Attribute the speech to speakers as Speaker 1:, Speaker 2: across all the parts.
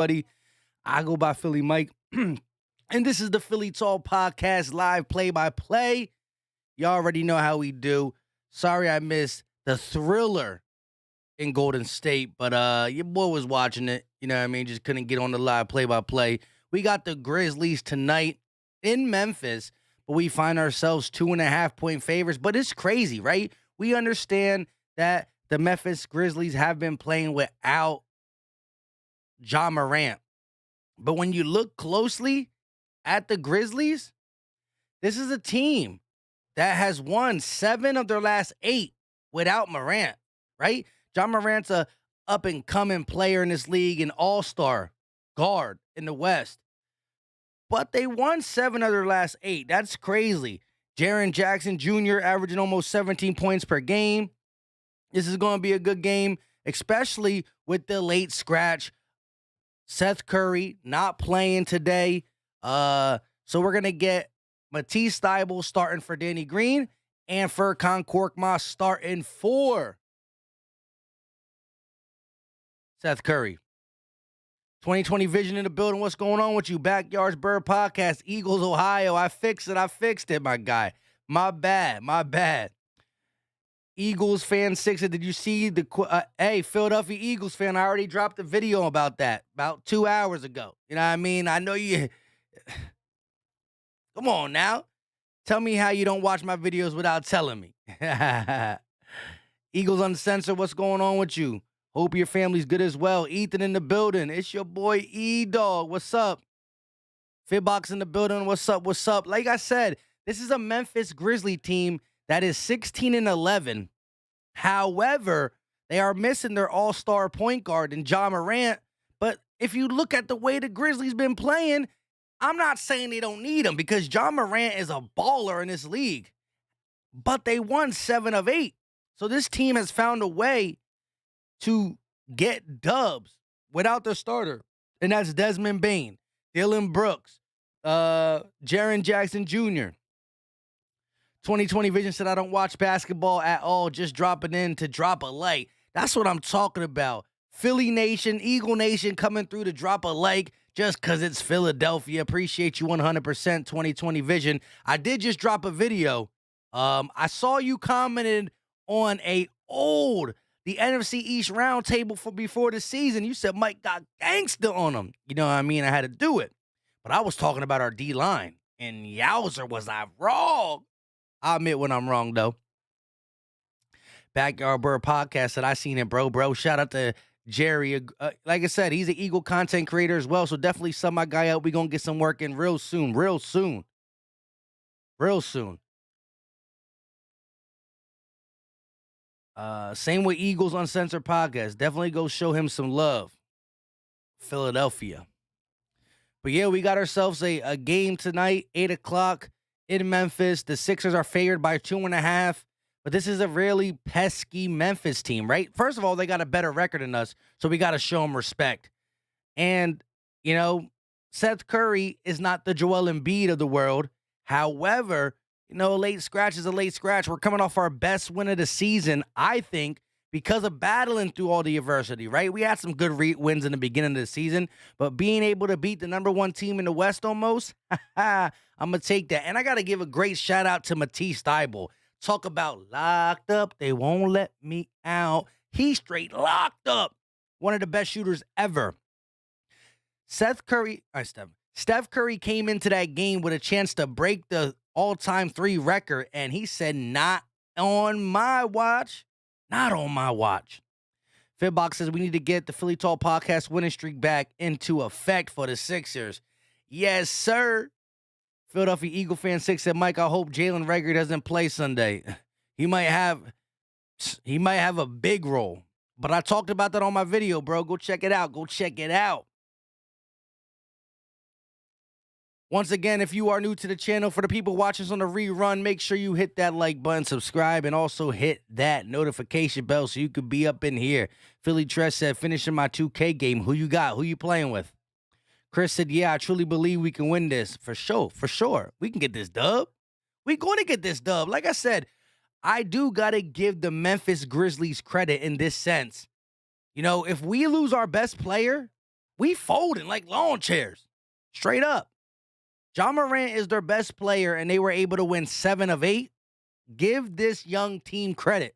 Speaker 1: buddy. I go by Philly Mike. And this is the Philly Talk Podcast live play-by-play. Y'all already know how we do. Sorry I missed the thriller in Golden State, but your boy was watching it. You know what I mean? Just couldn't get on the live play-by-play. We got the Grizzlies tonight in Memphis, but we find ourselves 2.5-point favorites. But it's crazy, right? We understand that the Memphis Grizzlies have been playing without Ja Morant. But when you look closely at the Grizzlies, this is a team that has won 7 of their last 8 without Morant, right? Ja Morant's a up-and-coming player in this league, an all-star guard in the West. But they won 7 of their last 8. That's crazy. Jaren Jackson Jr. averaging almost 17 points per game. This is going to be a good game, especially with the late scratch. Seth Curry not playing today. So we're going to get Matisse Thybulle starting for Danny Green and Furkan Korkmaz starting for Seth Curry. 2020 Vision in the building. What's going on with you? Backyards Bird Podcast, Eagles, Ohio. I fixed it, my guy. My bad. Eagles fan 6. Did you see the hey, Philadelphia Eagles fan? I already dropped a video about that about 2 hours ago. You know what I mean? I know you. Come on now. Tell me how you don't watch my videos without telling me. Eagles Uncensored, what's going on with you? Hope your family's good as well. Ethan in the building. It's your boy E-Dog. What's up? Fitbox in the building. What's up? Like I said, this is a Memphis Grizzly team that is 16-11. However, they are missing their all-star point guard in Ja Morant. But if you look at the way the Grizzlies been playing, I'm not saying they don't need him because Ja Morant is a baller in this league. But they won 7 of 8. So this team has found a way to get dubs without their starter. And that's Desmond Bane, Dylan Brooks, Jaren Jackson Jr. 2020 Vision said, I don't watch basketball at all, just dropping in to drop a like. That's what I'm talking about. Philly Nation, Eagle Nation coming through to drop a like just because it's Philadelphia. Appreciate you 100%, 2020 Vision. I did just drop a video. I saw you commented on the NFC East roundtable for before the season. You said Mike got gangster on him. You know what I mean? I had to do it. But I was talking about our D-line. And yowzer, was I wrong? I admit when I'm wrong, though. Backyard Bird Podcast said, I seen it, bro. Shout out to Jerry. Like I said, he's an Eagle content creator as well. So definitely sub my guy out. We're going to get some work in real soon. Same with Eagles Uncensored Podcast. Definitely go show him some love. Philadelphia. But yeah, we got ourselves a game tonight, 8 o'clock in Memphis. The Sixers are favored by 2.5. But this is a really pesky Memphis team, right? First of all, they got a better record than us, so we got to show them respect. And, you know, Seth Curry is not the Joel Embiid of the world. However, you know, a late scratch is a late scratch. We're coming off our best win of the season, I think, because of battling through all the adversity, right? We had some good wins in the beginning of the season, but being able to beat the number 1 team in the West almost, I'm going to take that. And I got to give a great shout out to Matisse Thybulle. Talk about locked up, they won't let me out. He's straight locked up. One of the best shooters ever. Steph Curry came into that game with a chance to break the all-time 3 record, and he said, not on my watch. Not on my watch. Fitbox says we need to get the Philly Talk Podcast winning streak back into effect for the Sixers. Yes, sir. Philadelphia Eagle fan 6 said, Mike, I hope Jalen Reagor doesn't play Sunday. He might have a big role. But I talked about that on my video, bro. Go check it out. Once again, if you are new to the channel, for the people watching us on the rerun, make sure you hit that like button, subscribe, and also hit that notification bell so you could be up in here. Philly Tress said, finishing my 2K game. Who you got? Who you playing with? Chris said, yeah, I truly believe we can win this. For sure. We can get this dub. We're going to get this dub. Like I said, I do got to give the Memphis Grizzlies credit in this sense. You know, if we lose our best player, We folding like lawn chairs. Straight up. Ja Morant is their best player, and they were able to win 7 of 8. Give this young team credit.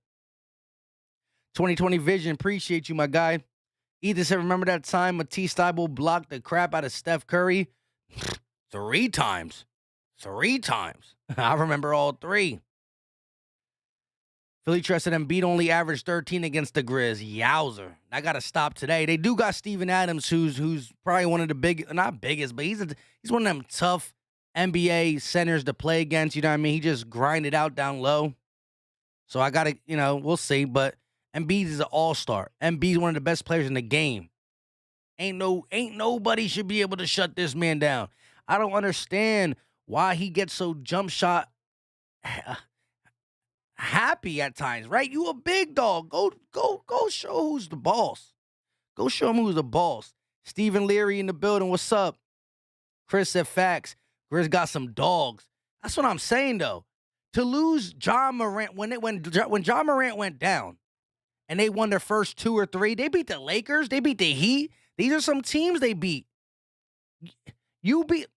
Speaker 1: 2020 Vision, appreciate you, my guy. Ethan said, remember that time Matisse Thybulle blocked the crap out of Steph Curry? 3 times. 3 times. I remember all 3. Philly trusted Embiid only averaged 13 against the Grizz. Yowzer. I got to stop today. They do got Steven Adams, who's probably one of the not biggest, but he's one of them tough NBA centers to play against. You know what I mean? He just grinded out down low. So I got to, we'll see. But Embiid is an all-star. Embiid is one of the best players in the game. Ain't nobody should be able to shut this man down. I don't understand why he gets so jump shot happy at times, right? You a big dog. Go show who's the boss. Go show him who's the boss. Stephen Leary in the building. What's up? Chris said facts. Grizz got some dogs. That's what I'm saying, though. To lose Ja Morant when Ja Morant went down and they won their first 2 or 3, they beat the Lakers. They beat the Heat. These are some teams they beat.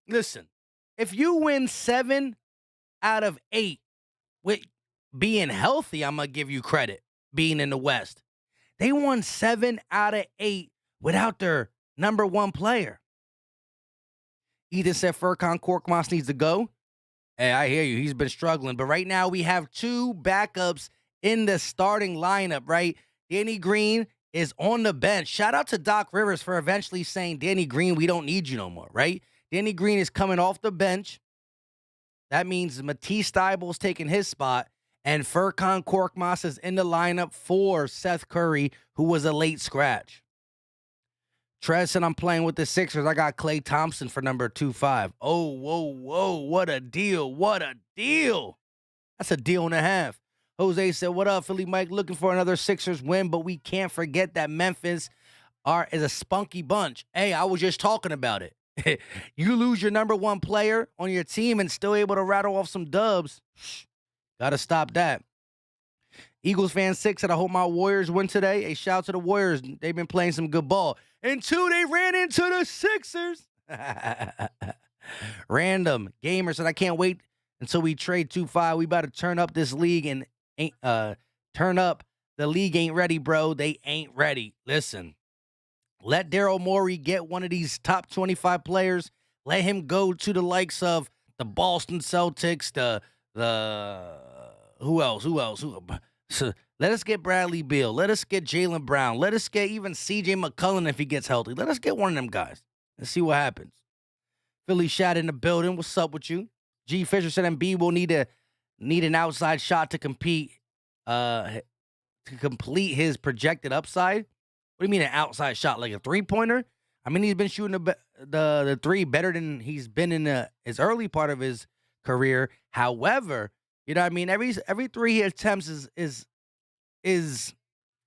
Speaker 1: Listen, if you win 7 out of 8 with being healthy, I'm going to give you credit, being in the West. They won 7 out of 8 without their number 1 player. Ethan said Furkan Korkmaz needs to go. Hey, I hear you. He's been struggling. But right now we have 2 backups in the starting lineup, right? Danny Green is on the bench. Shout out to Doc Rivers for eventually saying, Danny Green, we don't need you no more, right? Danny Green is coming off the bench. That means Matisse Thybulle is taking his spot. And Furkan Korkmaz is in the lineup for Seth Curry, who was a late scratch. Trez said, I'm playing with the Sixers. I got Klay Thompson for number 2-5. Oh, whoa. What a deal. What a deal. That's a deal and a half. Jose said, what up, Philly Mike? Looking for another Sixers win, but we can't forget that Memphis is a spunky bunch. Hey, I was just talking about it. You lose your number 1 player on your team and still able to rattle off some dubs. Got to stop that. Eagles fan 6 said, I hope my Warriors win today. A shout out to the Warriors. They've been playing some good ball. And 2, they ran into the Sixers. Random Gamer said, I can't wait until we trade 2-5. We about to turn up this league and turn up. The league ain't ready, bro. They ain't ready. Listen, let Daryl Morey get one of these top 25 players. Let him go to the likes of the Boston Celtics, who else? So let us get Bradley Beal. Let us get Jaylen Brown. Let us get even C.J. McCollum if he gets healthy. Let us get one of them guys and see what happens. Philly Shad in the building. What's up with you? G. Fisher said Embiid will need an outside shot to compete, to complete his projected upside. What do you mean an outside shot, like a 3-pointer? I mean, he's been shooting the 3 better than he's been in his early part of his career. However, you know what I mean? Every 3 he attempts is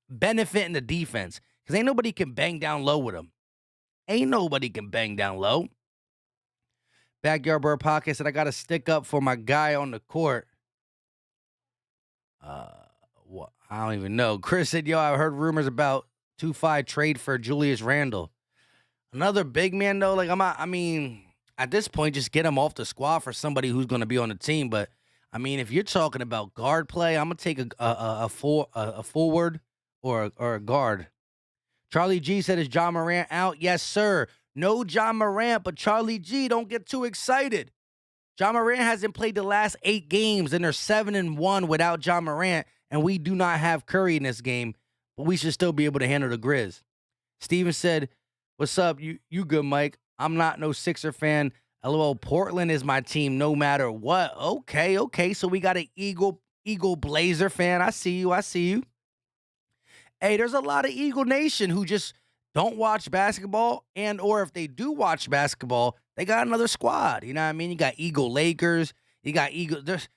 Speaker 1: benefiting the defense because ain't nobody can bang down low with him. Ain't nobody can bang down low. Backyard Bird Podcast said, I got to stick up for my guy on the court. What? I don't even know. Chris said, yo, I heard rumors about 2-5 trade for Julius Randle. Another big man, though. Like, at this point, just get him off the squad for somebody who's going to be on the team. But, I mean, if you're talking about guard play, I'm going to take a forward or a guard. Charlie G said, is Ja Morant out? Yes, sir. No Ja Morant, but Charlie G, don't get too excited. Ja Morant hasn't played the last 8 games, and they're 7-1 without Ja Morant, and we do not have Curry in this game, but we should still be able to handle the Grizz. Steven said, what's up? You good, Mike? I'm not no Sixer fan. LOL, Portland is my team no matter what. Okay. So we got an Eagle Blazer fan. I see you. Hey, there's a lot of Eagle Nation who just don't watch basketball, and or if they do watch basketball, they got another squad. You know what I mean? You got Eagle Lakers. You got There's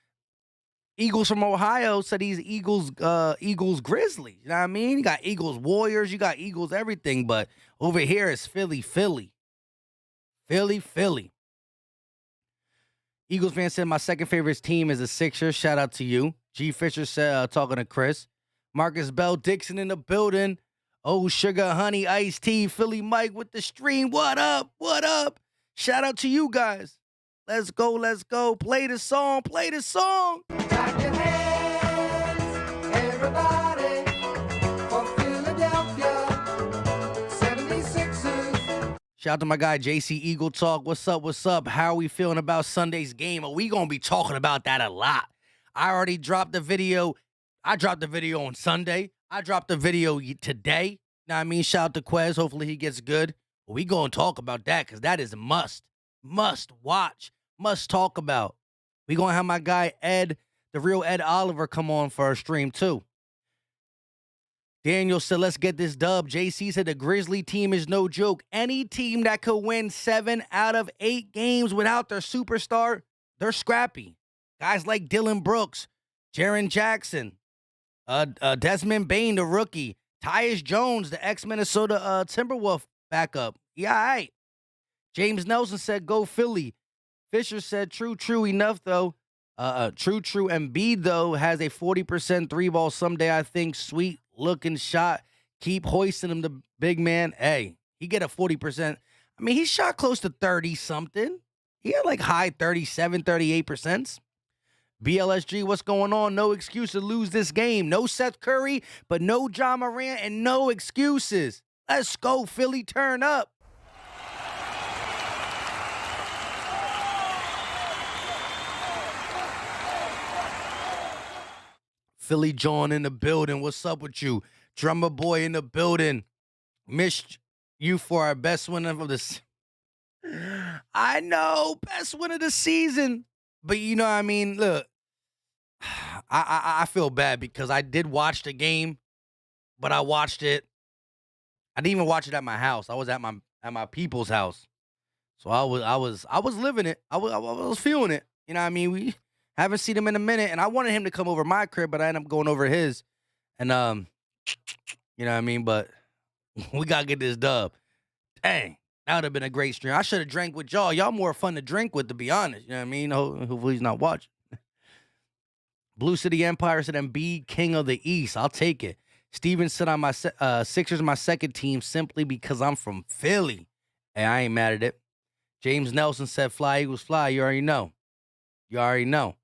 Speaker 1: Eagles from Ohio, so these Eagles Grizzlies. You know what I mean? You got Eagles Warriors. You got Eagles everything, but over here it's Philly. Eagles fan said, my second favorite team is the Sixers. Shout out to you. G. Fisher said, talking to Chris. Marcus Bell Dixon in the building. Oh, Sugar Honey Iced Tea, Philly Mike with the stream. What up? What up? Shout out to you guys. Let's go, let's go. Play the song, play the song.
Speaker 2: Clap your hands, everybody, for Philadelphia 76ers.
Speaker 1: Shout out to my guy, JC Eagle Talk. What's up, what's up? How are we feeling about Sunday's game? Are we going to be talking about that a lot? I already dropped the video. I dropped the video on Sunday. I dropped the video today. Now, I mean, shout out to Quez. Hopefully he gets good. But we going to talk about that because that is a must watch, must talk about. We going to have my guy Ed, the real Ed Oliver, come on for our stream too. Daniel said, let's get this dub. JC said the Grizzly team is no joke. Any team that could win 7 out of 8 games without their superstar, they're scrappy. Guys like Dylan Brooks, Jaren Jackson, Desmond Bain, the rookie, Tyus Jones, the ex-Minnesota Timberwolf backup. Yeah, all right. James Nelson said, go Philly. Fisher said, true enough, though. True. Embiid, though, has a 40% three-ball someday, I think. Sweet-looking shot. Keep hoisting him, the big man. Hey, he get a 40%. I mean, he shot close to 30-something. He had like high 37, 38%. BLSG, what's going on? No excuse to lose this game. No Seth Curry, but no Ja Morant, and no excuses. Let's go, Philly, turn up. Philly John in the building. What's up with you? Drummer Boy in the building. Missed you for our best win of the I know, best win of the season. But you know what I mean? Look, I feel bad because I did watch the game, but I watched it. I didn't even watch it at my house. I was at my people's house. So I was living it. I was feeling it. You know what I mean? We haven't seen him in a minute, and I wanted him to come over my crib, but I ended up going over his. And you know what I mean? But we gotta get this dub. Dang, that would have been a great stream. I should have drank with y'all. Y'all more fun to drink with, to be honest. You know what I mean? Hopefully he's not watching. Blue City Empire said Embiid, king of the East. I'll take it. Steven said on my Sixers my second team simply because I'm from Philly. Hey, I ain't mad at it. James Nelson said fly Eagles fly. You already know. You already know.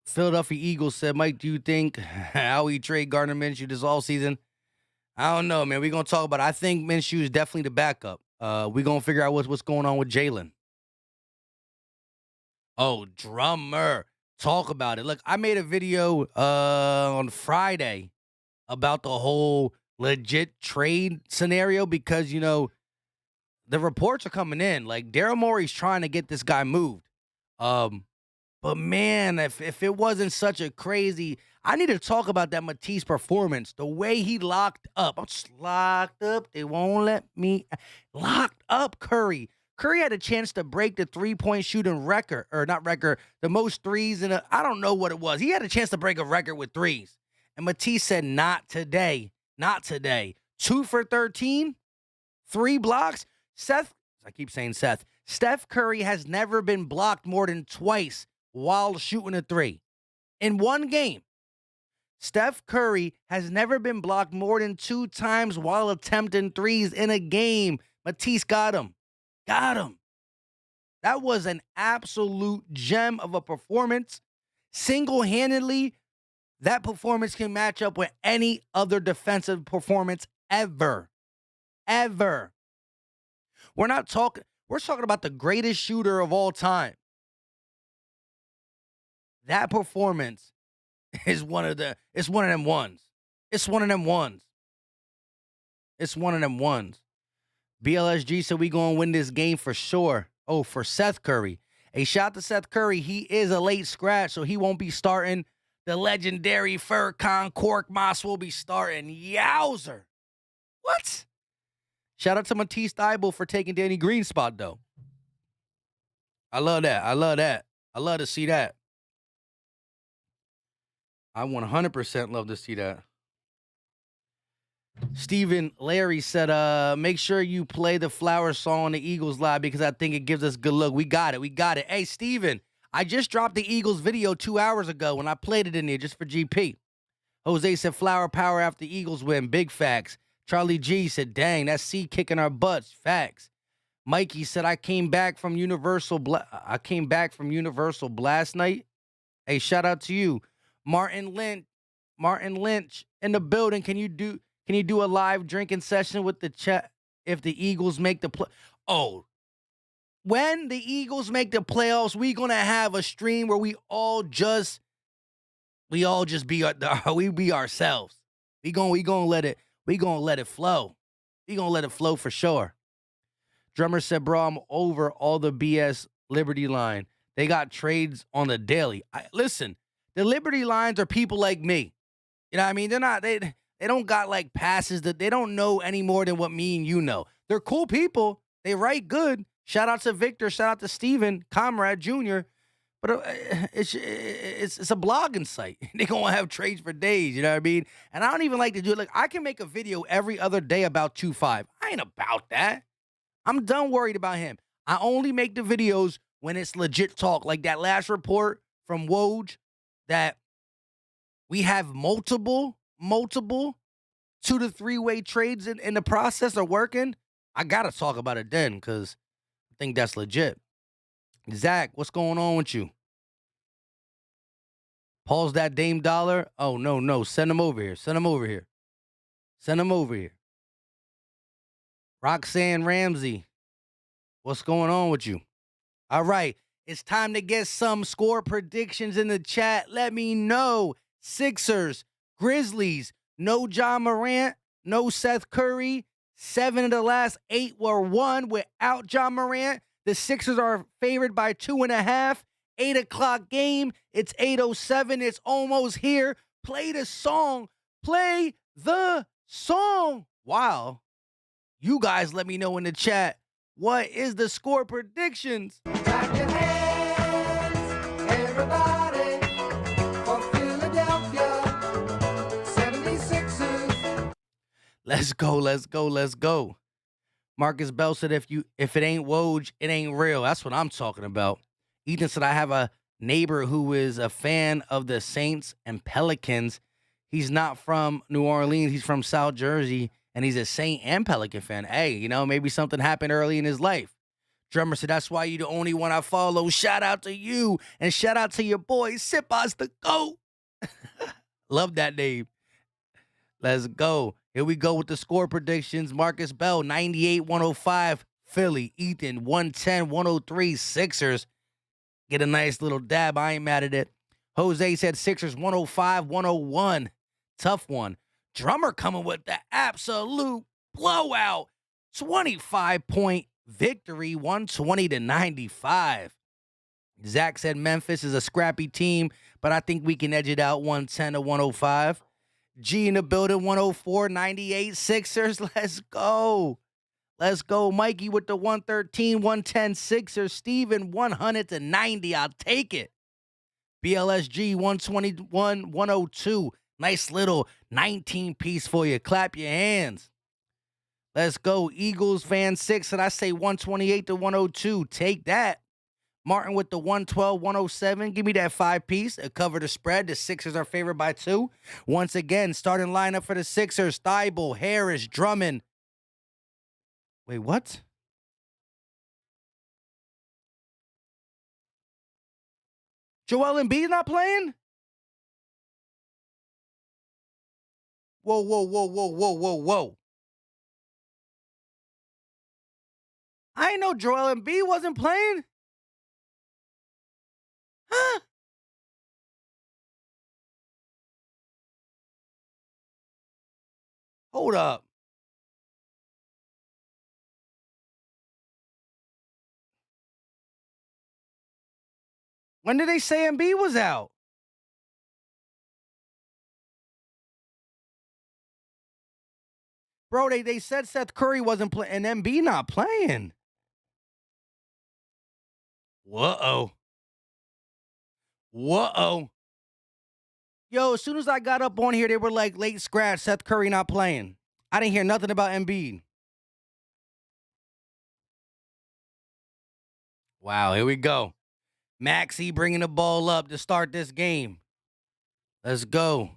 Speaker 1: Philadelphia Eagles said, Mike, do you think how we trade Gardner Minshew this all season? I don't know, man. We're going to talk about it. I think Minshew is definitely the backup. We're going to figure out what's going on with Jalen. Oh, drummer. Talk about it. Look, I made a video on Friday about the whole legit trade scenario because, you know, the reports are coming in. Like, Daryl Morey's trying to get this guy moved. But, man, if it wasn't such a crazy – I need to talk about that Matisse performance, the way he locked up. I'm just locked up. They won't let me – locked up Curry. Curry had a chance to break the three-point shooting record – or not record, the most threes in a – I don't know what it was. He had a chance to break a record with threes. And Matisse said, not today. Not today. 2 for 13, 3 blocks. Seth – I keep saying Seth. Steph Curry has never been blocked more than twice while shooting a 3. In one game, Steph Curry has never been blocked more than 2 times while attempting threes in a game. Matisse got him. Got him. That was an absolute gem of a performance. Single-handedly, that performance can match up with any other defensive performance ever. Ever. We're talking about the greatest shooter of all time. That performance is one of them ones. It's one of them ones. BLSG said we gonna win this game for sure. Oh, for Seth Curry. A shout to Seth Curry. He is a late scratch, so he won't be starting. The legendary Furkan Korkmaz will be starting. Yowzer. What? Shout out to Matisse Thybulle for taking Danny Green's spot, though. I love that. I love to see that. I 100% love to see that. Stephen Larry said, make sure you play the Flower song on the Eagles live because I think it gives us good look. We got it. Hey, Steven, I just dropped the Eagles video 2 hours ago when I played it in there just for GP. Jose said flower power after Eagles win. Big facts. Charlie G said, dang, that's C kicking our butts. Facts. Mikey said, I came back from Universal Blast Night. Hey, shout out to you. Martin Lynch in the building. Can you do a live drinking session with the chat if the Eagles make the play? Oh, when the Eagles make the playoffs, we gonna have a stream where we all just be we be ourselves. We gonna let it flow. We gonna let it flow for sure. Drummer said, bro, I'm over all the BS Liberty line. They got trades on the daily. Listen, the Liberty lines are people like me. You know what I mean? They don't got like passes that they don't know any more than what me and you know. They're cool people. They write good. Shout out to Victor. Shout out to Steven, Comrade Jr. But it's a blogging site. They gonna have trades for days. You know what I mean? And I don't even like to do it. Like I can make a video every other day about 2-5. I ain't about that. I'm done worried about him. I only make the videos when it's legit talk. Like that last report from Woj that we have multiple 2 to 3 way trades in the process are working. I gotta talk about it then because I think that's legit. Zach, what's going on with you? Pause that Dame Dollar. Oh, no. Send him over here. Send him over here. Roxanne Ramsey, what's going on with you? All right, it's time to get some score predictions in the chat. Let me know. Sixers, Grizzlies, no John Morant, no Seth Curry. 7 of the last 8 were won without John Morant. The Sixers are favored by 2.5. 8 o'clock game. It's 8:07. It's almost here. Play the song. Wow. You guys let me know in the chat, what is the score predictions?
Speaker 2: Clap your hands, everybody, for Philadelphia 76ers.
Speaker 1: Let's go. Marcus Bell said, if it ain't Woj, it ain't real. That's what I'm talking about. Ethan said, I have a neighbor who is a fan of the Saints and Pelicans. He's not from New Orleans. He's from South Jersey, and he's a Saint and Pelican fan. Hey, maybe something happened early in his life. Drummer said, that's why you the only one I follow. Shout out to you, and shout out to your boy, Sipas the GOAT. Love that name. Let's go. Here we go with the score predictions. Marcus Bell, 98-105. Philly. Ethan, 110-103. Sixers. Get a nice little dab. I ain't mad at it. Jose said Sixers, 105-101. Tough one. Drummer coming with the absolute blowout. 25-point victory, 120-95. Zach said Memphis is a scrappy team, but I think we can edge it out 110-105. G in the building, 104-98 Sixers. Let's go. Mikey with the 113-110 Sixers. Steven, 100-90. I'll take it. BLSG, 121-102. Nice little 19-piece for you. Clap your hands. Let's go. Eagles fan 6, and I say 128-102. Take that. Martin with the 112-107. Give me that 5-piece. Cover the spread. The Sixers are favored by 2. Once again, starting lineup for the Sixers. Thibault, Harris, Drummond. Wait, what? Joel Embiid not playing? Whoa. I ain't know Joel Embiid wasn't playing. Huh? Hold up. When did they say Embiid was out? Bro, they said Seth Curry wasn't playing and Embiid not playing. Whoa. Yo, as soon as I got up on here, they were like late scratch, Seth Curry not playing. I didn't hear nothing about Embiid. Wow, here we go. Maxey bringing the ball up to start this game. Let's go.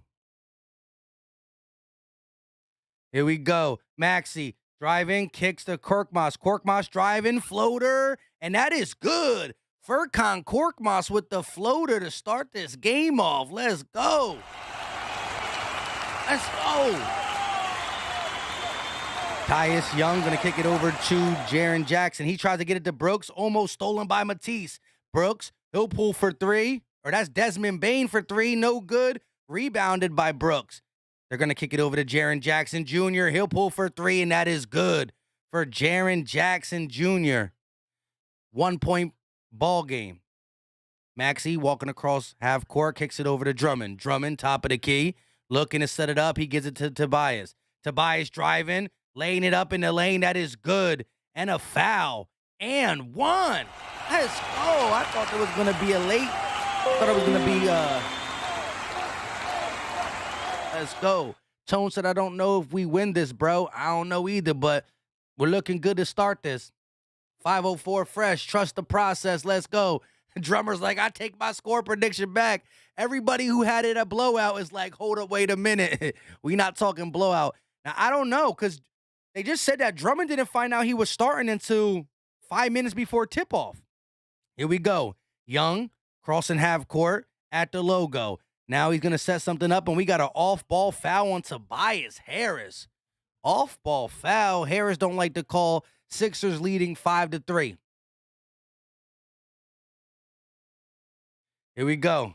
Speaker 1: Here we go. Maxi driving, kicks to Korkmaz. Korkmaz driving, floater, and that is good. Furkan Korkmaz with the floater to start this game off. Let's go. Let's go. Tyus Young going to kick it over to Jaren Jackson. He tries to get it to Brooks, almost stolen by Matisse. Brooks, he'll pull for three, or that's Desmond Bane for three, no good. Rebounded by Brooks. They're going to kick it over to Jaren Jackson Jr. He'll pull for three, and that is good for Jaren Jackson Jr. 1 point ball game. Maxey walking across half court, kicks it over to Drummond. Drummond, top of the key, looking to set it up. He gives it to Tobias. Tobias driving, laying it up in the lane. That is good. And a foul. And one. Let's go. I thought there was going to be a late. I thought it was going to be let's go. Tone said, I don't know if we win this, bro. I don't know either, but we're looking good to start this. 504 fresh. Trust the process. Let's go. Drummer's like, I take my score prediction back. Everybody who had it a blowout is like, hold up, wait a minute. We not talking blowout. Now, I don't know, because they just said that Drummond didn't find out he was starting until 5 minutes before tip-off. Here we go. Young crossing half court at the logo. Now he's going to set something up, and we got an off-ball foul on Tobias Harris. Off-ball foul. Harris don't like to call. Sixers leading 5-3. Here we go.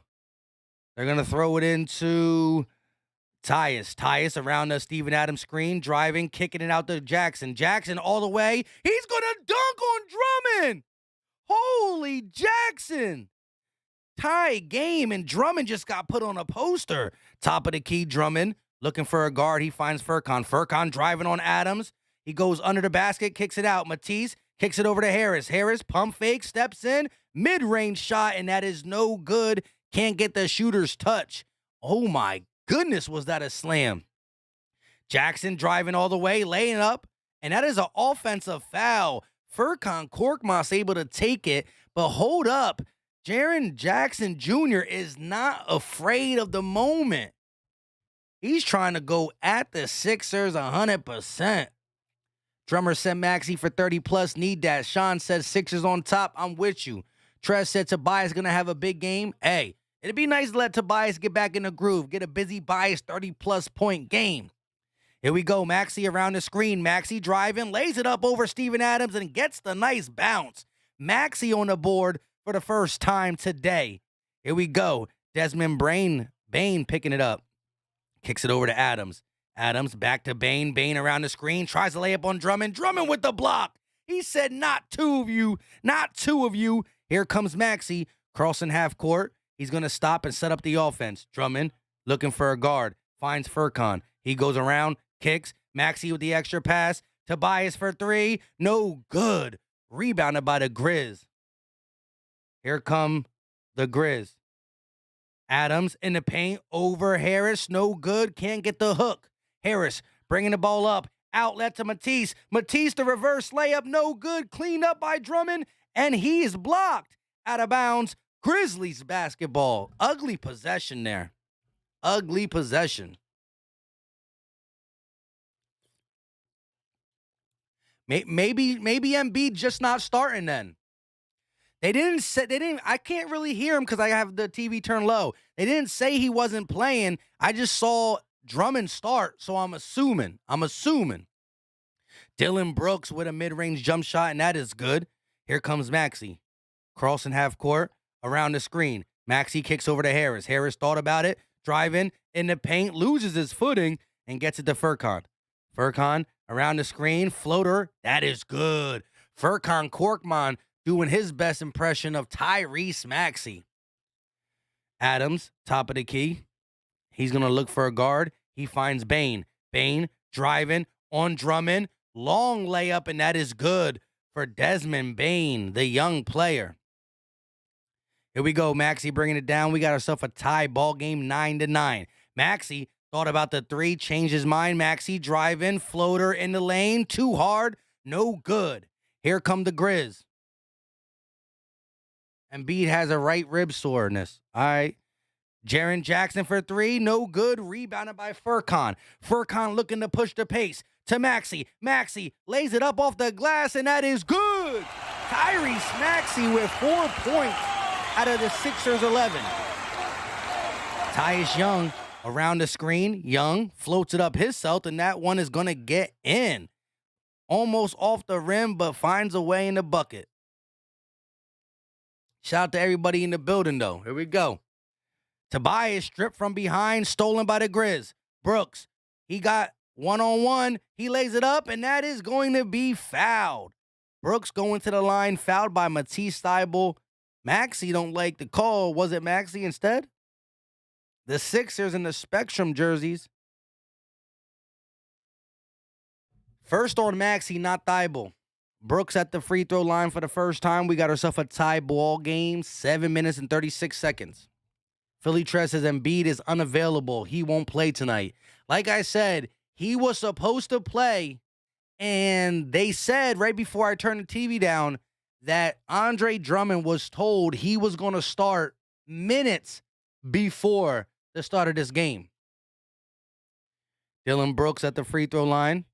Speaker 1: They're going to throw it into Tyus. Tyus around the Steven Adams screen, driving, kicking it out to Jackson. Jackson all the way. He's going to dunk on Drummond. Holy Jackson. Tie game, and Drummond just got put on a poster. Top of the key, Drummond looking for a guard. He finds Furkan. Furkan driving on Adams. He goes under the basket, kicks it out. Matisse kicks it over to Harris. Harris pump fake, steps in, mid-range shot, and that is no good. Can't get the shooter's touch. Oh my goodness, was that a slam. Jackson driving all the way, laying up, and that is an offensive foul. Furkan Korkmaz able to take it, but hold up. Jaren Jackson Jr. is not afraid of the moment. He's trying to go at the Sixers 100%. Drummer said Maxey for 30+, need that. Sean said Sixers on top, I'm with you. Trez said Tobias going to have a big game. Hey, it'd be nice to let Tobias get back in the groove, get a busy bias 30+ point game. Here we go, Maxey around the screen. Maxey driving, lays it up over Steven Adams and gets the nice bounce. Maxey on the board for the first time today. Here we go. Desmond Bane picking it up. Kicks it over to Adams. Adams back to Bane. Bane around the screen. Tries to lay up on Drummond. Drummond with the block. He said, not two of you. Not two of you. Here comes Maxey. Crossing half court. He's going to stop and set up the offense. Drummond looking for a guard. Finds Furkan. He goes around. Kicks. Maxey with the extra pass. Tobias for three. No good. Rebounded by the Grizz. Here come the Grizz. Adams in the paint over Harris. No good. Can't get the hook. Harris bringing the ball up. Outlet to Matisse. Matisse the reverse layup. No good. Cleaned up by Drummond. And he is blocked. Out of bounds. Grizzlies basketball. Ugly possession there. Ugly possession. Maybe Embiid just not starting then. I can't really hear him because I have the TV turned low. They didn't say he wasn't playing. I just saw Drummond start, so I'm assuming. Dylan Brooks with a mid-range jump shot, and that is good. Here comes Maxey. Crossing half court, around the screen. Maxey kicks over to Harris. Harris thought about it, driving in the paint, loses his footing, and gets it to Furkan. Furkan around the screen, floater, that is good. Furkan Korkmaz doing his best impression of Tyrese Maxey. Adams, top of the key. He's going to look for a guard. He finds Bane. Bane driving on Drummond. Long layup, and that is good for Desmond Bane, the young player. Here we go, Maxey bringing it down. We got ourselves a tie ball game, 9-9. Maxey thought about the three, changed his mind. Maxey driving, floater in the lane. Too hard, no good. Here come the Grizz. Embiid has a right rib soreness. All right. Jaren Jackson for three, no good. Rebounded by Furkan. Furkan looking to push the pace to Maxey. Maxey lays it up off the glass, and that is good. Tyrese Maxey with 4 points out of the Sixers' 11. Tyus Young around the screen. Young floats it up himself, and that one is going to get in. Almost off the rim, but finds a way in the bucket. Shout out to everybody in the building, though. Here we go. Tobias stripped from behind, stolen by the Grizz. Brooks, he got one-on-one. He lays it up, and that is going to be fouled. Brooks going to the line, fouled by Matisse Thybulle. Maxey don't like the call. Was it Maxey instead? The Sixers in the Spectrum jerseys. First on Maxey, not Thybulle. Brooks at the free throw line for the first time. We got ourselves a tie ball game, 7 minutes and 36 seconds. Philly Tress says Embiid is unavailable. He won't play tonight. Like I said, he was supposed to play, and they said right before I turned the TV down that Andre Drummond was told he was going to start minutes before the start of this game. Dylan Brooks at the free throw line.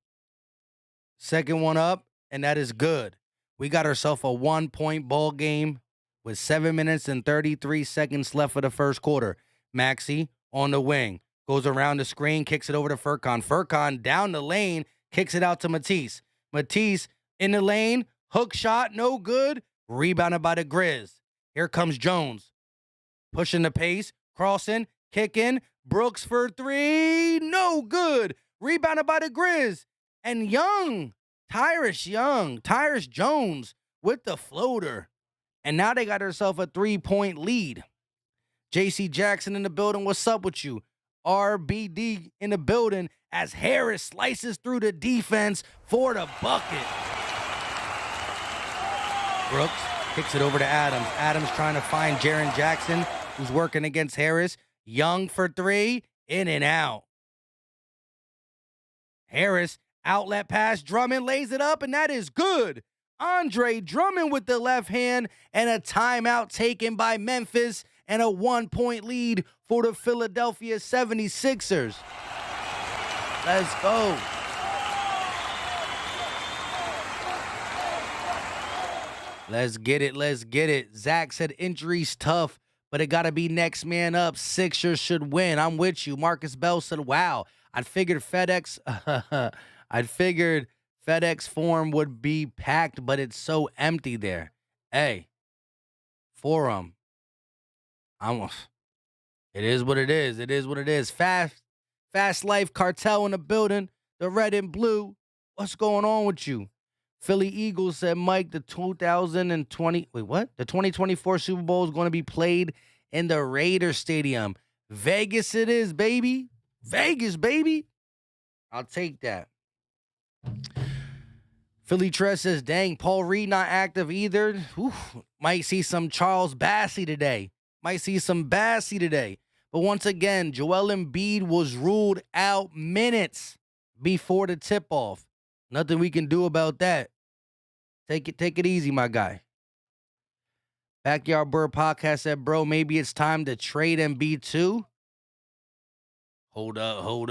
Speaker 1: Second one up, and that is good. We got ourselves a 1-point ball game with 7 minutes and 33 seconds left for the first quarter. Maxey on the wing. Goes around the screen, kicks it over to Furkan. Furkan down the lane, kicks it out to Matisse. Matisse in the lane, hook shot, no good. Rebounded by the Grizz. Here comes Jones. Pushing the pace, crossing, kicking. Brooks for three, no good. Rebounded by the Grizz. And Tyrus Jones with the floater. And now they got themselves a 3-point lead. J.C. Jackson in the building. What's up with you? RBD in the building as Harris slices through the defense for the bucket. Brooks kicks it over to Adams. Adams trying to find Jaren Jackson, who's working against Harris. Young for three, in and out. Harris, outlet pass. Drummond lays it up, and that is good. Andre Drummond with the left hand, and a timeout taken by Memphis, and a 1-point lead for the Philadelphia 76ers. Let's go. Let's get it. Let's get it. Zach said injuries tough, but it got to be next man up. Sixers should win. I'm with you. Marcus Bell said, wow, I figured FedEx Forum would be packed, but it's so empty there. Hey, Forum. It is what it is. It is what it is. Fast Life Cartel in the building. The red and blue. What's going on with you? Philly Eagles said, Mike, the 2024 Super Bowl is going to be played in the Raiders Stadium. Vegas it is, baby. Vegas, baby. I'll take that. Philly Tress says, dang, Paul Reed not active either. Might see some Charles Bassey today. But once again, Joel Embiid was ruled out minutes before the tip-off. Nothing we can do about that. Take it easy, my guy. Backyard Bird Podcast said, bro, maybe it's time to trade Embiid too. Hold up. Whoa.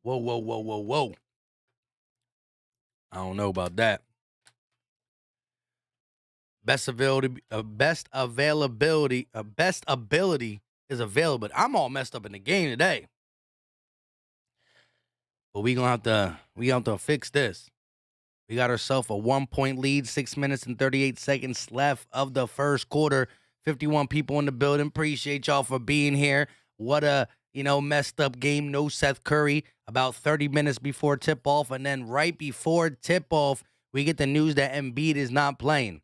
Speaker 1: Whoa. I don't know about that. Best ability is available. I'm all messed up in the game today. But we gonna have to fix this. We got ourselves a 1-point lead, 6 minutes and 38 seconds left of the first quarter. 51 people in the building. Appreciate y'all for being here. What a messed up game. No Seth Curry. About 30 minutes before tip-off. And then right before tip-off, we get the news that Embiid is not playing.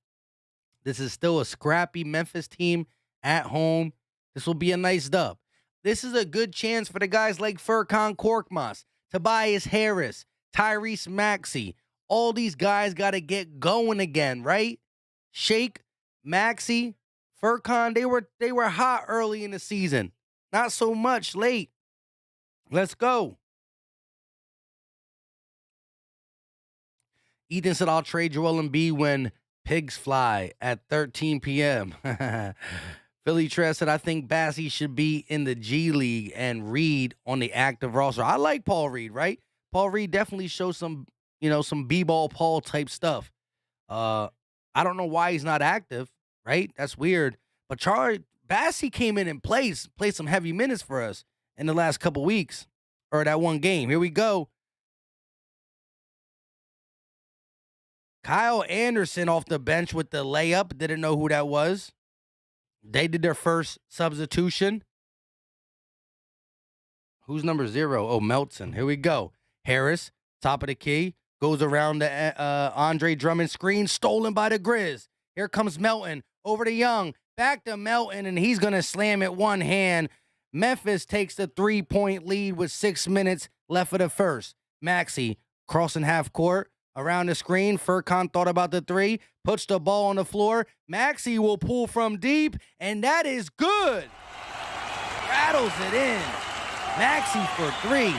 Speaker 1: This is still a scrappy Memphis team at home. This will be a nice dub. This is a good chance for the guys like Furkan Korkmaz, Tobias Harris, Tyrese Maxey. All these guys got to get going again, right? Shake, Maxey, Furkan, they were hot early in the season. Not so much late. Let's go. Ethan said, I'll trade Joel Embiid when pigs fly at 13 p.m. Philly Trez said, I think Bassey should be in the G League and Reed on the active roster. I like Paul Reed, right? Paul Reed definitely shows some, some B-ball Paul type stuff. I don't know why he's not active, right? That's weird. But Charlie Bassey came in and played some heavy minutes for us in the last couple weeks, or that one game. Here we go. Kyle Anderson off the bench with the layup. Didn't know who that was. They did their first substitution. Who's number 0? Oh, Melton. Here we go. Harris, top of the key, goes around the Andre Drummond screen, stolen by the Grizz. Here comes Melton, over to Young, back to Melton, and he's going to slam it one hand. Memphis takes the 3-point lead with 6 minutes left of the first. Maxey crossing half court. Around the screen, Furkan thought about the 3, puts the ball on the floor. Maxey will pull from deep, and that is good. Rattles it in. Maxey for 3.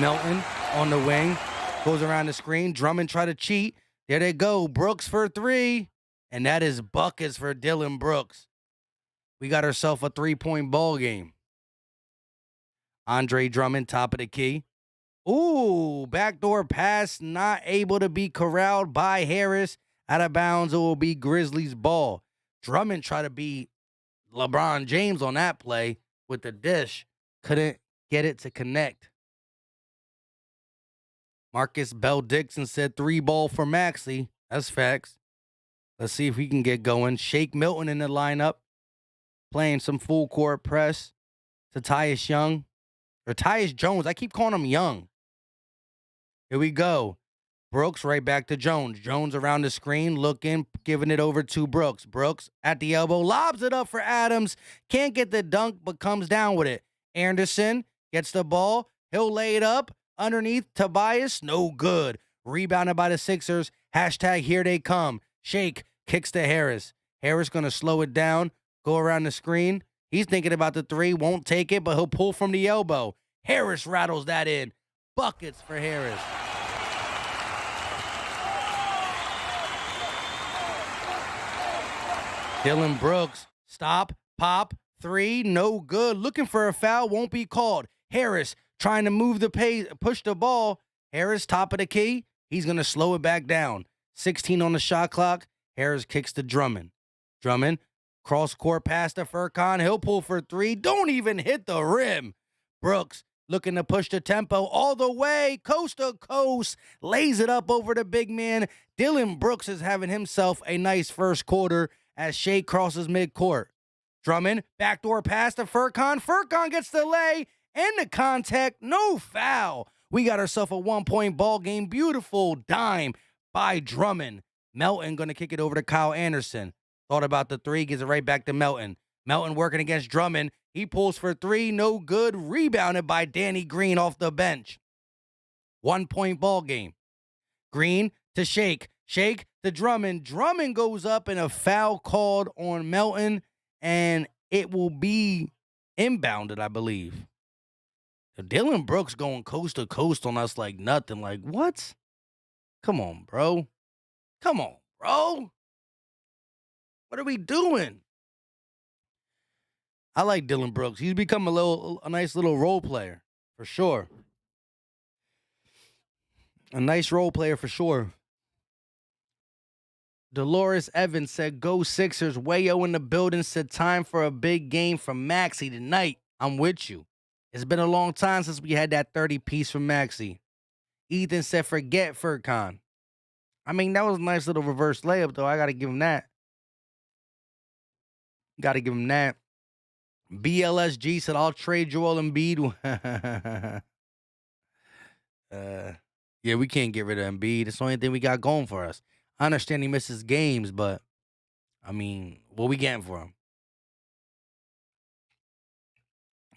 Speaker 1: Melton on the wing, goes around the screen. Drummond try to cheat. There they go. Brooks for 3, and that is buckets for Dylan Brooks. We got ourselves a 3-point ball game. Andre Drummond, top of the key. Ooh, backdoor pass, not able to be corralled by Harris. Out of bounds, it will be Grizzlies ball. Drummond tried to be LeBron James on that play with the dish. Couldn't get it to connect. Marcus Bell-Dixon said 3 ball for Maxey. That's facts. Let's see if we can get going. Shake Milton in the lineup. Playing some full court press to Tyus Young. Or Tyus Jones. I keep calling him Young. Here we go. Brooks right back to Jones. Jones around the screen, looking, giving it over to Brooks. Brooks at the elbow, lobs it up for Adams. Can't get the dunk, but comes down with it. Anderson gets the ball. He'll lay it up underneath Tobias. No good. Rebounded by the Sixers. Hashtag here they come. Shake kicks to Harris. Harris going to slow it down, go around the screen. He's thinking about the 3, won't take it, but he'll pull from the elbow. Harris rattles that in. Buckets for Harris. Dylan Brooks, stop, pop, 3, no good. Looking for a foul, won't be called. Harris trying to move the pace, push the ball. Harris, top of the key. He's going to slow it back down. 16 on the shot clock. Harris kicks to Drummond. Drummond, cross court pass to Furkan. He'll pull for 3. Don't even hit the rim. Brooks looking to push the tempo all the way, coast to coast. Lays it up over the big man. Dylan Brooks is having himself a nice first quarter as Shea crosses midcourt. Drummond, backdoor pass to Furkan. Furkan gets the lay and the contact. No foul. We got ourselves a 1-point ball game. Beautiful dime by Drummond. Melton going to kick it over to Kyle Anderson. Thought about the 3, gives it right back to Melton. Melton working against Drummond. He pulls for 3, no good. Rebounded by Danny Green off the bench. 1-point ball game. Green to Shake. Shake to Drummond. Drummond goes up and a foul called on Melton, and it will be inbounded, I believe. Dylan Brooks going coast to coast on us like nothing. Like, what? Come on, bro. Come on, bro. What are we doing? I like Dylan Brooks. He's become a nice little role player, for sure. A nice role player, for sure. Dolores Evans said, go Sixers. Wayo in the building said, time for a big game from Maxey tonight. I'm with you. It's been a long time since we had that 30-piece from Maxey. Ethan said, forget Furkan. I mean, that was a nice little reverse layup, though. I got to give him that. Got to give him that. BLSG said, I'll trade Joel Embiid. Yeah, we can't get rid of Embiid. It's the only thing we got going for us. I understand he misses games, but, I mean, what we getting for him?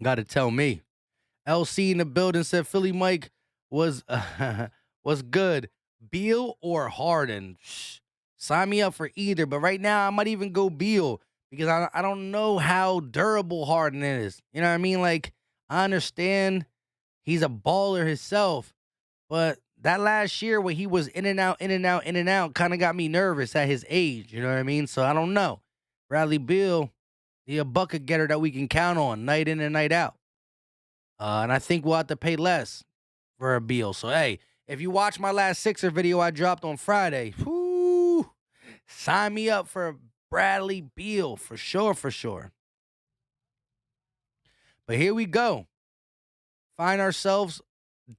Speaker 1: Got to tell me. LC in the building said Philly Mike was good. Beal or Harden? Sign me up for either, but right now I might even go Beal because I don't know how durable Harden is. You know what I mean? Like, I understand he's a baller himself, but that last year when he was in and out, in and out, in and out, kind of got me nervous at his age. You know what I mean? So I don't know. Bradley Beal, he a bucket getter that we can count on night in and night out. And I think we'll have to pay less for a Beal. So hey, if you watch my last Sixer video I dropped on Friday, whoo, sign me up for Bradley Beal for sure, for sure. But here we go. Find ourselves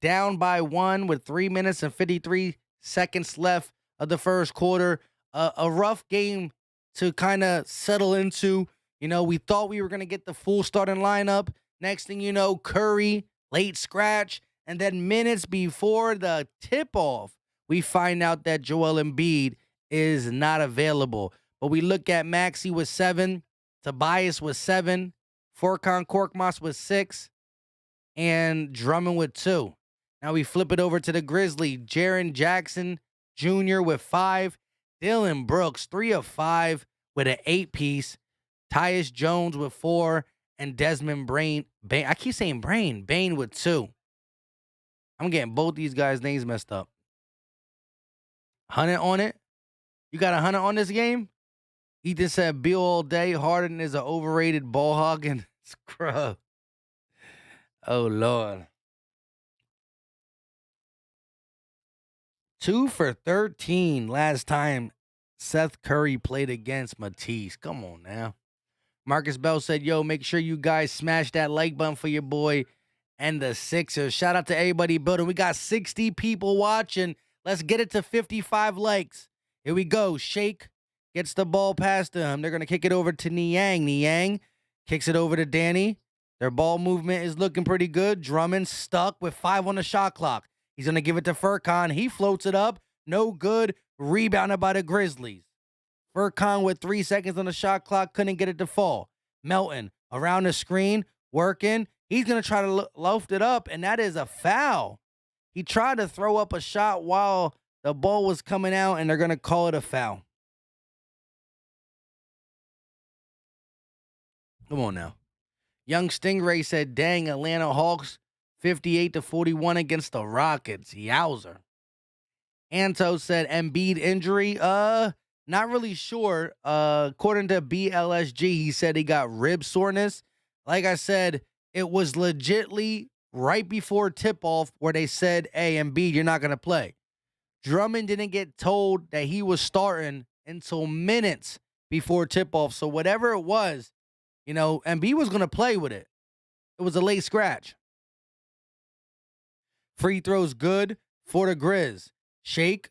Speaker 1: down by 1 with 3 minutes and 53 seconds left of the first quarter. A rough game to kind of settle into. You know, we thought we were going to get the full starting lineup. Next thing you know, Curry, late scratch. And then minutes before the tip-off, we find out that Joel Embiid is not available. But we look at Maxey with 7, Tobias with 7, Furkan Korkmaz with 6, and Drummond with 2. Now we flip it over to the Grizzlies. Jaren Jackson Jr. with 5. Dylan Brooks, 3 of 5 with an 8-piece. Tyus Jones with 4. And Desmond Bain. I keep saying Bain with 2. I'm getting both these guys' names messed up. 100 on it? You got 100 on this game? Ethan said Beal all day. Harden is an overrated ball hogging scrub. Oh, Lord. 2 for 13 last time Seth Curry played against Matisse. Come on now. Marcus Bell said, yo, make sure you guys smash that like button for your boy and the Sixers. Shout out to everybody building. We got 60 people watching. Let's get it to 55 likes. Here we go. Shake gets the ball past him. They're going to kick it over to Niang. Niang kicks it over to Danny. Their ball movement is looking pretty good. Drummond stuck with 5 on the shot clock. He's going to give it to Furkan. He floats it up. No good. Rebounded by the Grizzlies. Furkan with 3 seconds on the shot clock. Couldn't get it to fall. Melton around the screen. Working. He's going to try to loft it up, and that is a foul. He tried to throw up a shot while the ball was coming out, and they're going to call it a foul. Come on now. Young Stingray said, dang, Atlanta Hawks 58-41 against the Rockets. Yowzer. Anto said, Embiid injury? Not really sure. According to BLSG, he said he got rib soreness. Like I said, it was legitly right before tip-off where they said, hey, Embiid, you're not going to play. Drummond didn't get told that he was starting until minutes before tip-off. So whatever it was, you know, Embiid was going to play with it. It was a late scratch. Free throws good for the Grizz. Shake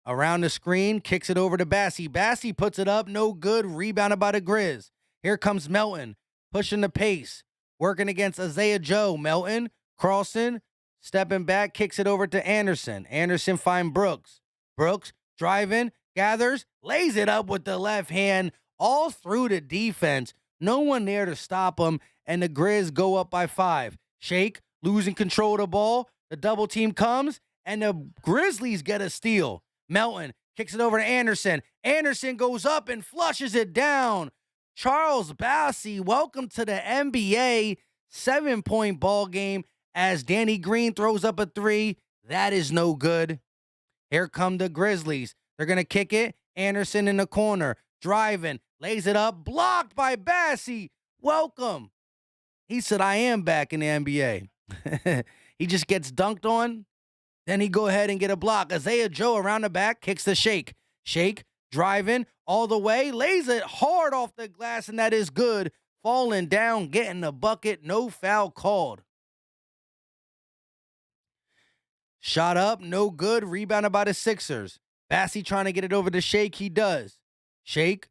Speaker 1: around the screen, kicks it over to Bassey. Bassey puts it up, no good, rebounded by the Grizz. Here comes Melton, pushing the pace, working against Isaiah Joe. Melton, crossing, stepping back, kicks it over to Anderson. Anderson finds Brooks. Brooks, driving, gathers, lays it up with the left hand, all through the defense. No one there to stop him, and the Grizz go up by 5. Shake, losing control of the ball. The double team comes, and the Grizzlies get a steal. Melton kicks it over to Anderson. Anderson goes up and flushes it down. Charles Bassey, welcome to the NBA. 7-point ball game as Danny Green throws up a 3. That is no good. Here come the Grizzlies. They're going to kick it. Anderson in the corner, driving, lays it up, blocked by Bassey. Welcome. He said, I am back in the NBA. He just gets dunked on. Then he go ahead and get a block. Isaiah Joe around the back, kicks the Shake. Shake, driving all the way, lays it hard off the glass, and that is good. Falling down, getting the bucket, no foul called. Shot up, no good, rebounded by the Sixers. Bassey trying to get it over to Shake, he does. Shake,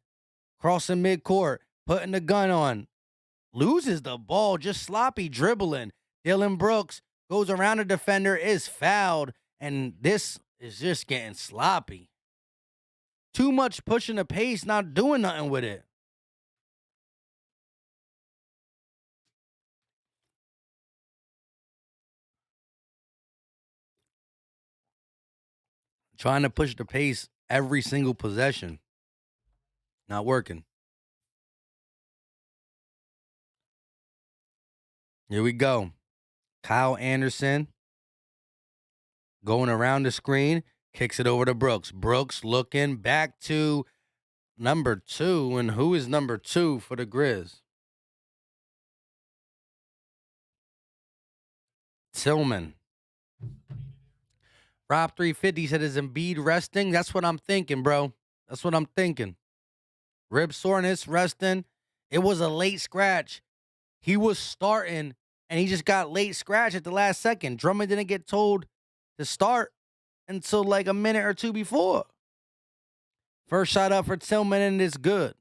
Speaker 1: crossing midcourt, putting the gun on. Loses the ball, just sloppy dribbling. Dylan Brooks goes around the defender, is fouled, and this is just getting sloppy. Too much pushing the pace, not doing nothing with it. Trying to push the pace every single possession. Not working. Here we go. Kyle Anderson Going around the screen, kicks it over to Brooks. Brooks looking back to number 2. And who is number 2 for the Grizz? Tillman. Rob 350 said, is Embiid resting? That's what I'm thinking, bro. That's what I'm thinking. Rib soreness, resting. It was a late scratch. He was starting, and he just got late scratch at the last second. Drummond didn't get told to start until like a minute or two before. First shot up for Tillman, and it's good.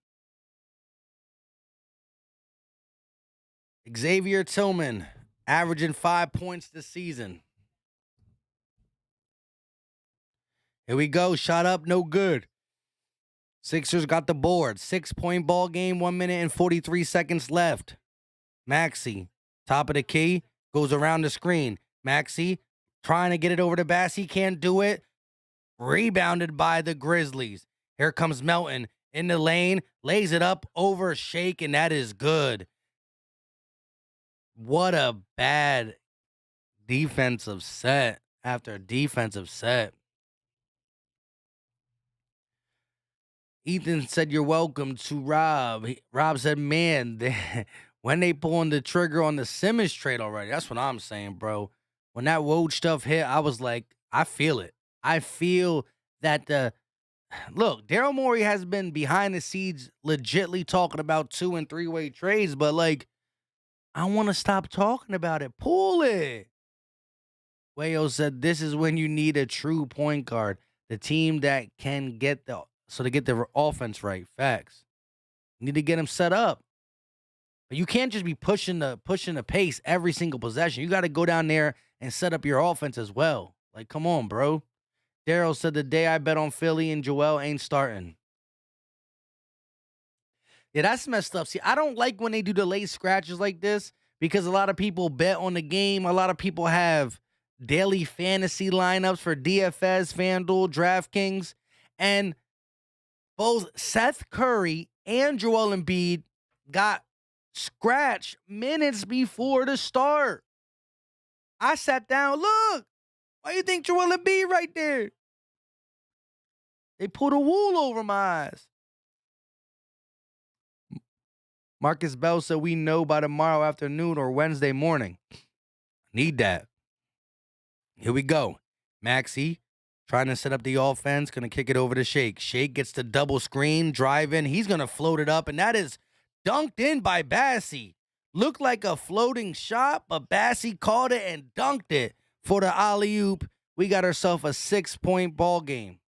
Speaker 1: Xavier Tillman, averaging 5 points this season. Here we go. Shot up, no good. Sixers got the board. 6-point ball game, 1 minute and 43 seconds left. Maxey, top of the key, goes around the screen. Maxey trying to get it over to Bass. He can't do it. Rebounded by the Grizzlies. Here comes Melton in the lane, lays it up over Shake, and that is good. What a bad defensive set after defensive set. Ethan said, you're welcome to Rob. Rob said, man, when they pulling the trigger on the Simmons trade already, that's what I'm saying, bro. When that Woj stuff hit, I was like, I feel it. I feel that look, Daryl Morey has been behind the scenes legitly talking about 2- and 3-way trades, but like, I want to stop talking about it. Pull it. Wayo said, this is when you need a true point guard. The team that can get the offense right. Facts. You need to get him set up. But you can't just be pushing the pace every single possession. You got to go down there and set up your offense as well. Like, come on, bro. Daryl said, the day I bet on Philly and Joel ain't starting. Yeah, that's messed up. See, I don't like when they do the late scratches like this because a lot of people bet on the game. A lot of people have daily fantasy lineups for DFS, FanDuel, DraftKings. And both Seth Curry and Joel Embiid got scratched minutes before the start. I sat down, look, why you think Joel Embiid right there? They put a wool over my eyes. Marcus Bell said we know by tomorrow afternoon or Wednesday morning. Need that. Here we go. Maxey trying to set up the offense, going to kick it over to Shake. Shake gets the double screen, drive in. He's going to float it up, and that is dunked in by Bassey. Looked like a floating shot, but Bassey caught it and dunked it for the alley-oop. We got ourselves a 6-point ball game.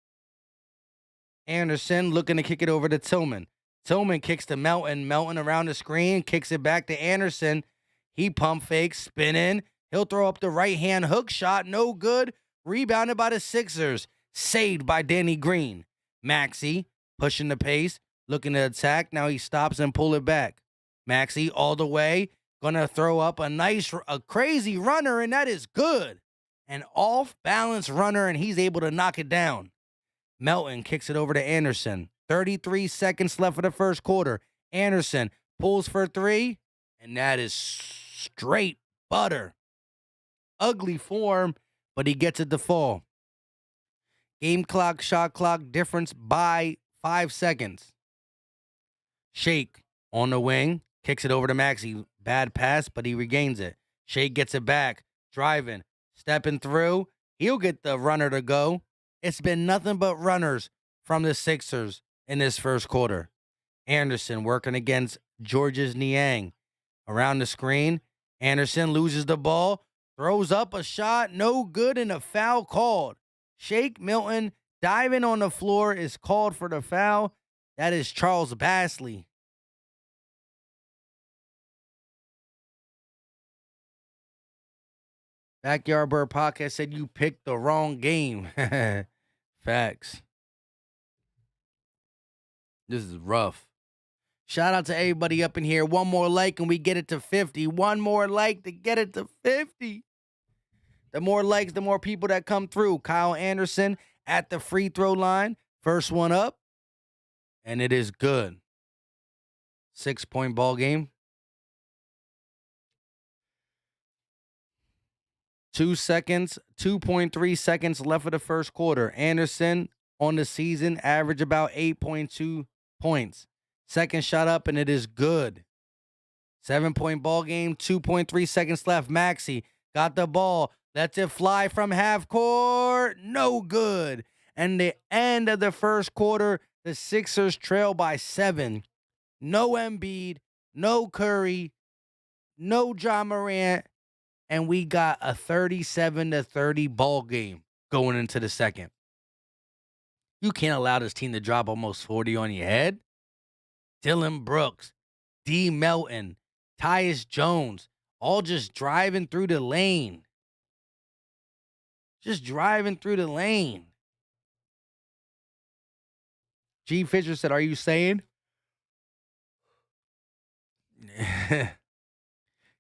Speaker 1: Anderson looking to kick it over to Tillman. Tillman kicks to Melton. Melton around the screen, kicks it back to Anderson. He pump fakes, spinning. He'll throw up the right-hand hook shot. No good. Rebounded by the Sixers. Saved by Danny Green. Maxey pushing the pace, looking to attack. Now he stops and pull it back. Maxey all the way. Gonna throw up a crazy runner, and that is good. An off-balance runner, and he's able to knock it down. Melton kicks it over to Anderson. 33 seconds left for the first quarter. Anderson pulls for 3, and that is straight butter. Ugly form, but he gets it to fall. Game clock, shot clock difference by 5 seconds. Shake on the wing, kicks it over to Maxey. Bad pass, but he regains it. Shake gets it back, driving, stepping through. He'll get the runner to go. It's been nothing but runners from the Sixers in this first quarter. Anderson working against Georges Niang. Around the screen, Anderson loses the ball, throws up a shot, no good, and a foul called. Shake Milton diving on the floor is called for the foul. That is Charles Bassey. Backyard Bird Podcast said you picked the wrong game. Facts. This is rough. Shout out to everybody up in here. One more like and we get it to 50. One more like to get it to 50. The more likes, the more people that come through. Kyle Anderson at the free throw line. First one up. And it is good. 6-point ball game. 2 seconds, 2.3 seconds left of the first quarter. Anderson on the season average about 8.2 points. Second shot up, and it is good. 7-point ball game, 2.3 seconds left. Maxey got the ball, lets it fly from half court. No good. And the end of the first quarter, the Sixers trail by 7. No Embiid, no Curry, no John Morant, and we got a 37-30 ball game going into the second. You can't allow this team to drop almost 40 on your head. Dylan Brooks, D. Melton, Tyus Jones, all just driving through the lane. Just driving through the lane. G. Fisher said, "Are you saying?"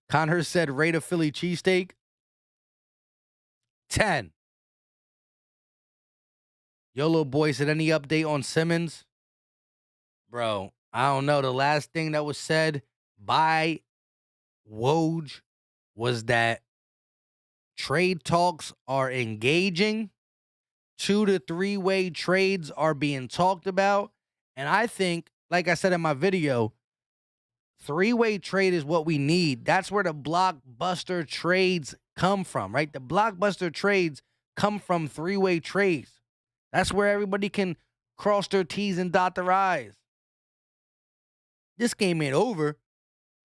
Speaker 1: Connor said, "Rate a Philly cheesesteak." 10. YOLO Boy said, "Any update on Simmons?" Bro, I don't know. The last thing that was said by Woj was that trade talks are engaging. 2 to 3-way trades are being talked about. And I think, like I said in my video, 3-way trade is what we need. That's where the blockbuster trades come from, right? The blockbuster trades come from 3-way trades. That's where everybody can cross their T's and dot their I's. This game ain't over.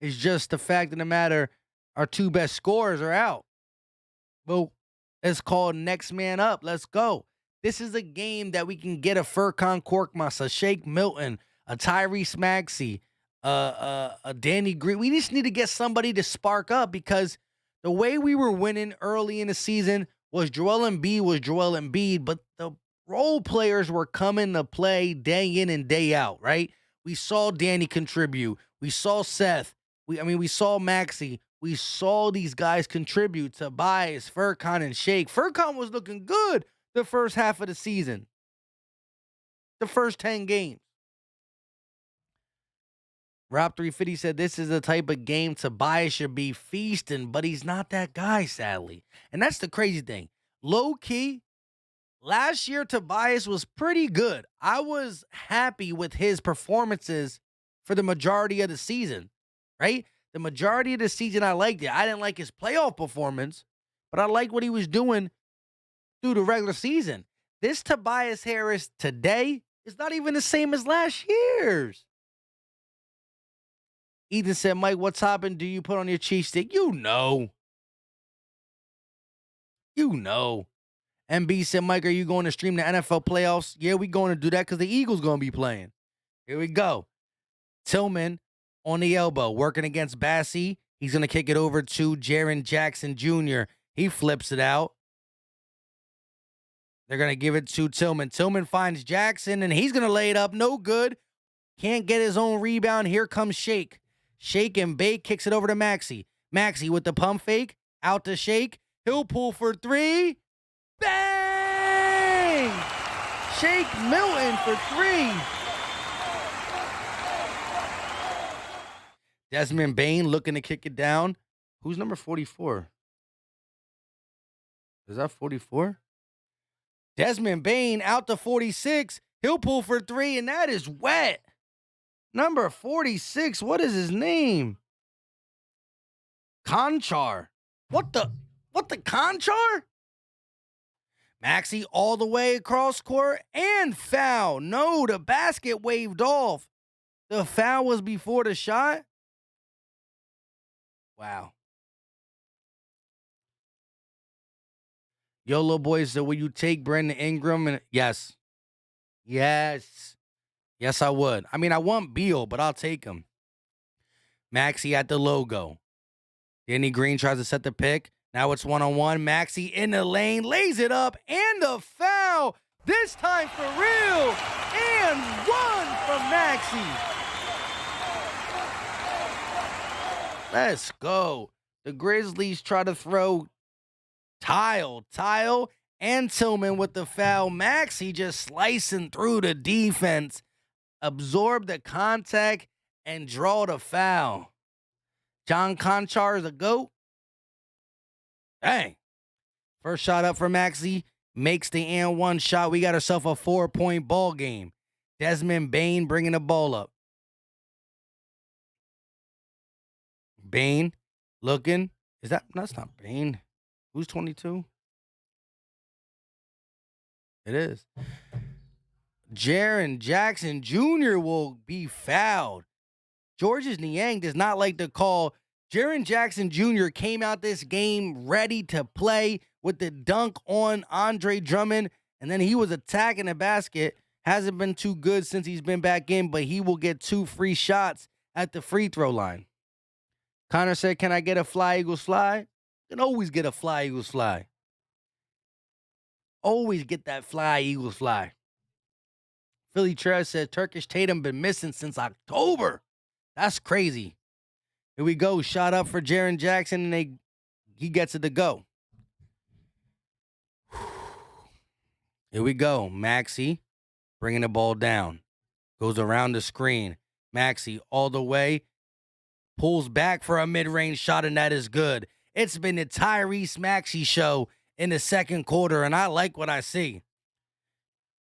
Speaker 1: It's just the fact of the matter, our 2 best scorers are out. Well, it's called next man up. Let's go. This is a game that we can get a Furkan Korkmaz, a Shake Milton, a Tyrese Maxey, a Danny Green. We just need to get somebody to spark up, because the way we were winning early in the season was Joel Embiid, but the role players were coming to play day in and day out, right? We saw Danny contribute. We saw Seth. We saw Maxey. We saw these guys contribute. Tobias, Furkan, and Shake. Furkan was looking good the first half of the season. The first 10 games. Rob 350 said, "This is the type of game Tobias should be feasting, but he's not that guy, sadly." And that's the crazy thing. Low key, last year Tobias was pretty good. I was happy with his performances for the majority of the season, right? The majority of the season, I liked it. I didn't like his playoff performance, but I liked what he was doing through the regular season. This Tobias Harris today is not even the same as last year's. Ethan said, "Mike, what topping do you put on your cheese stick?" You know. MB said, "Mike, are you going to stream the NFL playoffs?" Yeah, we going to do that because the Eagles going to be playing. Here we go. Tillman on the elbow, working against Bassey. He's going to kick it over to Jaren Jackson Jr. He flips it out. They're going to give it to Tillman. Tillman finds Jackson, and he's going to lay it up. No good. Can't get his own rebound. Here comes Shake. Shake and bake, kicks it over to Maxey. Maxey with the pump fake. Out to Shake. He'll pull for 3. Bang! Shake Milton for 3. Desmond Bane looking to kick it down. Who's number 44? Is that 44? Desmond Bane out to 46. He'll pull for 3, and that is wet. Number 46, what is his name? Conchar. What the Conchar? Maxey all the way across court and foul. No, the basket waved off. The foul was before the shot. Wow. YOLO Boys said, "Will you take Brandon Ingram?" And yes. Yes, I would. I mean, I want Beal, but I'll take him. Maxey at the logo. Danny Green tries to set the pick. Now it's 1-on-1. Maxey in the lane, lays it up, and the foul. This time for real. And 1 from Maxey. Let's go. The Grizzlies try to throw Tile, and Tillman with the foul. Maxey just slicing through the defense, absorb the contact, and draw the foul. John Conchar is a GOAT. Dang. First shot up for Maxey. Makes the and one shot. We got ourselves a 4-point ball game. Desmond Bain bringing the ball up. Bain looking. Is that? That's not Bain. Who's 22? It is. Jaren Jackson Jr. will be fouled. Georges Niang does not like the call. Jaren Jackson Jr. came out this game ready to play with the dunk on Andre Drummond, and then he was attacking the basket. Hasn't been too good since he's been back in, but he will get 2 free shots at the free throw line. Connor said, can I get a fly Eagles fly? You can always get a fly Eagles fly. Always get that fly Eagles fly. Philly Trash said Turkish Tatum been missing since October. That's crazy. Here we go. Shot up for Jaren Jackson, and he gets it to go. Here we go. Maxey bringing the ball down. Goes around the screen. Maxey all the way. Pulls back for a mid-range shot, and that is good. It's been the Tyrese Maxey show in the second quarter, and I like what I see.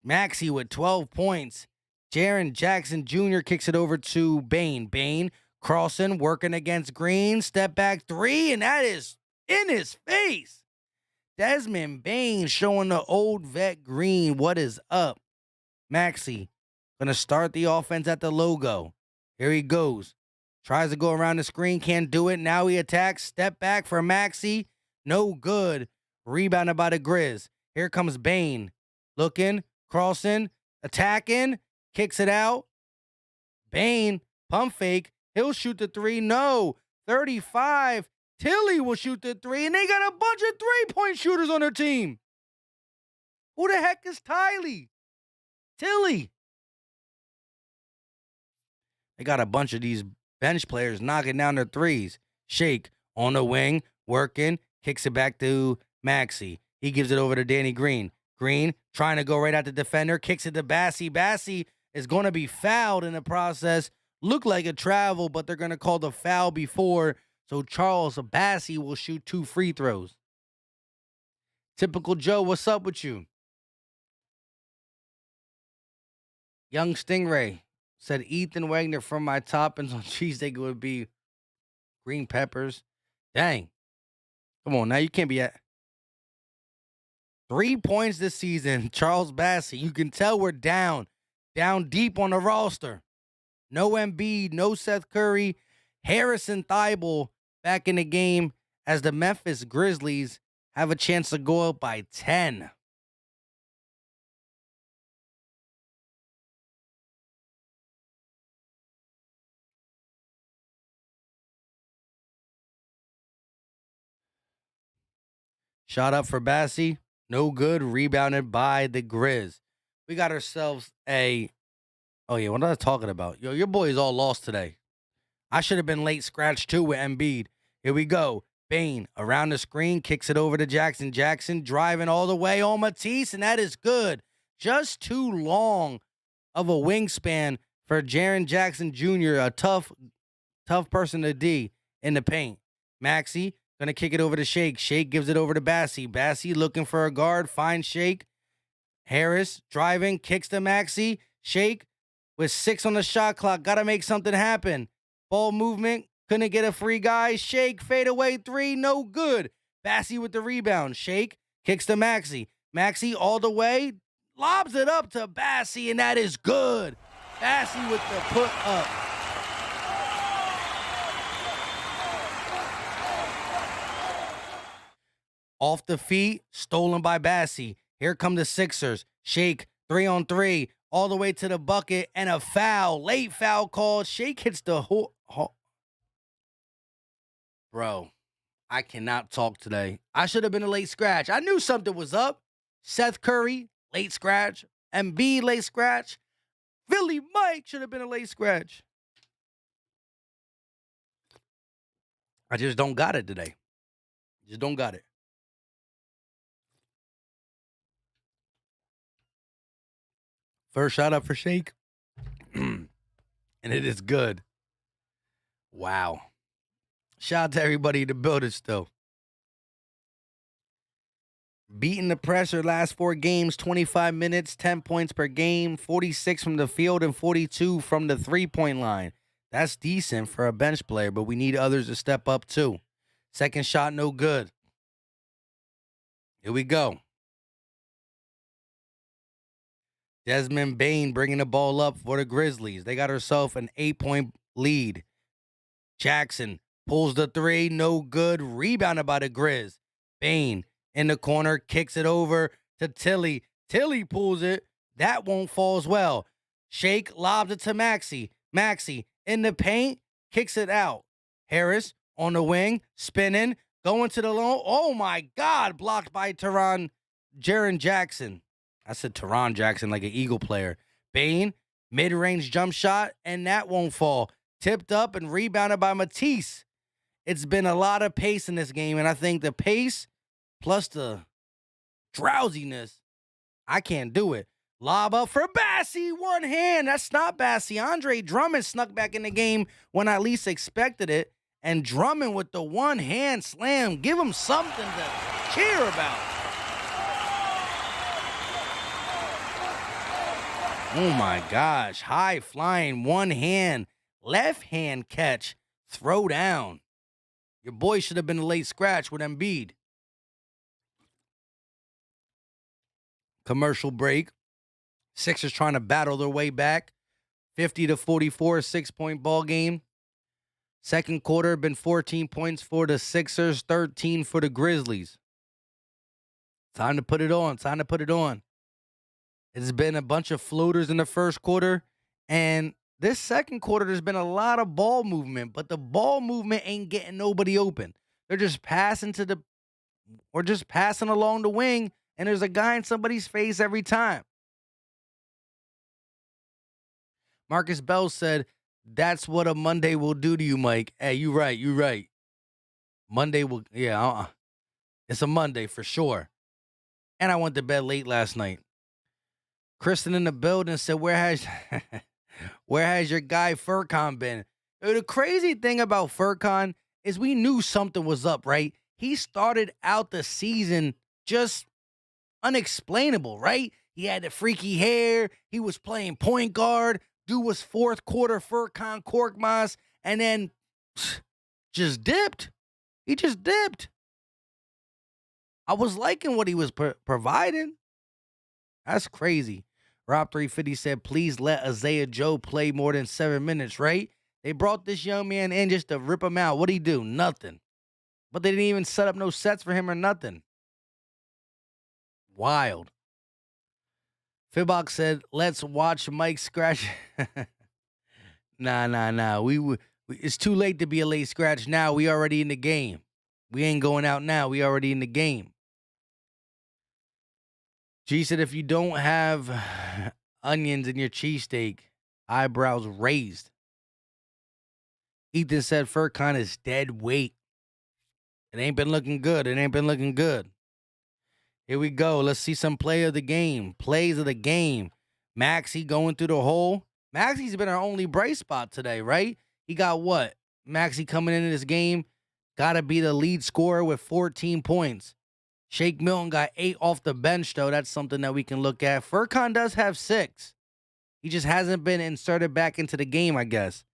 Speaker 1: Maxey with 12 points. Jaren Jackson Jr. kicks it over to Bain. Bain crossing, working against Green. Step back 3, and that is in his face. Desmond Bain showing the old vet Green what is up. Maxey going to start the offense at the logo. Here he goes. Tries to go around the screen, can't do it. Now he attacks. Step back for Maxey. No good. Rebounded by the Grizz. Here comes Bain. Looking, crossing, attacking, kicks it out. Bain, pump fake. He'll shoot the 3. No. 35. Tilly will shoot the 3, and they got a bunch of 3-point shooters on their team. Who the heck is Tiley? Tilly. They got a bunch of these bench players knocking down their 3s. Shake on the wing, working, kicks it back to Maxey. He gives it over to Danny Green. Green trying to go right at the defender, kicks it to Bassey. Bassey is going to be fouled in the process. Looked like a travel, but they're going to call the foul before. So Charles Bassey will shoot 2 free throws. Typical Joe, what's up with you? Young Stingray said Ethan Wagner from my toppings on cheesesteak would be green peppers. Dang. Come on, now you can't be at 3 points this season. Charles Bassey. You can tell we're down deep on the roster. No Embiid, no Seth Curry. Harrison Thibault back in the game as the Memphis Grizzlies have a chance to go up by 10. Shot up for Bassey. No good. Rebounded by the Grizz. We got ourselves a... Oh, yeah, what am I talking about? Yo, your boys all lost today. I should have been late scratch, too, with Embiid. Here we go. Bain around the screen, kicks it over to Jackson. Jackson driving all the way on Matisse, and that is good. Just too long of a wingspan for Jaren Jackson Jr., a tough person to D in the paint. Maxey going to kick it over to Shake. Shake gives it over to Bassey. Bassey looking for a guard, finds Shake. Harris driving, kicks to Maxey. Shake with 6 on the shot clock. Got to make something happen. Ball movement. Couldn't get a free guy. Shake, fade away 3. No good. Bassey with the rebound. Shake kicks to Maxey. Maxey all the way. Lobs it up to Bassey, and that is good. Bassey with the put up. Off the feet. Stolen by Bassey. Here come the Sixers. Shake 3-on-3. All the way to the bucket, and a foul. Late foul called. Shake hits the whole... Bro, I cannot talk today. I should have been a late scratch. I knew something was up. Seth Curry, late scratch. Embiid, late scratch. Philly Mike should have been a late scratch. I just don't got it today. Just don't got it. First shot up for Shake. And it is good. Wow. Shout out to everybody in the building still. Beating the pressure last 4 games, 25 minutes, 10 points per game, 46 from the field and 42 from the three-point line. That's decent for a bench player, but we need others to step up too. Second shot, no good. Here we go. Desmond Bane bringing the ball up for the Grizzlies. They got herself an 8-point lead. Jackson pulls the three, no good. Rebounded by the Grizz. Bane in the corner, kicks it over to Tilly. Tilly pulls it. That won't fall as well. Shake lobs it to Maxey. Maxey in the paint, kicks it out. Harris on the wing, spinning, going to the lone. Oh my God, blocked by Jaren Jackson. I said Teron Jackson like an Eagle player. Bane, mid-range jump shot, and that won't fall. Tipped up and rebounded by Matisse. It's been a lot of pace in this game, and I think the pace plus the drowsiness, I can't do it. Lob up for Bassey, one hand. That's not Bassey. Andre Drummond snuck back in the game when I least expected it, and Drummond with the one-hand slam. Give him something to cheer about. Oh, my gosh. High-flying, one-hand, left-hand catch, throw down. Your boy should have been a late scratch with Embiid. Commercial break. Sixers trying to battle their way back. 50-44, 6-point ball game. Second quarter, been 14 points for the Sixers, 13 for the Grizzlies. Time to put it on. Time to put it on. It's been a bunch of floaters in the first quarter. And this second quarter, there's been a lot of ball movement. But the ball movement ain't getting nobody open. They're just passing along the wing. And there's a guy in somebody's face every time. Marcus Bell said, that's what a Monday will do to you, Mike. Hey, you right. Monday will, it's a Monday for sure. And I went to bed late last night. Kristen in the building said, where has your guy Furkan been? The crazy thing about Furkan is we knew something was up, right? He started out the season just unexplainable, right? He had the freaky hair. He was playing point guard. Dude was fourth quarter Furkan Korkmaz, and then just dipped. He just dipped. I was liking what he was providing. That's crazy. Rob 350 said, please let Isaiah Joe play more than 7 minutes, right? They brought this young man in just to rip him out. What'd he do? Nothing. But they didn't even set up no sets for him or nothing. Wild. Fibbox said, let's watch Mike scratch. Nah. It's too late to be a late scratch now. We already in the game. We ain't going out now. We already in the game. G said, if you don't have onions in your cheesesteak, eyebrows raised. Ethan said, Furkan is dead weight. It ain't been looking good. Here we go. Let's see some plays of the game. Maxey going through the hole. Maxey's been our only bright spot today, right? He got what? Maxey coming into this game, got to be the lead scorer with 14 points. Shake Milton got 8 off the bench, though. That's something that we can look at. Furkan does have 6. He just hasn't been inserted back into the game, I guess.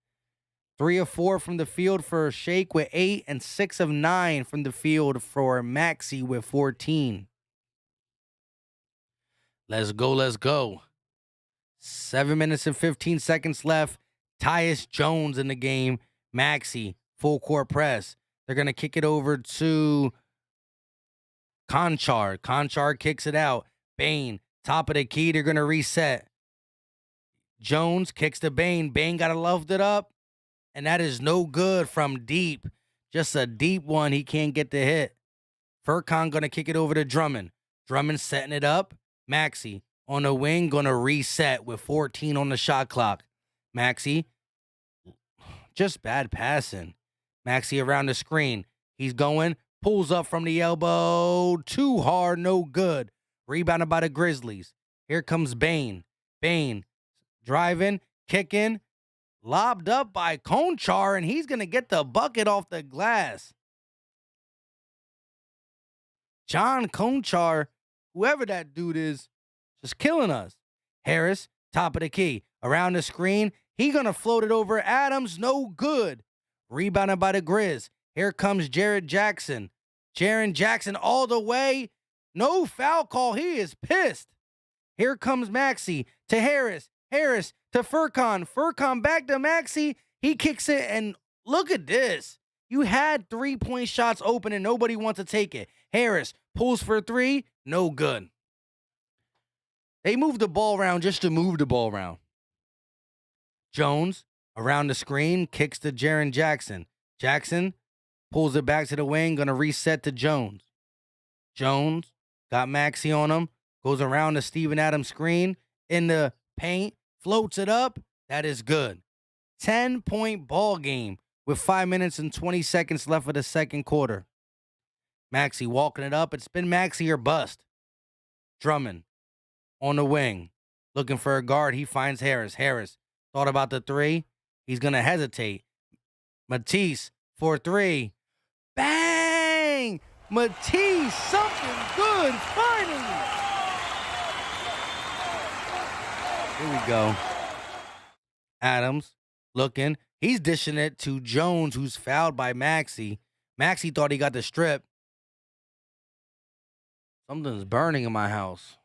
Speaker 1: 3 of 4 from the field for Shake with 8, and 6 of 9 from the field for Maxey with 14. Let's go. 7 minutes and 15 seconds left. Tyus Jones in the game. Maxey, full court press. They're going to kick it over to Conchar. Conchar kicks it out. Bane, top of the key. They're going to reset. Jones kicks to Bane. Bane got to loft it up. And that is no good from deep. Just a deep one. He can't get the hit. Furkan going to kick it over to Drummond. Drummond setting it up. Maxey on the wing, going to reset with 14 on the shot clock. Maxey, just bad passing. Maxey around the screen. He's going, pulls up from the elbow. Too hard, no good. Rebounded by the Grizzlies. Here comes Bane. Bane driving, kicking, lobbed up by Conchar, and he's going to get the bucket off the glass. John Conchar, whoever that dude is, just killing us. Harris, top of the key, around the screen. He gonna float it over Adams, no good. Rebounded by the Grizz. Here comes Jared Jackson. Jaren Jackson all the way. No foul call. He is pissed. Here comes Maxey to Harris. Harris to Furkan. Furkan back to Maxey. He kicks it, and look at this. You had 3-point shots open, and nobody wants to take it. Harris pulls for 3. No good. They moved the ball around just to move the ball around. Jones around the screen, kicks to Jaren Jackson. Jackson pulls it back to the wing, gonna reset to Jones. Jones got Maxey on him, goes around the Steven Adams screen in the paint, floats it up. That is good. 10-point ball game with 5 minutes and 20 seconds left of the second quarter. Maxey walking it up. It's been Maxey or bust. Drummond on the wing, looking for a guard. He finds Harris. Harris thought about the 3. He's going to hesitate. Matisse for 3. Bang! Matisse, something good, finally. Here we go. Adams looking. He's dishing it to Jones, who's fouled by Maxey. Maxey thought he got the strip. Something's burning in my house.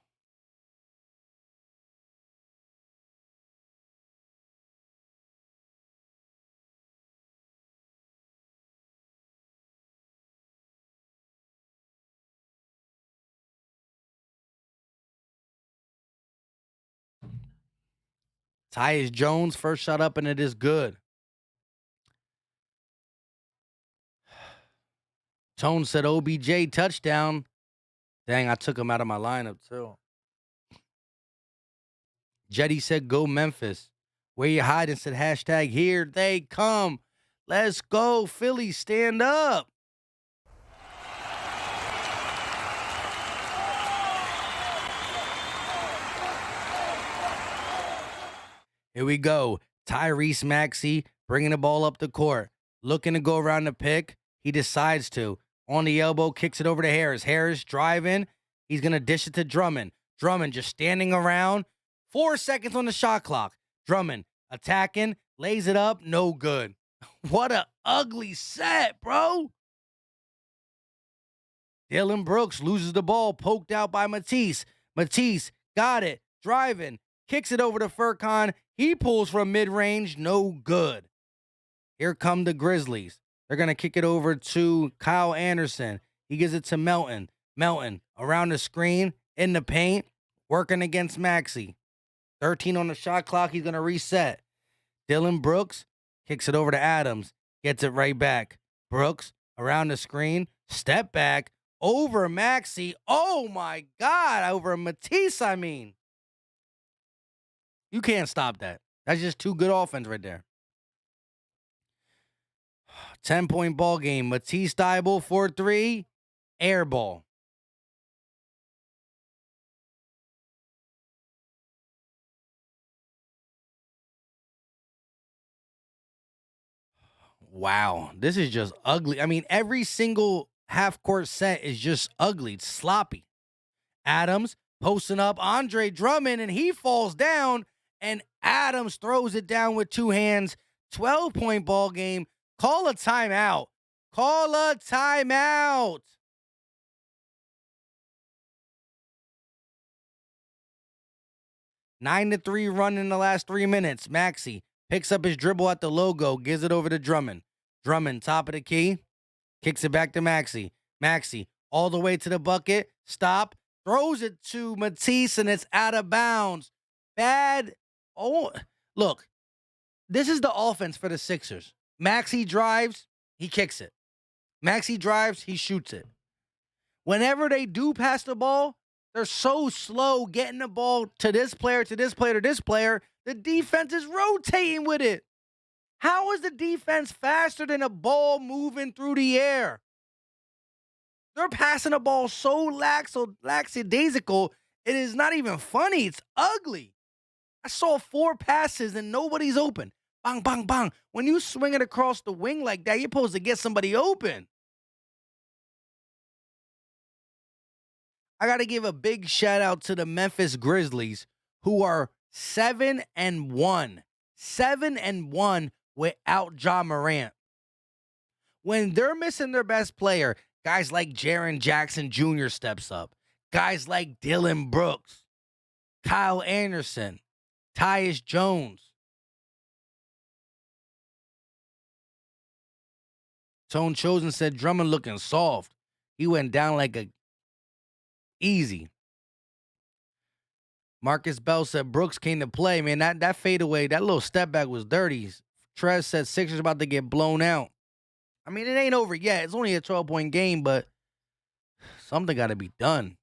Speaker 1: Tyus Jones, first shot up, and it is good. Tone said OBJ touchdown. Dang, I took him out of my lineup, too. Jetty said go Memphis. Where you hiding said hashtag here they come. Let's go, Philly, stand up. Here we go. Tyrese Maxey bringing the ball up the court. Looking to go around the pick. He decides to. On the elbow, kicks it over to Harris. Harris driving. He's going to dish it to Drummond. Drummond just standing around. 4 seconds on the shot clock. Drummond attacking. Lays it up. No good. What a ugly set, bro. Dylan Brooks loses the ball. Poked out by Matisse. Matisse got it. Driving. Kicks it over to Furkan. He pulls from mid-range. No good. Here come the Grizzlies. They're going to kick it over to Kyle Anderson. He gives it to Melton. Melton around the screen, in the paint, working against Maxey. 13 on the shot clock. He's going to reset. Dylan Brooks kicks it over to Adams. Gets it right back. Brooks around the screen. Step back. Over Maxey. Oh, my God. Over Matisse, I mean. You can't stop that. That's just too good offense right there. 10-point ball game. Matisse Thybulle 4-3. Air ball. Wow. This is just ugly. I mean, every single half-court set is just ugly. It's sloppy. Adams posting up Andre Drummond, and he falls down. And Adams throws it down with 2 hands. 12-point ball game. Call a timeout. Call a timeout. Nine to 3 run in the last 3 minutes. Maxey picks up his dribble at the logo, gives it over to Drummond. Drummond, top of the key, kicks it back to Maxey. Maxey all the way to the bucket. Stop. Throws it to Matisse, and it's out of bounds. Bad. Oh, look, this is the offense for the Sixers. Maxey drives, he kicks it. Maxey drives, he shoots it. Whenever they do pass the ball, they're so slow getting the ball to this player, to this player, to this player. The defense is rotating with it. How is the defense faster than a ball moving through the air? They're passing the ball so lackadaisical, it is not even funny. It's ugly. I saw 4 passes and nobody's open. Bang, bang, bang. When you swing it across the wing like that, you're supposed to get somebody open. I got to give a big shout out to the Memphis Grizzlies, who are 7-1. 7-1 without Ja Morant. When they're missing their best player, guys like Jaren Jackson Jr. steps up. Guys like Dylan Brooks, Kyle Anderson, Tyus Jones. Tone Chosen said Drummond looking soft. He went down like a easy. Marcus Bell said Brooks came to play. Man, that fadeaway, that little step back was dirty. Trez said Sixers about to get blown out. I mean, it ain't over yet. It's only a 12-point game, but something got to be done.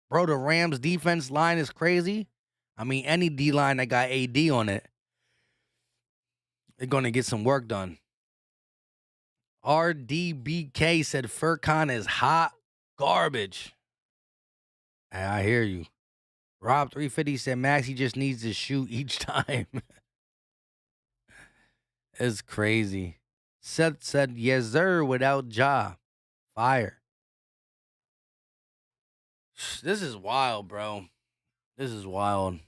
Speaker 1: Bro, the Rams defense line is crazy. I mean, any D-line that got AD on it, they're going to get some work done. RDBK said Furkan is hot garbage. I hear you. Rob 350 said Maxey just needs to shoot each time. It's crazy. Seth said, yes, sir, without Ja. Fire. This is wild, bro. This is wild.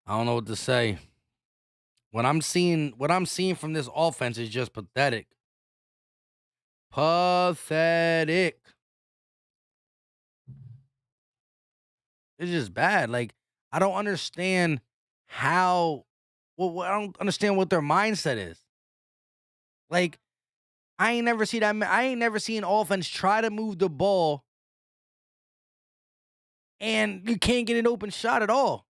Speaker 1: I don't know what to say. What I'm seeing from this offense is just pathetic. Pathetic. It's just bad. Like, I don't understand how. Well, I don't understand what their mindset is. Like, I ain't never seen that. I ain't never seen offense try to move the ball, and you can't get an open shot at all.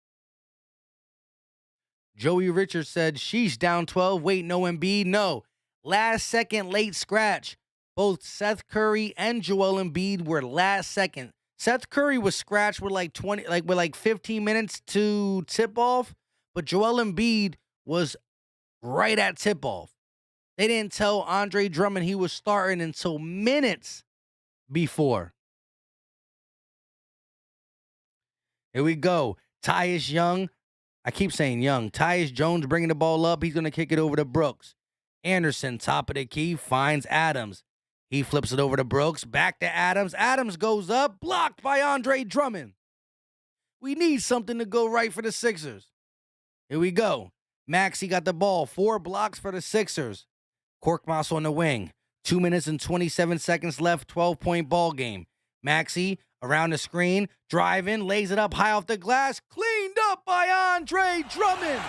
Speaker 1: Joey Richards said, sheesh, down 12. Wait, no Embiid? No. Last second late scratch. Both Seth Curry and Joel Embiid were last second. Seth Curry was scratched with like 15 minutes to tip off, but Joel Embiid was right at tip off. They didn't tell Andre Drummond he was starting until minutes before. Here we go. Tyus Young. I keep saying Young. Tyus Jones bringing the ball up. He's going to kick it over to Brooks. Anderson, top of the key, finds Adams. He flips it over to Brooks. Back to Adams. Adams goes up. Blocked by Andre Drummond. We need something to go right for the Sixers. Here we go. Maxey got the ball. 4 blocks for the Sixers. Korkmaz on the wing. 2 minutes and 27 seconds left. 12-point ball game. Maxey around the screen, driving, lays it up high off the glass. Cleaned up by Andre Drummond.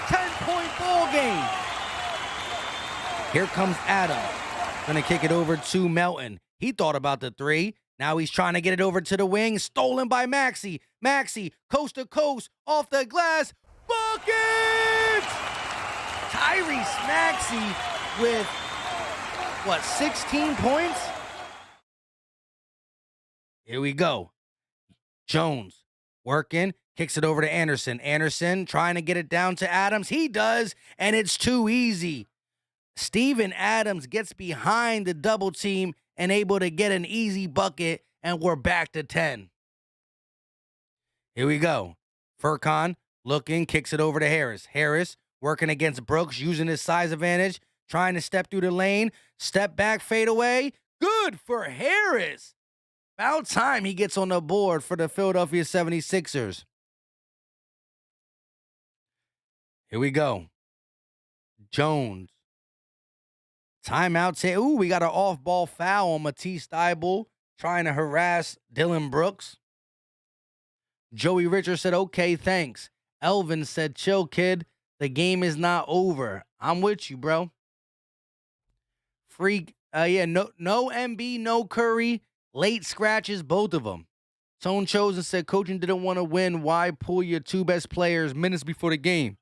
Speaker 1: 10-point ball game. Here comes Adams. Gonna kick it over to Melton. He thought about the 3. Now he's trying to get it over to the wing. Stolen by Maxey. Maxey, coast to coast, off the glass. Bucket! Tyrese Maxey with, 16 points? Here we go. Jones working, kicks it over to Anderson. Anderson trying to get it down to Adams. He does, and it's too easy. Steven Adams gets behind the double team and able to get an easy bucket, and we're back to 10. Here we go. Furkan looking, kicks it over to Harris. Harris working against Brooks, using his size advantage, trying to step through the lane. Step back, fade away. Good for Harris. About time he gets on the board for the Philadelphia 76ers. Here we go. Jones. Timeout. Ooh, we got an off-ball foul on Matisse Thybulle trying to harass Dylan Brooks. Joey Richards said, okay, thanks. Elvin said, chill, kid. The game is not over. I'm with you, bro. Freak. No MB, no Curry. Late scratches, both of them. Tone Chosen said, coaching didn't want to win. Why pull your 2 best players minutes before the game?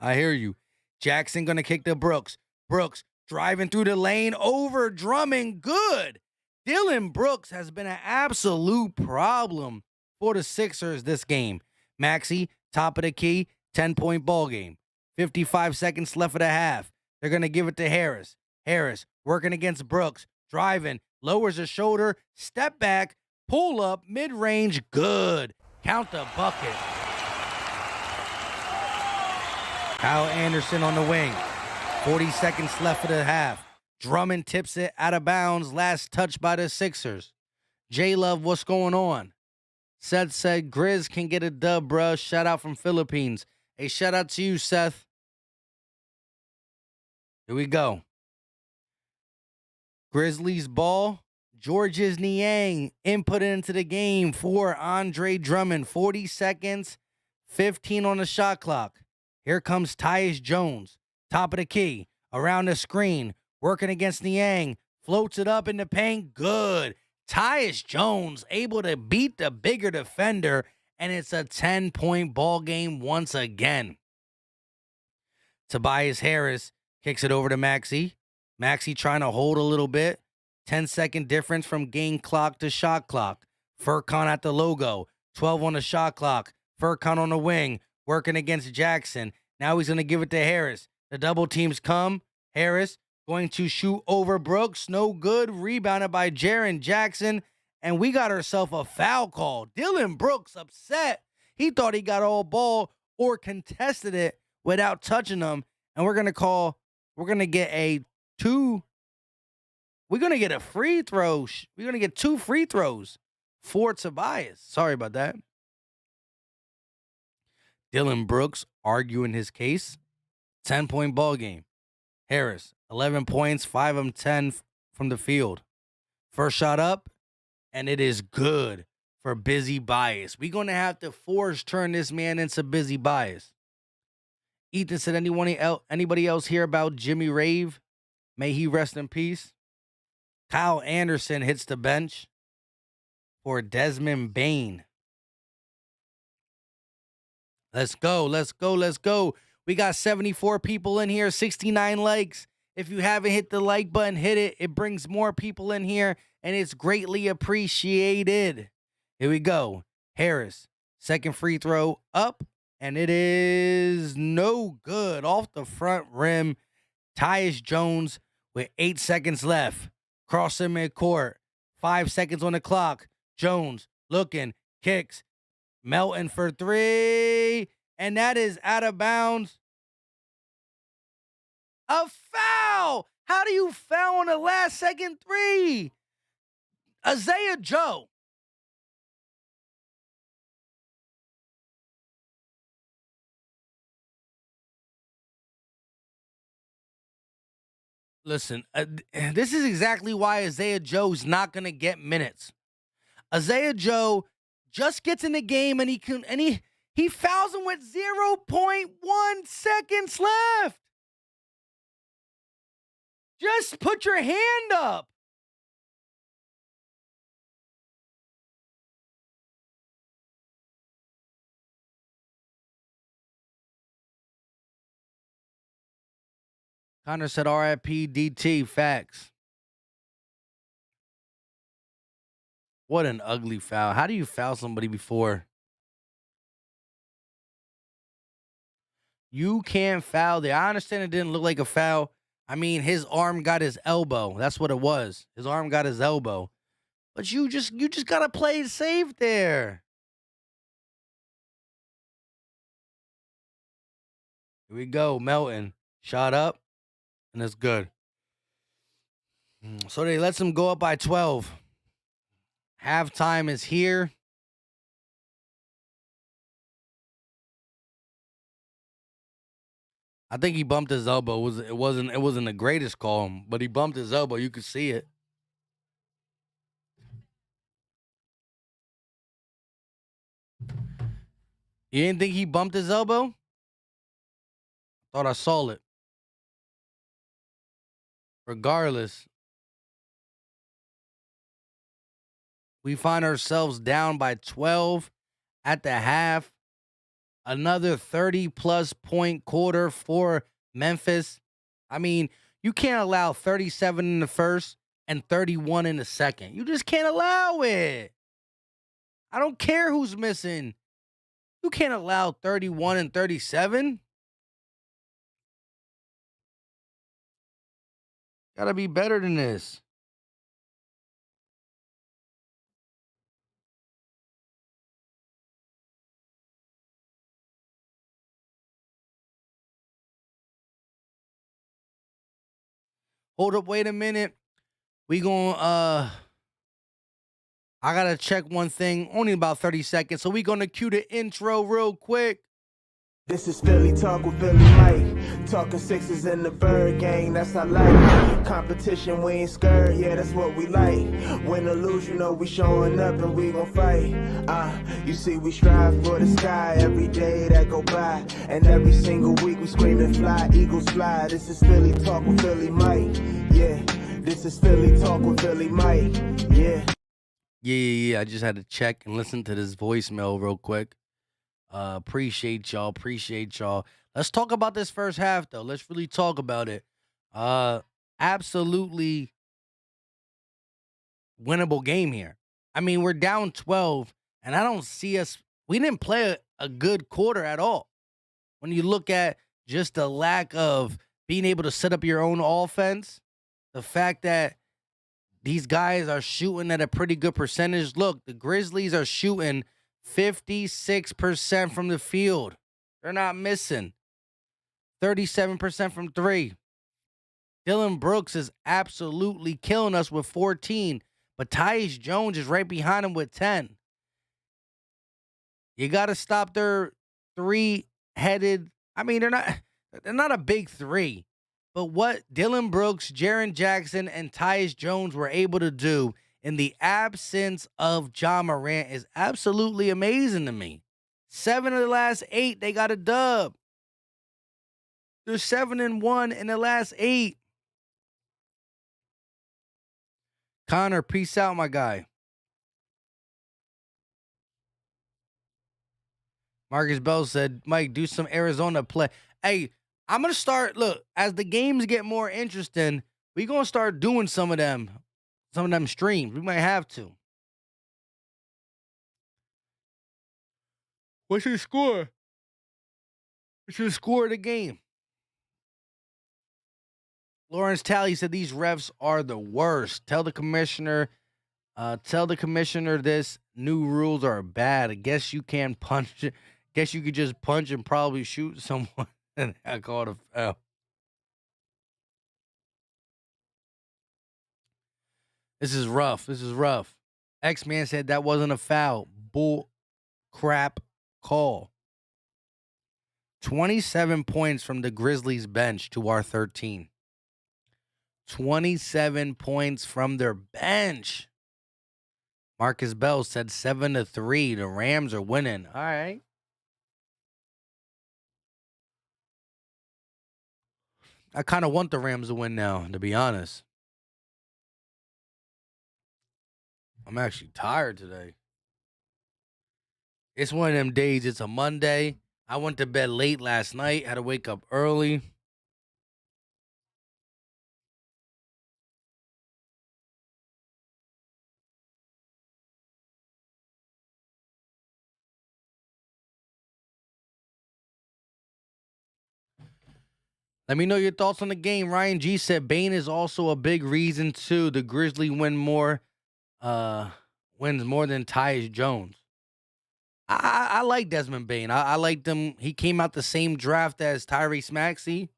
Speaker 1: I hear you. Jackson going to kick to Brooks. Brooks driving through the lane, over Drummond. Good. Dylan Brooks has been an absolute problem for the Sixers this game. Maxey, top of the key, 10-point ball game. 55 seconds left of the half. They're going to give it to Harris. Harris working against Brooks. Driving, lowers his shoulder, step back, pull up, mid-range, good. Count the bucket. Kyle Anderson on the wing. 40 seconds left of the half. Drummond tips it out of bounds. Last touch by the Sixers. J-Love, what's going on? Seth said, Grizz can get a dub, bruh. Shout out from Philippines. Hey, shout out to you, Seth. Here we go. Grizzlies ball. Georges Niang input into the game for Andre Drummond. 40 seconds, 15 on the shot clock. Here comes Tyus Jones. Top of the key. Around the screen. Working against Niang. Floats it up in the paint. Good. Tyus Jones able to beat the bigger defender. And it's a 10-point ball game once again. Tobias Harris kicks it over to Maxey. Maxey trying to hold a little bit. 10-second difference from game clock to shot clock. Furkan at the logo. 12 on the shot clock. Furkan on the wing. Working against Jackson. Now he's going to give it to Harris. The double teams come. Harris going to shoot over Brooks. No good. Rebounded by Jaren Jackson. And we got ourselves a foul call. Dylan Brooks upset. He thought he got all ball or contested it without touching them. And we're going to get a free throw. We're going to get 2 free throws for Tobias. Sorry about that. Dylan Brooks arguing his case. 10-point ball game. Harris, 11 points, 5 of them 10 from the field. First shot up, and it is good for Busy Bias. We're going to have to turn this man into Busy Bias. Ethan said, anybody else hear about Jimmy Rave? May he rest in peace. Kyle Anderson hits the bench for Desmond Bain. Let's go. We got 74 people in here, 69 likes. If you haven't hit the like button, hit it. It brings more people in here, and it's greatly appreciated. Here we go. Harris, second free throw up, and it is no good. Off the front rim. Tyus Jones with 8 seconds left. Crossing midcourt. 5 seconds on the clock. Jones looking, kicks. Melton for 3. And that is out of bounds. A foul! How do you foul on the last second 3? Isaiah Joe. Listen, this is exactly why Isaiah Joe's not going to get minutes. Isaiah Joe just gets in the game and he fouls him with 0.1 seconds left. Just put your hand up. Connor said RIP DT. Facts. What an ugly foul. How do you foul somebody before? You can't foul there. I understand it didn't look like a foul. I mean, his arm got his elbow. That's what it was. His arm got his elbow. But you just gotta play it safe there. Here we go. Melton. Shot up. And it's good. So they lets him go up by 12. Halftime is here. I think he bumped his elbow. It wasn't the greatest call, but he bumped his elbow. You could see it. You didn't think he bumped his elbow? Thought I saw it. Regardless, we find ourselves down by 12 at the half. Another 30-plus point quarter for Memphis. I mean, you can't allow 37 in the first and 31 in the second. You just can't allow it. I don't care who's missing. You can't allow 31 and 37. Gotta be better than this. Hold up, wait a minute. We gonna I gotta check one thing, only about 30 seconds. So we gonna cue the intro real quick.
Speaker 3: This is Philly Talk with Philly Mike. Talking sixes in the bird gang, that's our life. Competition, we ain't scared, yeah, that's what we like. Win or lose, you know we showing up and we gon' fight. You see we strive for the sky every day that go by. And every single week we screaming fly, eagles fly. This is Philly Talk with Philly Mike, yeah. This is Philly Talk with Philly Mike, yeah.
Speaker 1: Yeah. I just had to check and listen to this voicemail real quick. Appreciate y'all. Let's talk about this first half, though. Let's really talk about it. Absolutely winnable game here. I mean, we're down 12, and I don't see us. We didn't play a good quarter at all. When you look at just the lack of being able to set up your own offense, the fact that these guys are shooting at a pretty good percentage. Look, the Grizzlies are shooting 56% from the field. They're not missing. 37% from three. Dylan Brooks is absolutely killing us with 14, but Tyus Jones is right behind him with 10. You got to stop their three-headed. I mean, they're not a big three, but what Dylan Brooks, Jaren Jackson, and Tyus Jones were able to do in the absence of Ja Morant is absolutely amazing to me. 7 of the last 8, they got a dub. They're 7-1 in the last 8. Connor, peace out, my guy. Marcus Bell said, Mike, do some Arizona play. Hey, I'm going to start, look, as the games get more interesting, we're going to start doing some of them streams. We might have to. What's your score? What's your score of the game? Lawrence Talley said these refs are the worst. Tell the commissioner this new rules are bad. I guess you can punch. Guess you could just punch and probably shoot someone. And I called a foul. This is rough. X-Man said that wasn't a foul. Bull crap call. 27 points from the Grizzlies bench to our 13. 27 points from their bench. Marcus Bell said 7-3. The Rams are winning. All right. I kind of want the Rams to win now, to be honest. I'm actually tired today. It's one of them days. It's a Monday. I went to bed late last night. Had to wake up early. Let me know your thoughts on the game. Ryan G said Bane is also a big reason too. The Grizzlies wins more than Tyus Jones. I like Desmond Bane. I liked him. He came out the same draft as Tyrese Maxey,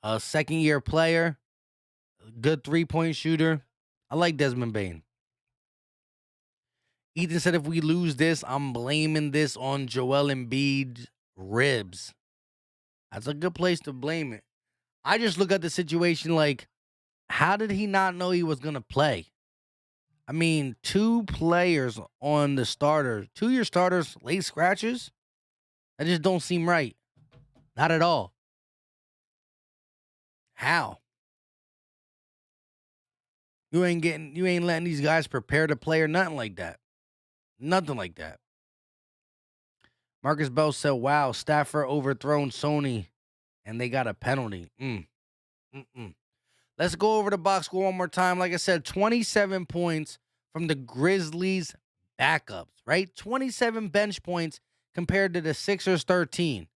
Speaker 1: a second-year player, good three-point shooter. I like Desmond Bane. Ethan said if we lose this, I'm blaming this on Joel Embiid's ribs. That's a good place to blame it. I just look at the situation like, how did he not know he was going to play? I mean, 2 players on the starter, 2-year starters, late scratches. That just don't seem right. Not at all. How? You ain't letting these guys prepare to play or nothing like that. Nothing like that. Marcus Bell said, wow, Stafford overthrown Sony and they got a penalty. Let's go over the box score one more time. Like I said, 27 points from the Grizzlies backups, right? 27 bench points compared to the Sixers 13.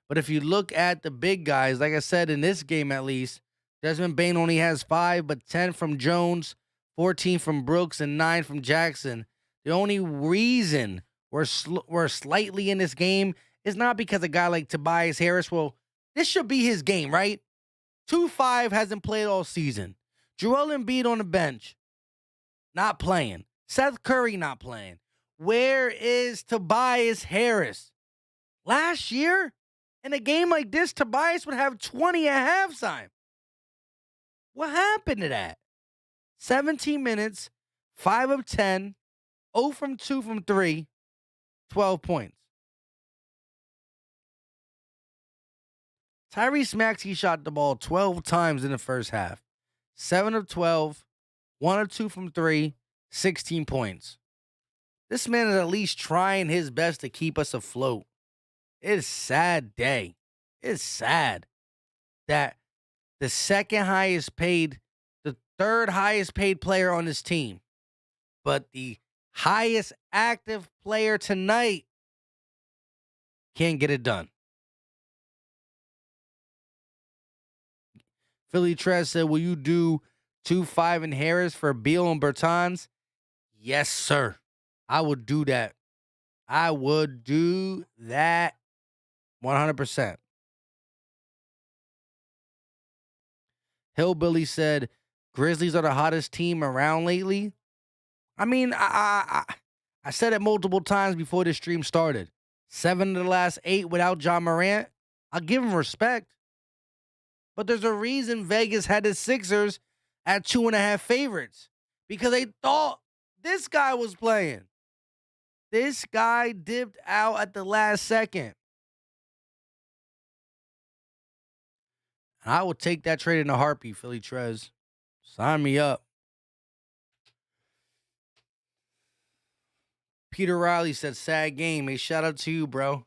Speaker 1: But if you look at the big guys, like I said, in this game at least, Desmond Bane only has 5, but 10 from Jones, 14 from Brooks, and 9 from Jackson. The only reason we're slightly in this game is not because a guy like Tobias Harris, well, this should be his game, right? 2-5 hasn't played all season. Joel Embiid on the bench, not playing. Seth Curry not playing. Where is Tobias Harris? Last year, in a game like this, Tobias would have 20 at halftime. What happened to that? 17 minutes, 5 of 10, 0 from 2 from 3, 12 points. Tyrese Maxey shot the ball 12 times in the first half. 7 of 12, 1 of 2 from 3, 16 points. This man is at least trying his best to keep us afloat. It's a sad day. It's sad that the second highest paid, the third highest paid player on this team, but the highest active player tonight can't get it done. Philly Trez said, will you do 2-5 and Harris for Beal and Bertans? Yes, sir. I would do that. I would do that 100%. Hillbilly said, Grizzlies are the hottest team around lately. I mean, I said it multiple times before the stream started. 7 of the last 8 without John Morant. I'll give him respect. But there's a reason Vegas had the Sixers at 2.5 favorites. Because they thought this guy was playing. This guy dipped out at the last second. And I will take that trade in a heartbeat, Philly Trez. Sign me up. Peter Riley said, sad game. Hey, shout out to you, bro.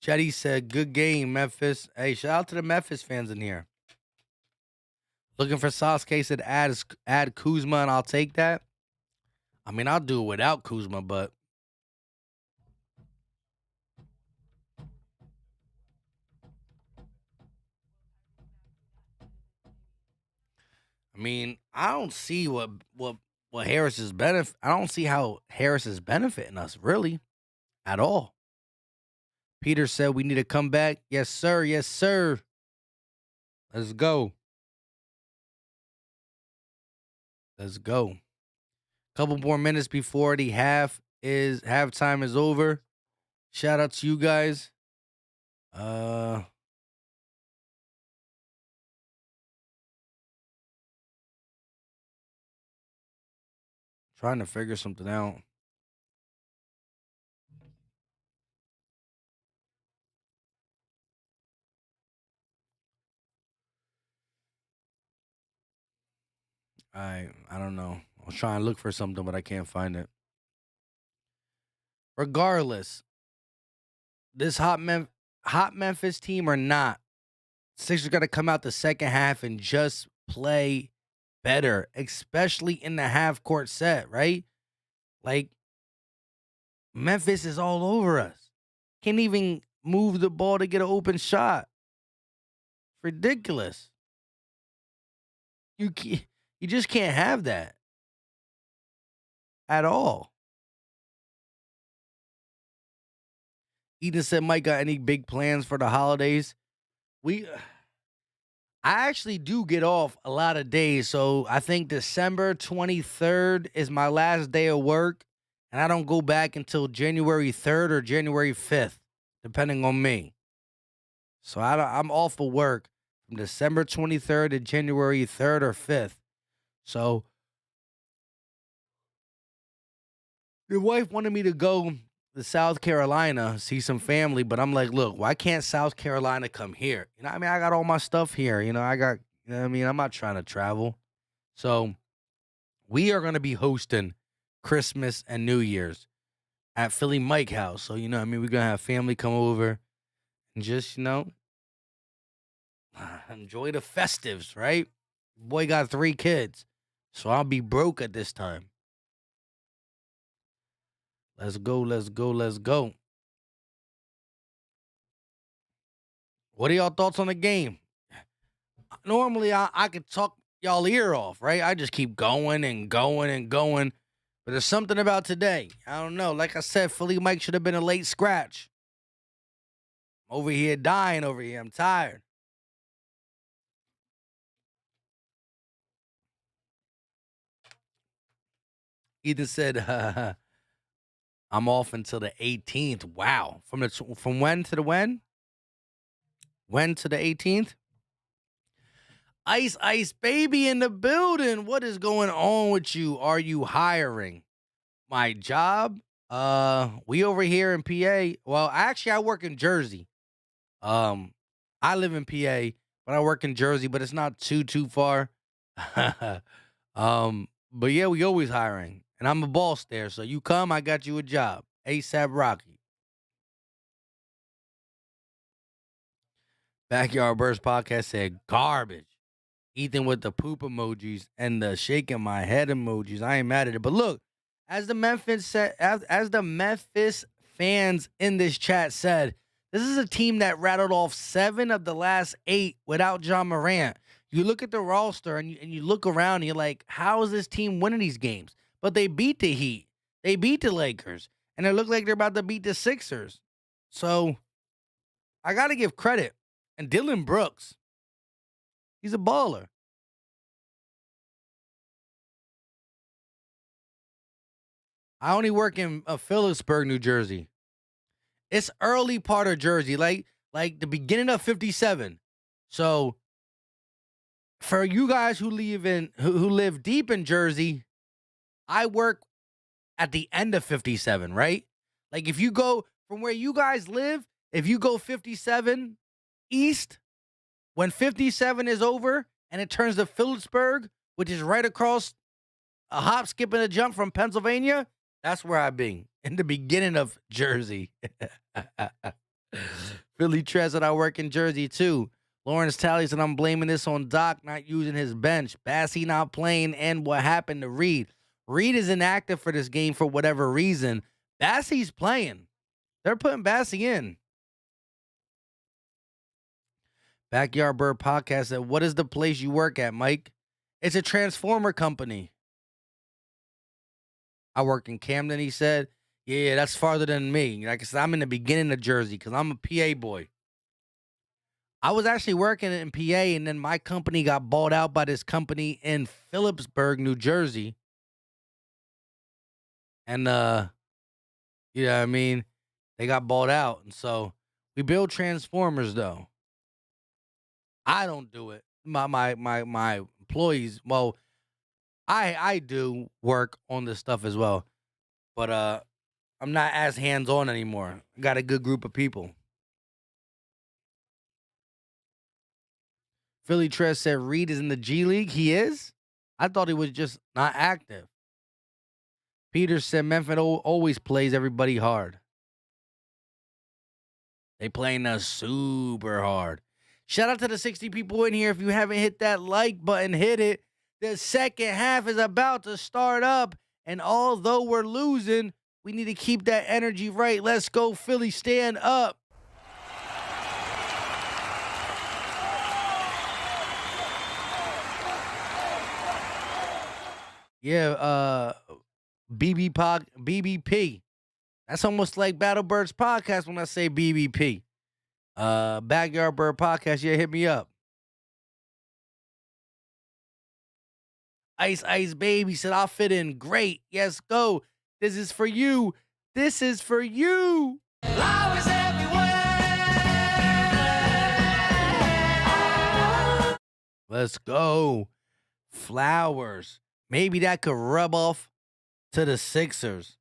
Speaker 1: Chetty said, good game, Memphis. Hey, shout out to the Memphis fans in here. Looking for Sasuke said, add Kuzma, and I'll take that. I mean, I'll do it without Kuzma, but I mean, I don't see what Harris is benefit. I don't see how Harris is benefiting us really at all. Peter said we need to come back. Yes, sir. Yes, sir. Let's go. Let's go. Couple more minutes before the halftime is over. Shout out to you guys. Trying to figure something out. I don't know. I was trying to look for something, but I can't find it. Regardless, this hot Memphis team or not, Sixers got to come out the second half and just play better, especially in the half court set, right? Like, Memphis is all over us. Can't even move the ball to get an open shot. Ridiculous. You just can't have that at all. Eden said, Mike, got any big plans for the holidays? I actually do get off a lot of days. So I think December 23rd is my last day of work. And I don't go back until January 3rd or January 5th, depending on me. So I'm off of work from December 23rd to January 3rd or 5th. So your wife wanted me to go to South Carolina, see some family, but I'm like, look, why can't South Carolina come here? You know what I mean? I got all my stuff here. You know what I mean? I'm not trying to travel. So we are going to be hosting Christmas and New Year's at Philly Mike House. So, you know what I mean? We're going to have family come over and just, enjoy the festives, right? Boy got 3 kids, so I'll be broke at this time. Let's go, let's go, let's go. What are y'all thoughts on the game? Normally, I could talk y'all ear off, right? I just keep going and going and going. But there's something about today. I don't know. Like I said, Philly Mike should have been a late scratch. Over here dying over here. I'm tired. Ethan said, I'm off until the 18th. Wow. From when to the when? When to the 18th? Ice baby in the building. What is going on with you? Are you hiring? My job? We over here in PA. Well, actually I work in Jersey. I live in PA, but I work in Jersey, but it's not too far. But yeah, we always hiring. And I'm a boss there. So you come, I got you a job. ASAP Rocky. Backyard Burst Podcast said garbage. Ethan with the poop emojis and the shaking my head emojis. I ain't mad at it. But look, as the Memphis fans in this chat said, this is a team that rattled off 7 of the last 8 without John Morant. You look at the roster and you look around and you're like, how is this team winning these games? But they beat the Heat. They beat the Lakers. And it looked like they're about to beat the Sixers. So I got to give credit. And Dylan Brooks, he's a baller. I only work in Phillipsburg, New Jersey. It's early part of Jersey, like the beginning of 57. So for you guys who live deep in Jersey, I work at the end of 57, right? Like if you go from where you guys live, if you go 57 east, when 57 is over and it turns to Phillipsburg, which is right across a hop, skip, and a jump from Pennsylvania, that's where I be, in the beginning of Jersey. Philly Trez said I work in Jersey too. Lawrence Talley said I'm blaming this on Doc not using his bench. Bassey not playing, and what happened to Reed. Reed is inactive for this game for whatever reason. Bassey's playing. They're putting Bassey in. Backyard Bird Podcast said, what is the place you work at, Mike? It's a transformer company. I work in Camden, he said. Yeah, that's farther than me. Like I said, I'm in the beginning of Jersey because I'm a PA boy. I was actually working in PA, and then my company got bought out by this company in Phillipsburg, New Jersey. And, you know what I mean? They got bought out. And so we build transformers, though. I don't do it. My employees, well, I do work on this stuff as well. But I'm not as hands-on anymore. I got a good group of people. Philly Trez said Reed is in the G League. He is? I thought he was just not active. Peter said Memphis always plays everybody hard. They playing us super hard. Shout out to the 60 people in here. If you haven't hit that like button, hit it. The second half is about to start up. And although we're losing, we need to keep that energy right. Let's go, Philly. Stand up. Yeah, BBP. That's almost like Battle Birds Podcast when I say BBP. Backyard Bird Podcast, yeah, hit me up. Ice Baby said, I'll fit in great. Yes, go. This is for you. This is for you.
Speaker 2: Flowers everywhere.
Speaker 1: Let's go. Flowers. Maybe that could rub off to the Sixers.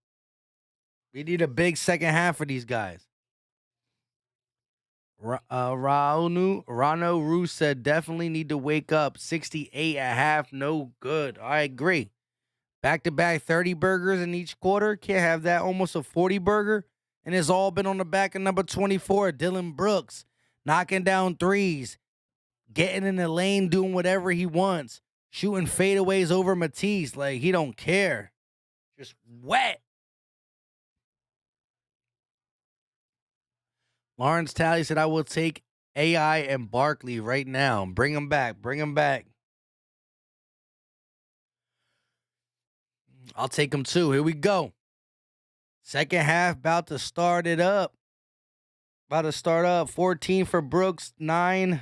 Speaker 1: We need a big second half for these guys. Rano Roos said definitely need to wake up. 68 and a half, no good. I agree. Back-to-back 30 burgers in each quarter. Can't have that. Almost a 40 burger. And it's all been on the back of number 24, Dylan Brooks. Knocking down threes. Getting in the lane, doing whatever he wants. Shooting fadeaways over Matisse. Like, he don't care. Just wet. Lawrence Talley said, I will take AI and Barkley right now. Bring them back. Bring them back. I'll take them too. Here we go. Second half about to start it up. About to start up. 14 for Brooks. 9,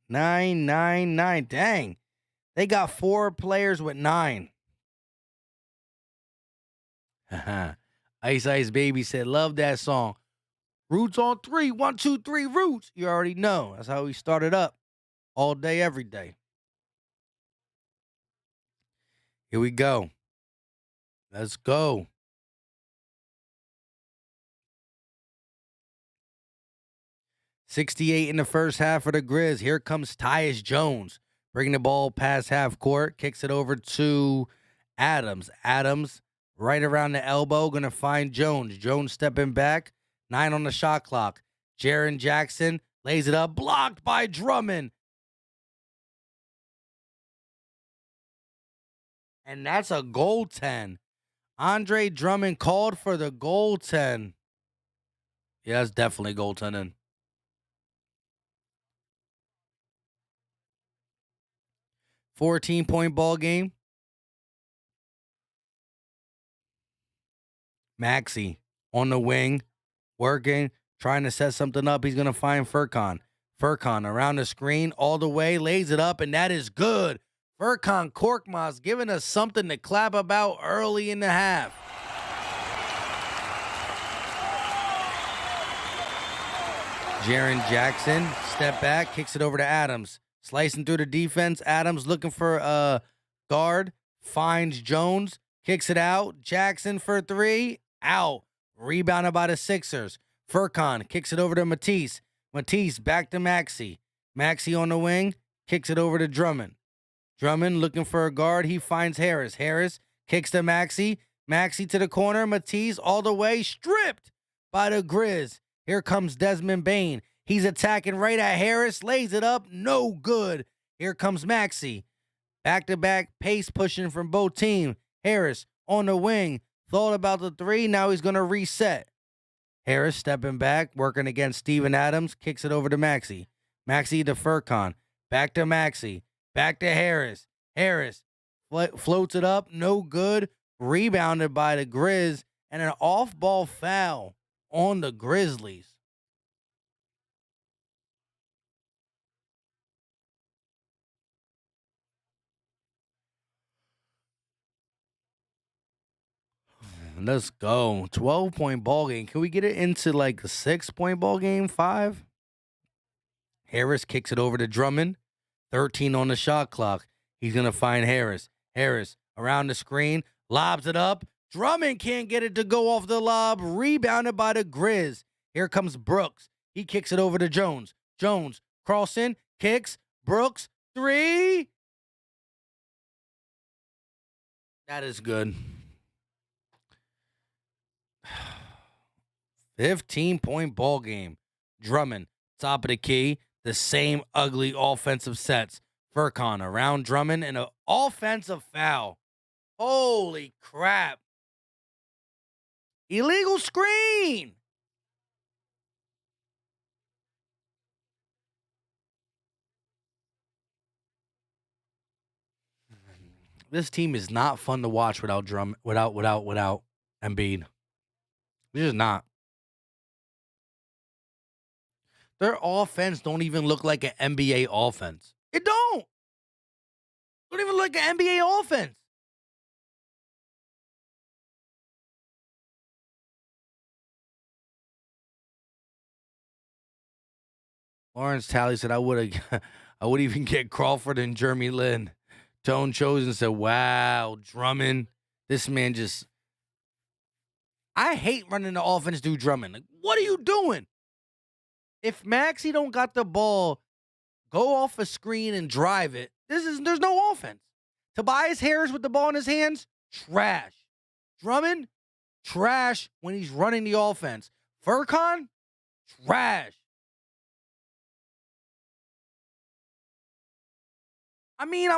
Speaker 1: 9, 9, 9. Dang. They got 4 players with 9. Ice Ice Baby said, love that song. Roots on 3. 1, 2, 3, Roots. You already know. That's how we started up. All day, every day. Here we go. Let's go. .68 in the first half for the Grizz. Here comes Tyus Jones. Bringing the ball past half court. Kicks it over to Adams. Adams right around the elbow. Going to find Jones. Jones stepping back. 9 on the shot clock. Jaren Jackson lays it up. Blocked by Drummond. And that's a goaltend. Andre Drummond called for the goaltend. Yeah, that's definitely goaltending. 14-point ball game. Maxey on the wing, working, trying to set something up. He's going to find Furkan. Furkan around the screen all the way, lays it up, and that is good. Furkan Korkmaz giving us something to clap about early in the half. Jaren Jackson, step back, kicks it over to Adams. Slicing through the defense. Adams looking for a guard. Finds Jones. Kicks it out. Jackson for 3. Out. Rebounded by the Sixers. Furkan kicks it over to Matisse. Matisse back to Maxey. Maxey on the wing. Kicks it over to Drummond. Drummond looking for a guard. He finds Harris. Harris kicks to Maxey. Maxey to the corner. Matisse all the way. Stripped by the Grizz. Here comes Desmond Bane. He's attacking right at Harris. Lays it up. No good. Here comes Maxey. Back-to-back pace pushing from both teams. Harris on the wing. Thought about the 3. Now he's going to reset. Harris stepping back. Working against Steven Adams. Kicks it over to Maxey. Maxey to Furkan. Back to Maxey. Back to Harris. Harris floats it up. No good. Rebounded by the Grizz. And an off-ball foul on the Grizzlies. Let's go. 12-point ball game. Can we get it into like a 6-point ball game? 5? Harris kicks it over to Drummond. 13 on the shot clock. He's going to find Harris. Harris around the screen. Lobs it up. Drummond can't get it to go off the lob. Rebounded by the Grizz. Here comes Brooks. He kicks it over to Jones. Jones crossing. Kicks. Brooks. 3. That is good. 15-point ball game. Drummond, top of the key. The same ugly offensive sets. Furkan around Drummond and an offensive foul. Holy crap. Illegal screen. This team is not fun to watch without Embiid. It's just not. Their offense don't even look like an NBA offense. It don't. Don't even look like an NBA offense. Lawrence Talley said I would even get Crawford and Jeremy Lin. Tone Chosen said, wow, Drummond. This man just, I hate running the offense through Drummond. Like, what are you doing? If Maxey don't got the ball, go off a screen and drive it. There's no offense. Tobias Harris with the ball in his hands, trash. Drummond, trash when he's running the offense. Furkan, trash. I mean,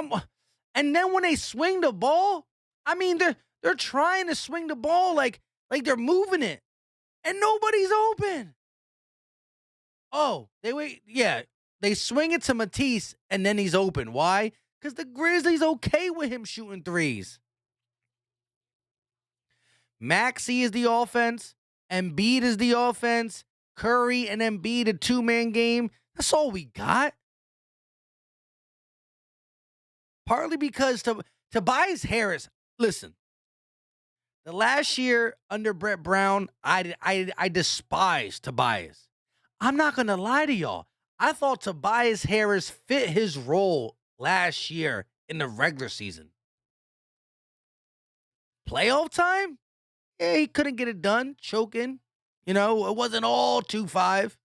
Speaker 1: and then when they swing the ball, I mean, they're trying to swing the ball like they're moving it, and nobody's open. Oh, they swing it to Matisse, and then he's open. Why? Because the Grizzlies okay with him shooting threes. Maxey is the offense. Embiid is the offense. Curry and Embiid, a two-man game. That's all we got. Partly because Tobias Harris, listen, the last year under Brett Brown, I despised Tobias. I'm not going to lie to y'all. I thought Tobias Harris fit his role last year in the regular season. Playoff time? Yeah, he couldn't get it done, choking. It wasn't all 2-5.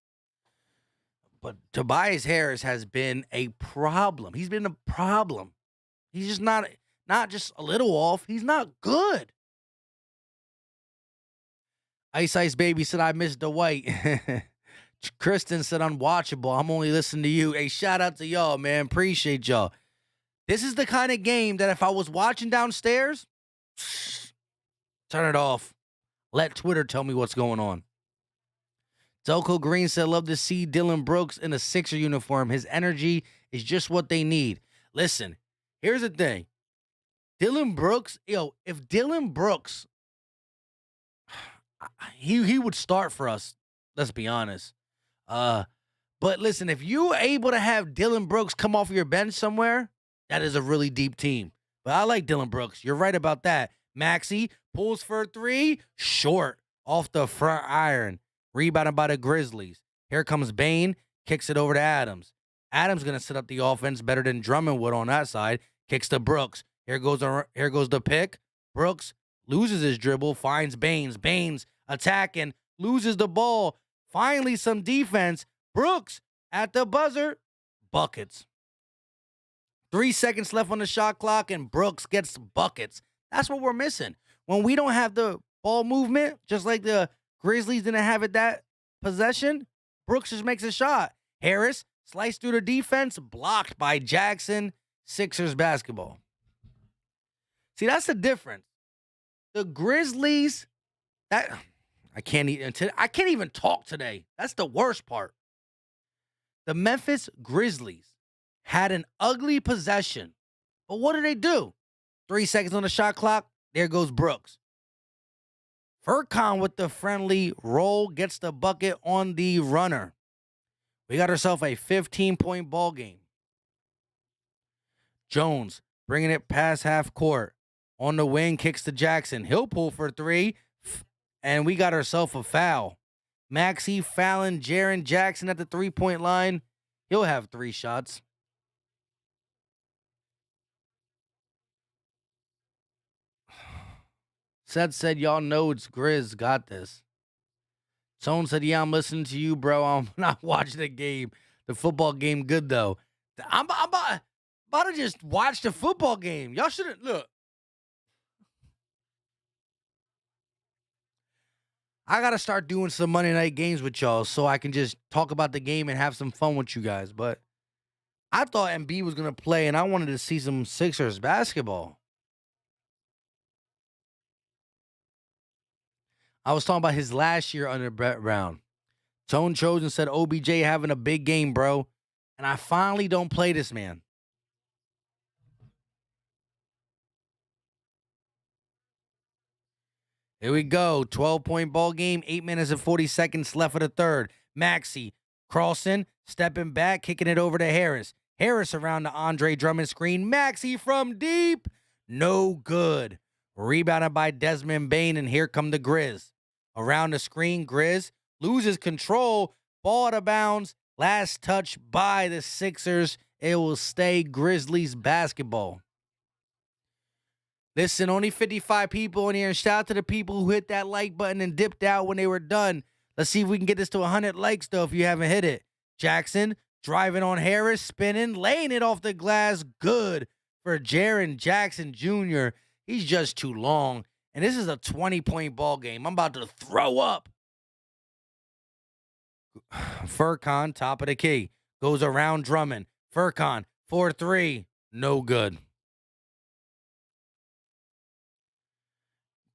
Speaker 1: But Tobias Harris has been a problem. He's been a problem. He's just not just a little off. He's not good. Ice Ice Baby said, I missed Dwight. Kristen said, unwatchable. I'm only listening to you. Hey, shout out to y'all, man. Appreciate y'all. This is the kind of game that if I was watching downstairs, turn it off. Let Twitter tell me what's going on. Delco Green said, love to see Dylan Brooks in a Sixer uniform. His energy is just what they need. Listen, here's the thing. Dylan Brooks, if Dylan Brooks, he would start for us. Let's be honest. But listen, if you're able to have Dylan Brooks come off your bench somewhere, that is a really deep team. But I like Dylan Brooks. You're right about that. Maxey pulls for a three, short, off the front iron. Rebounded by the Grizzlies. Here comes Bane, kicks it over to Adams. Adams going to set up the offense better than Drummond would on that side. Kicks to Brooks. Here goes the pick. Brooks loses his dribble, finds Baines. Baines attacking, loses the ball. Finally, some defense. Brooks at the buzzer. Buckets. 3 seconds left on the shot clock, and Brooks gets buckets. That's what we're missing. When we don't have the ball movement, just like the Grizzlies didn't have it that possession, Brooks just makes a shot. Harris sliced through the defense, blocked by Jackson. Sixers basketball. See, that's the difference. The Grizzlies, I can't even talk today. That's the worst part. The Memphis Grizzlies had an ugly possession. But what do? 3 seconds on the shot clock. There goes Brooks. Furkan with the friendly roll gets the bucket on the runner. We got ourselves a 15-point ball game. Jones bringing it past half court. On the wing, kicks to Jackson. He'll pull for three. And we got ourselves a foul. Maxey fouling Jaren Jackson at the three-point line. He'll have 3 shots. Seth said, y'all know it's Grizz. Got this. Tone said, yeah, I'm listening to you, bro. I'm not watching the game. The football game good, though. I'm about to just watch the football game. Y'all shouldn't. Look. I got to start doing some Monday night games with y'all so I can just talk about the game and have some fun with you guys. But I thought Embiid was going to play, and I wanted to see some Sixers basketball. I was talking about his last year under Brett Brown. Tone Chosen said, OBJ having a big game, bro. And I finally don't play this man. Here we go. 12-point ball game. 8 minutes and 40 seconds left of the third. Maxey crossing, stepping back, kicking it over to Harris. Harris around the Andre Drummond screen. Maxey from deep. No good. Rebounded by Desmond Bane, and here come the Grizz. Around the screen, Grizz loses control. Ball out of bounds. Last touch by the Sixers. It will stay Grizzlies basketball. Listen, only 55 people in here, and shout out to the people who hit that like button and dipped out when they were done. Let's see if we can get this to 100 likes, though, if you haven't hit it. Jackson driving on Harris, spinning, laying it off the glass. Good for Jaren Jackson Jr. He's just too long. And this is a 20-point ball game. I'm about to throw up. Furkan, top of the key. Goes around Drummond. Furkan, 4-3. No good.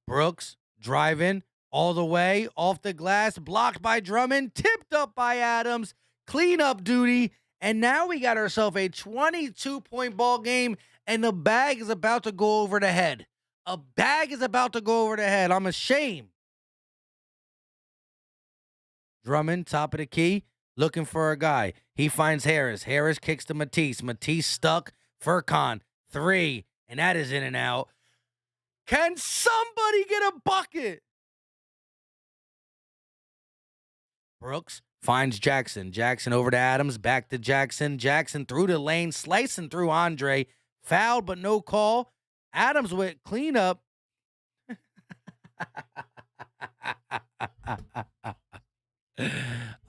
Speaker 1: Brooks driving all the way off the glass. Blocked by Drummond. Tipped up by Adams. Cleanup duty. And now we got ourselves a 22-point ball game. And the bag is about to go over the head. A bag is about to go over the head. I'm ashamed. Drummond, top of the key, looking for a guy. He finds Harris. Harris kicks to Matisse. Matisse stuck. Furkan, 3. And that is in and out. Can somebody get a bucket? Brooks finds Jackson. Jackson over to Adams. Back to Jackson. Jackson through the lane. Slicing through Andre. Fouled, but no call. Adams with cleanup.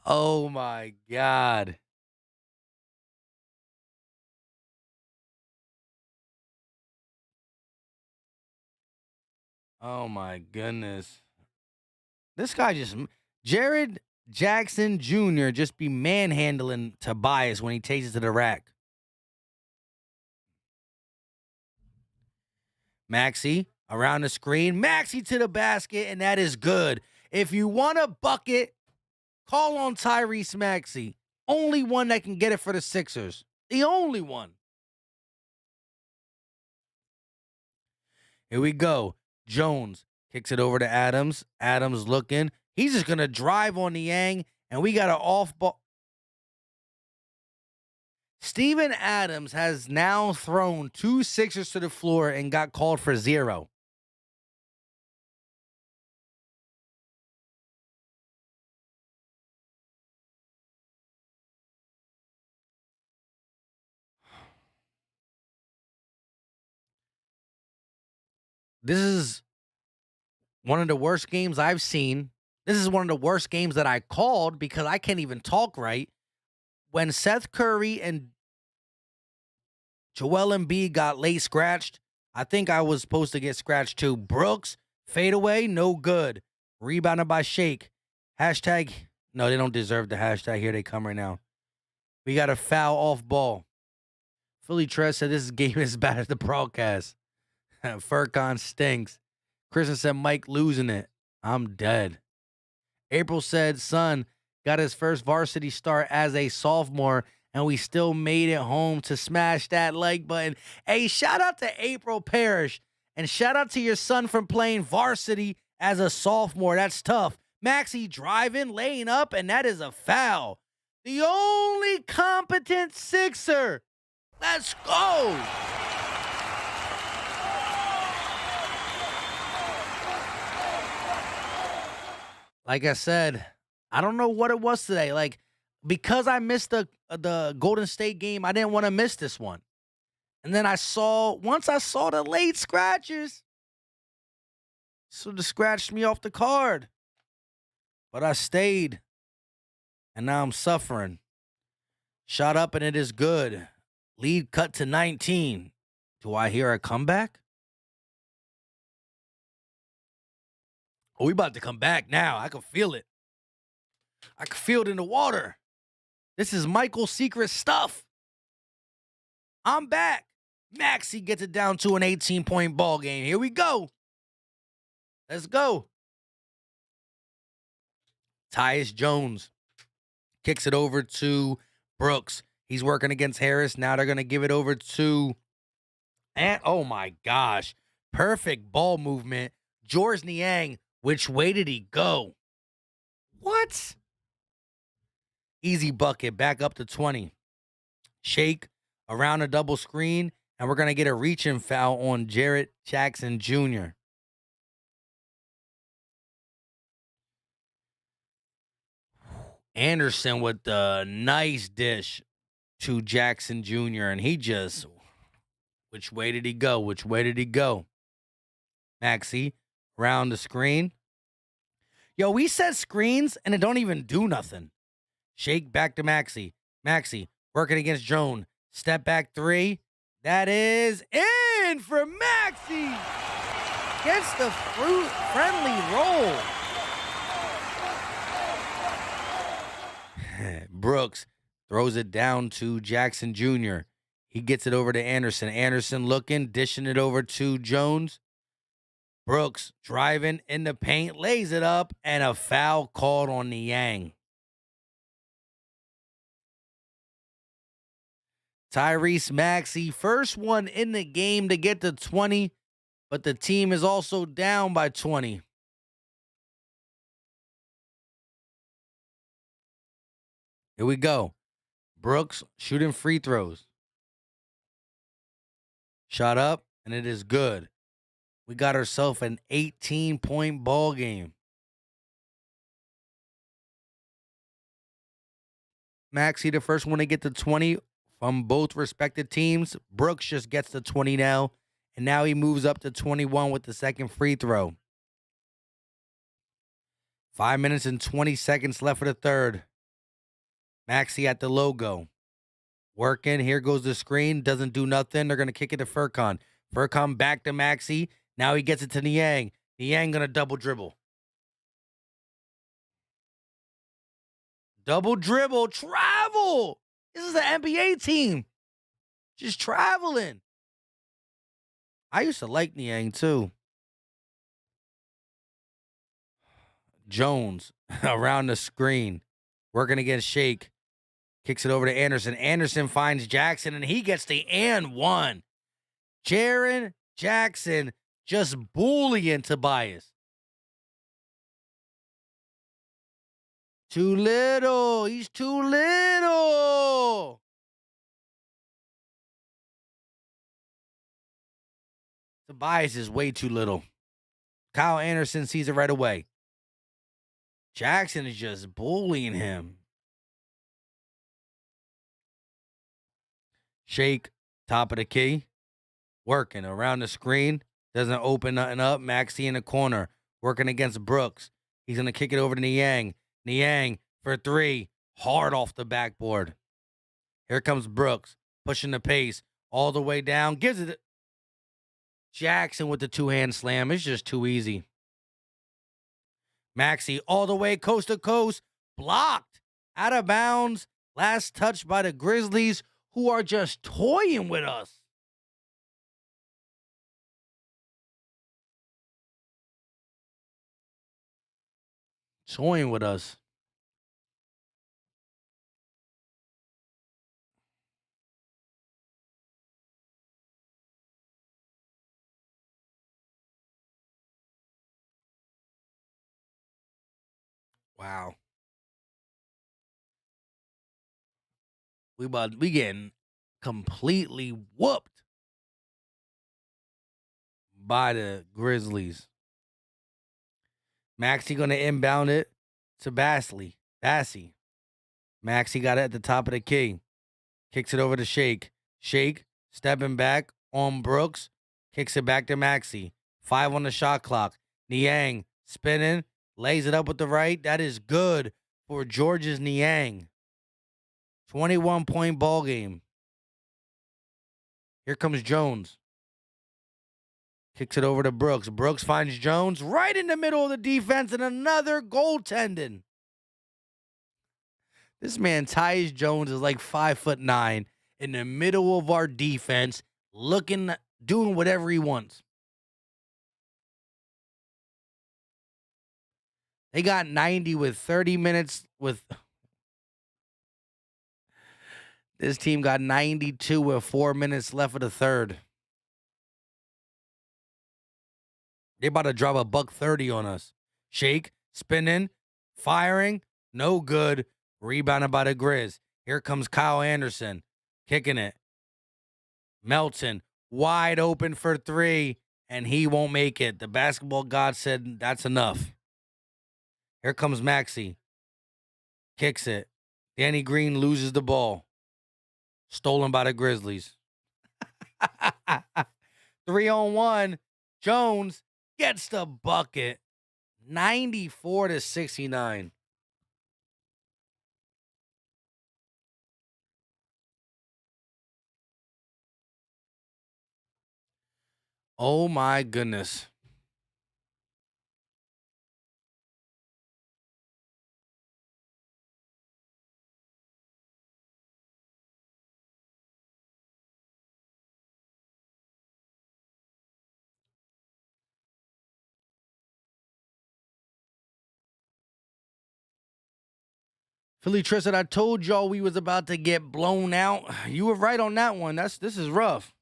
Speaker 1: Oh, my God. Oh, my goodness. This guy just, Jared Jackson Jr. just be manhandling Tobias when he takes it to the rack. Maxey around the screen. Maxey to the basket, and that is good. If you want a bucket, call on Tyrese Maxey. Only one that can get it for the Sixers. The only one. Here we go. Jones kicks it over to Adams. Adams looking. He's just going to drive on Niang, and we got an off ball. Steven Adams has now thrown 2 Sixers to the floor and got called for 0. This is one of the worst games I've seen. This is one of the worst games that I called because I can't even talk right. When Seth Curry and Joel Embiid got late scratched, I think I was supposed to get scratched too. Brooks, fadeaway, no good. Rebounded by Shake. Hashtag, no, they don't deserve the hashtag. Here they come right now. We got a foul off ball. Philly Tress said this game is bad as the broadcast. Furkan stinks. Kristen said Mike losing it. I'm dead. April said son got his first varsity start as a sophomore, and we still made it home to smash that like button. Hey, shout out to April Parrish, and shout out to your son from playing varsity as a sophomore. That's tough. Maxey driving, laying up, and that is a foul. The only competent Sixer. Let's go. Like I said, I don't know what it was today. Like, because I missed the Golden State game, I didn't want to miss this one. And then once I saw the late scratches, so they scratched me off the card. But I stayed, and now I'm suffering. Shot up, and it is good. Lead cut to 19. Do I hear a comeback? Oh, we about to come back now. I can feel it. I can feel it in the water. This is Michael's secret stuff. I'm back. Maxey gets it down to an 18-point ball game. Here we go. Let's go. Tyus Jones kicks it over to Brooks. He's working against Harris. Now they're going to give it over to, and oh my gosh, perfect ball movement. George Niang, which way did he go? What? Easy bucket, back up to 20. Shake around a double screen, and we're going to get a reach-in foul on Jarrett Jackson Jr. Anderson with the nice dish to Jackson Jr., and he just, which way did he go? Which way did he go? Maxey around the screen. Yo, we set screens, and it don't even do nothing. Shake back to Maxey. Maxey working against Joan. Step back 3. That is in for Maxey. Gets the fruit-friendly roll. Brooks throws it down to Jackson Jr. He gets it over to Anderson. Anderson looking, dishing it over to Jones. Brooks driving in the paint, lays it up, and a foul called on Niang. Tyrese Maxey, first one in the game to get to 20, but the team is also down by 20. Here we go. Brooks shooting free throws. Shot up, and it is good. We got ourselves an 18-point ball game. Maxey, the first one to get to 20 from both respective teams. Brooks just gets to 20 now, and now he moves up to 21 with the second free throw. 5 minutes and 20 seconds left for the third. Maxey at the logo. Working. Here goes the screen. Doesn't do nothing. They're going to kick it to Furkan. Furkan back to Maxey. Now he gets it to Niang. Niang going to double dribble. Double dribble. Travel. This is an NBA team. Just traveling. I used to like Niang too. Jones around the screen. Working against Shake. Kicks it over to Anderson. Anderson finds Jackson, and he gets the and one. Jaren Jackson just bullying Tobias. Too little. He's too little. Tobias is way too little. Kyle Anderson sees it right away. Jackson is just bullying him. Shake, top of the key. Working around the screen. Doesn't open nothing up. Maxey in the corner. Working against Brooks. He's going to kick it over to Niang. Niang for three. Hard off the backboard. Here comes Brooks. Pushing the pace. All the way down. Gives it. Jackson with the two-hand slam. It's just too easy. Maxey all the way coast to coast. Blocked. Out of bounds. Last touch by the Grizzlies, who are just toying with us. Toying with us. Wow. We getting completely whooped by the Grizzlies. Maxey going to inbound it to Bassey. Maxey got it at the top of the key. Kicks it over to Shake. Shake stepping back on Brooks. Kicks it back to Maxey. 5 on the shot clock. Niang spinning. Lays it up with the right. That is good for George's Niang. 21-point ball game. Here comes Jones. Kicks it over to Brooks. Brooks finds Jones right in the middle of the defense and another goaltending. This man, Tyus Jones, is like 5'9" in the middle of our defense, doing whatever he wants. They got 90 with 30 minutes with... This team got 92 with 4 minutes left of the third. They about to drop $130 on us. Shake, spinning, firing, no good. Rebounded by the Grizz. Here comes Kyle Anderson, kicking it. Melton, wide open for three, and he won't make it. The basketball god said that's enough. Here comes Maxey. Kicks it. Danny Green loses the ball. Stolen by the Grizzlies. 3-on-1. Jones gets the bucket. 94-69. Oh my goodness. Philly Tristan, I told y'all we was about to get blown out. You were right on that one. This is rough.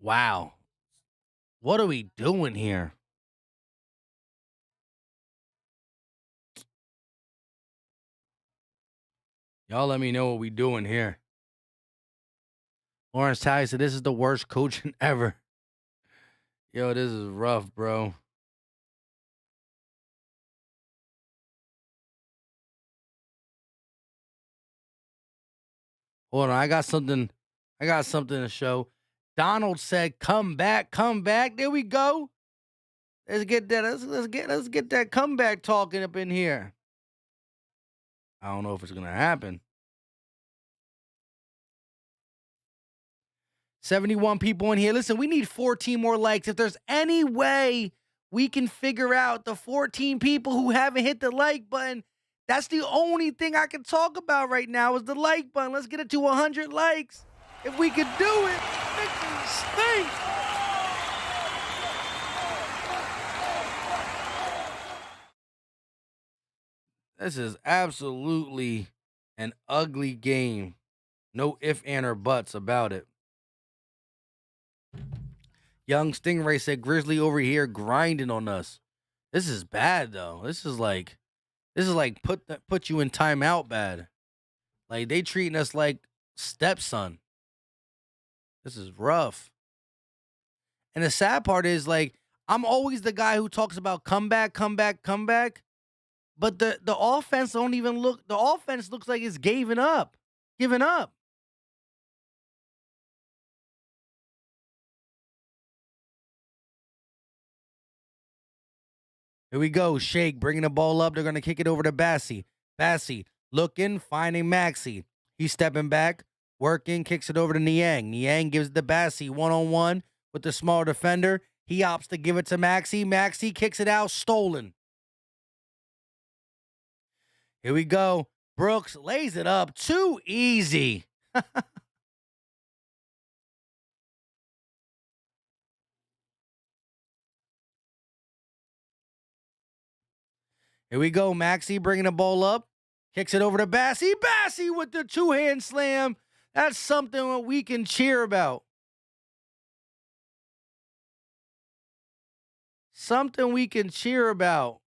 Speaker 1: Wow. What are we doing here? Y'all let me know what we doing here. Lawrence Talley said, this is the worst coaching ever. Yo, this is rough, bro. Hold on, I got something to show. Donald said, come back, come back. There we go. Let's get that. Let's get that comeback talking up in here. I don't know if it's gonna happen. 71 people in here. Listen, we need 14 more likes. If there's any way we can figure out the 14 people who haven't hit the like button, that's the only thing I can talk about right now is the like button. Let's get it to 100 likes. If we could do it, make it stink. This is absolutely an ugly game. No ifs, and or buts about it. Young Stingray said, Grizzly over here grinding on us. This is bad, though. This is like put you in timeout bad. Like, they treating us like stepson. This is rough. And the sad part is, like, I'm always the guy who talks about comeback. But the offense don't even look. The offense looks like it's giving up. Here we go. Shake bringing the ball up. They're going to kick it over to Bassie. Bassie looking, finding Maxey. He's stepping back, working, kicks it over to Niang. Niang gives it to Bassie one-on-one with the small defender. He opts to give it to Maxey. Maxey kicks it out, stolen. Here we go. Brooks lays it up. Too easy. Here we go. Maxey bringing the ball up. Kicks it over to Bassie. Bassie with the two-hand slam. That's something that we can cheer about. Something we can cheer about.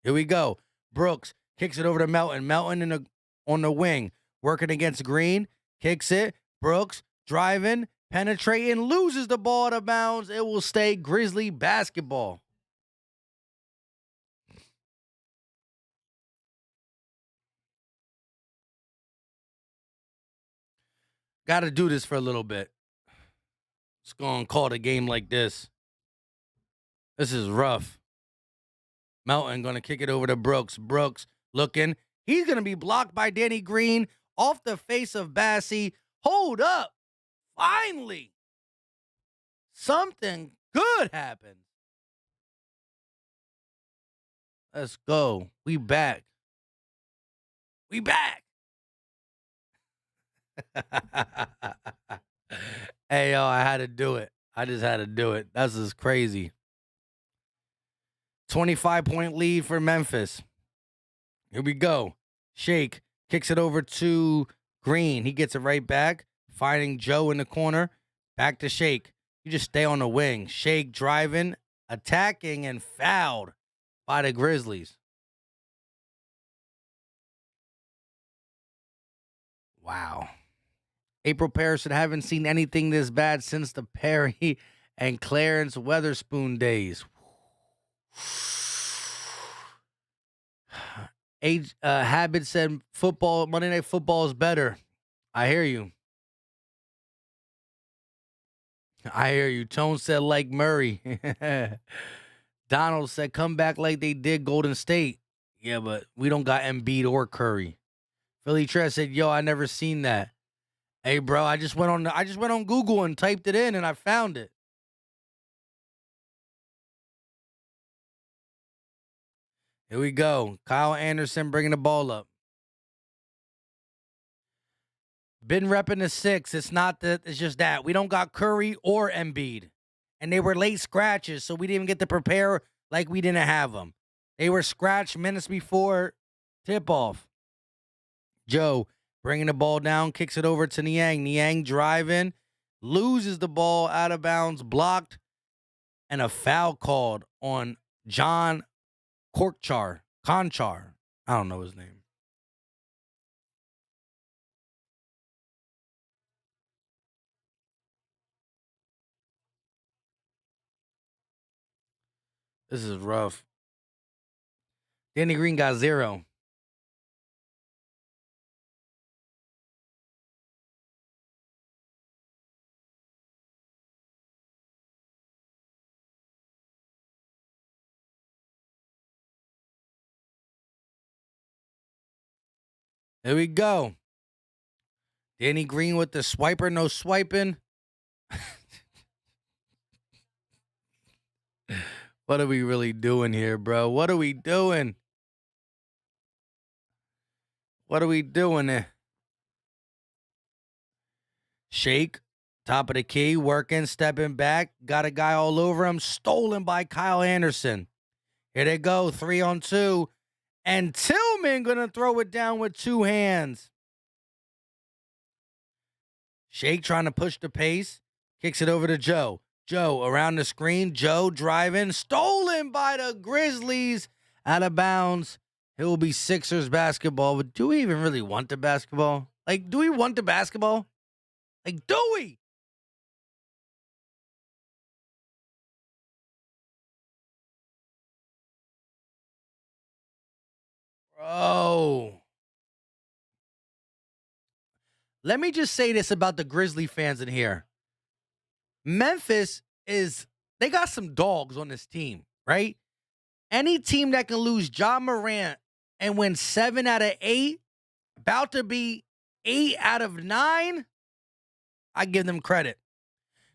Speaker 1: Here we go. Brooks kicks it over to Melton. Melton on the wing. Working against Green. Kicks it. Brooks driving. Penetrating. Loses the ball out of bounds. It will stay Grizzly basketball. Got to do this for a little bit. Let's go and call it a game like this. This is rough. Melton going to kick it over to Brooks. Brooks looking. He's going to be blocked by Danny Green off the face of Bassie. Hold up. Finally. Something good happened. Let's go. We back. We back. Hey, yo, I had to do it. I just had to do it. That's just crazy. 25-point lead for Memphis. Here we go. Shake kicks it over to Green. He gets it right back, finding Joe in the corner. Back to Shake. You just stay on the wing. Shake driving, attacking, and fouled by the Grizzlies. Wow. April Paris said, haven't seen anything this bad since the Perry and Clarence Weatherspoon days. Habit said, Monday Night Football is better. I hear you. Tone said, like Murray. Donald said, come back like they did Golden State. Yeah, but we don't got Embiid or Curry. Philly Tress said, yo, I never seen that. Hey, bro, I just went on Google and typed it in and I found it. Here we go. Kyle Anderson bringing the ball up. Been repping the 6. It's not that. It's just that. We don't got Curry or Embiid. And they were late scratches, so we didn't even get to prepare like we didn't have them. They were scratched minutes before Tip off. Joe bringing the ball down, kicks it over to Niang. Niang driving, loses the ball out of bounds, blocked, and a foul called on John Conchar. I don't know his name. This is rough. Danny Green got 0. There we go. Danny Green with the swiper, no swiping. What are we really doing here, bro? What are we doing? What are we doing there? Shake, top of the key, working, stepping back. Got a guy all over him. Stolen by Kyle Anderson. Here they go, 3-on-2. And Tillman going to throw it down with 2 hands. Shake trying to push the pace. Kicks it over to Joe. Joe around the screen. Joe driving. Stolen by the Grizzlies. Out of bounds. It will be Sixers basketball. But do we even really want the basketball? Like, do we want the basketball? Like, do we? Bro. Let me just say this about the Grizzly fans in here. Memphis they got some dogs on this team, right? Any team that can lose Ja Morant and win 7 out of 8, about to be 8 out of 9, I give them credit.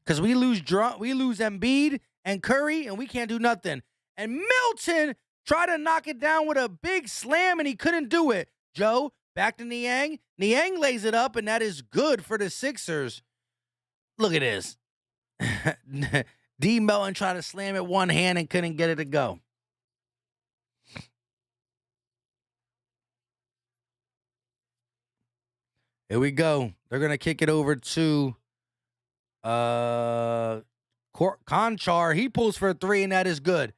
Speaker 1: Because we lose Embiid and Curry, and we can't do nothing. And Milton tried to knock it down with a big slam, and he couldn't do it. Joe, back to Niang. Niang lays it up, and that is good for the Sixers. Look at this. D. Melton tried to slam it one hand and couldn't get it to go. Here we go. They're going to kick it over to Conchar. He pulls for a 3, and that is good.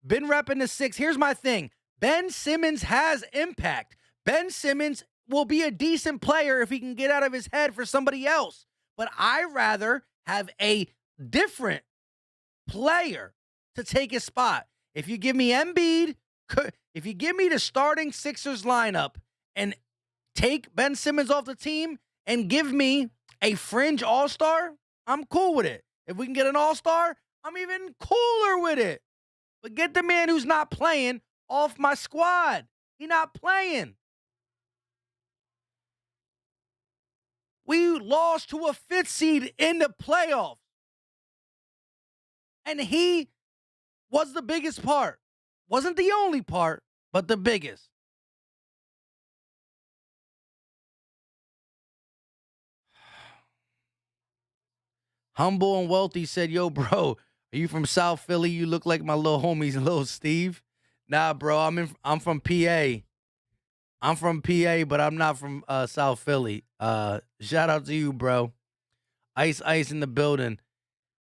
Speaker 1: Been repping the 6. Here's my thing. Ben Simmons has impact. Ben Simmons will be a decent player if he can get out of his head for somebody else. But I rather have a different player to take his spot. If you give me Embiid, if you give me the starting Sixers lineup and take Ben Simmons off the team and give me a fringe all-star, I'm cool with it. If we can get an all-star, I'm even cooler with it. But get the man who's not playing off my squad. He's not playing. We lost to a 5th seed in the playoffs. And he was the biggest part. Wasn't the only part, but the biggest. Humble and Wealthy said, yo, bro, are you from South Philly? You look like my little homies, little Steve. Nah, bro, I'm from PA. I'm from PA, but I'm not from South Philly. Shout out to you, bro. Ice in the building.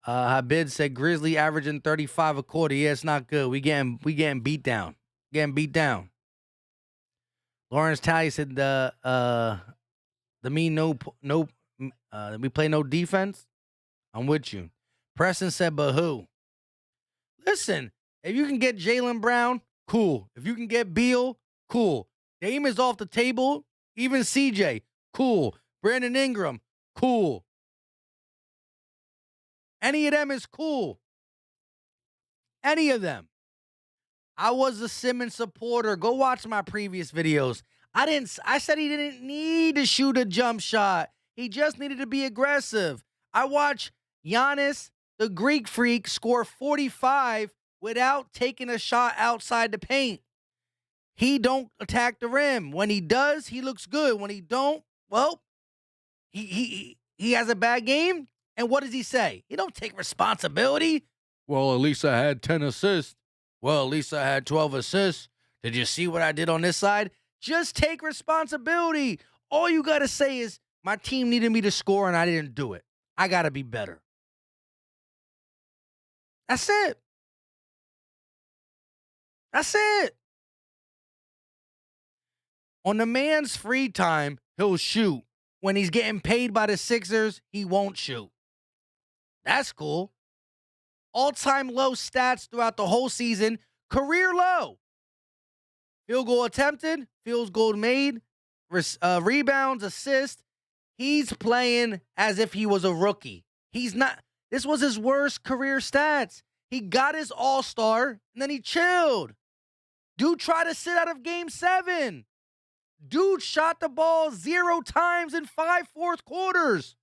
Speaker 1: Habib said Grizzly averaging 35 a quarter. Yeah, it's not good. We getting beat down. Getting beat down. Lawrence Talley said we play no defense. I'm with you. Preston said, but who? Listen, if you can get Jaylen Brown, cool. If you can get Beal, cool. Dame is off the table. Even CJ, cool. Brandon Ingram, cool. Any of them is cool. Any of them. I was a Simmons supporter. Go watch my previous videos. I said he didn't need to shoot a jump shot. He just needed to be aggressive. I watched Giannis, the Greek freak, score 45 without taking a shot outside the paint. He don't attack the rim. When he does, he looks good. When he don't, well, he has a bad game. And what does he say? He don't take responsibility. Well, at least I had 10 assists. Well, at least I had 12 assists. Did you see what I did on this side? Just take responsibility. All you got to say is, my team needed me to score and I didn't do it. I got to be better. That's it. That's it. On the man's free time, he'll shoot. When he's getting paid by the Sixers, he won't shoot. That's cool. All-time low stats throughout the whole season. Career low. Field goal attempted, field goal made, rebounds, assists. He's playing as if he was a rookie. He's not. This was his worst career stats. He got his all-star, and then he chilled. Dude tried to sit out of Game 7. Dude shot the ball 0 times in 5 fourth quarters.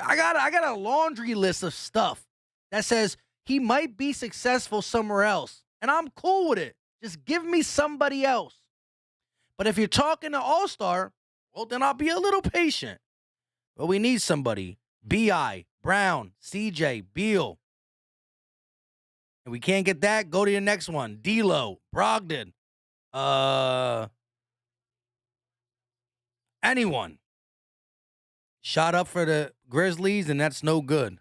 Speaker 1: I got a laundry list of stuff that says he might be successful somewhere else, and I'm cool with it. Just give me somebody else. But if you're talking to All-Star, well, then I'll be a little patient. But we need somebody. B.I., Brown, C.J., Beal. If we can't get that, go to your next one. D'Lo, Brogdon. Anyone. Shot up for the Grizzlies, and that's no good.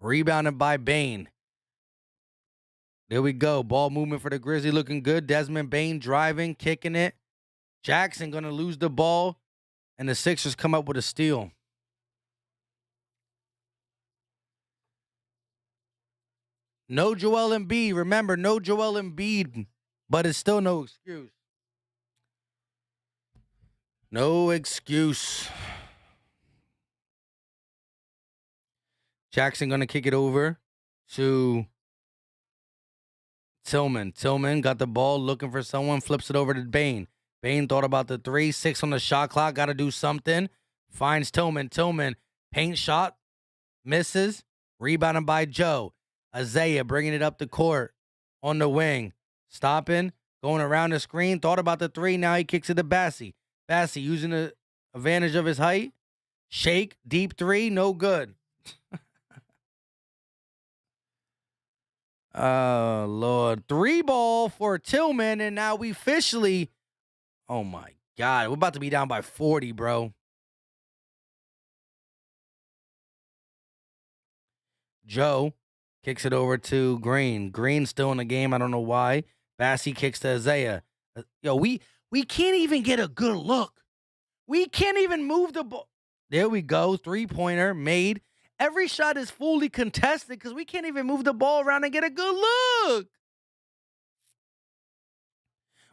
Speaker 1: Rebounded by Bane. There we go. Ball movement for the Grizzlies looking good. Desmond Bane driving, kicking it. Jackson going to lose the ball, and the Sixers come up with a steal. No Joel Embiid. Remember, no Joel Embiid, but it's still no excuse. No excuse. Jackson going to kick it over to Tillman. Tillman got the ball, looking for someone, flips it over to Bane. Bane thought about the 3, 6 on the shot clock, got to do something. Finds Tillman. Tillman, paint shot, misses. Rebounded by Joe. Isaiah bringing it up the court on the wing. Stopping, going around the screen, thought about the 3, now he kicks it to Bassey. Bassey using the advantage of his height. Shake, deep 3, no good. Oh, Lord. 3 ball for Tillman, and now we officially, oh, my God. We're about to be down by 40, bro. Joe kicks it over to Green. Green still in the game. I don't know why. Bassey kicks to Isaiah. Yo, we can't even get a good look. We can't even move the ball. There we go. 3-pointer made. Every shot is fully contested because we can't even move the ball around and get a good look.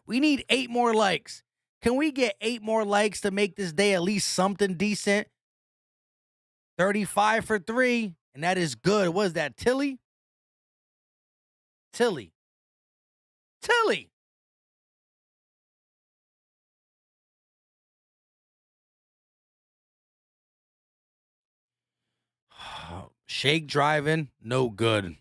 Speaker 1: We need 8 more likes. Can we get 8 more likes to make this day at least something decent? 35 for 3, and that is good. What is that, Tilly? Tilly. Shake driving, no good.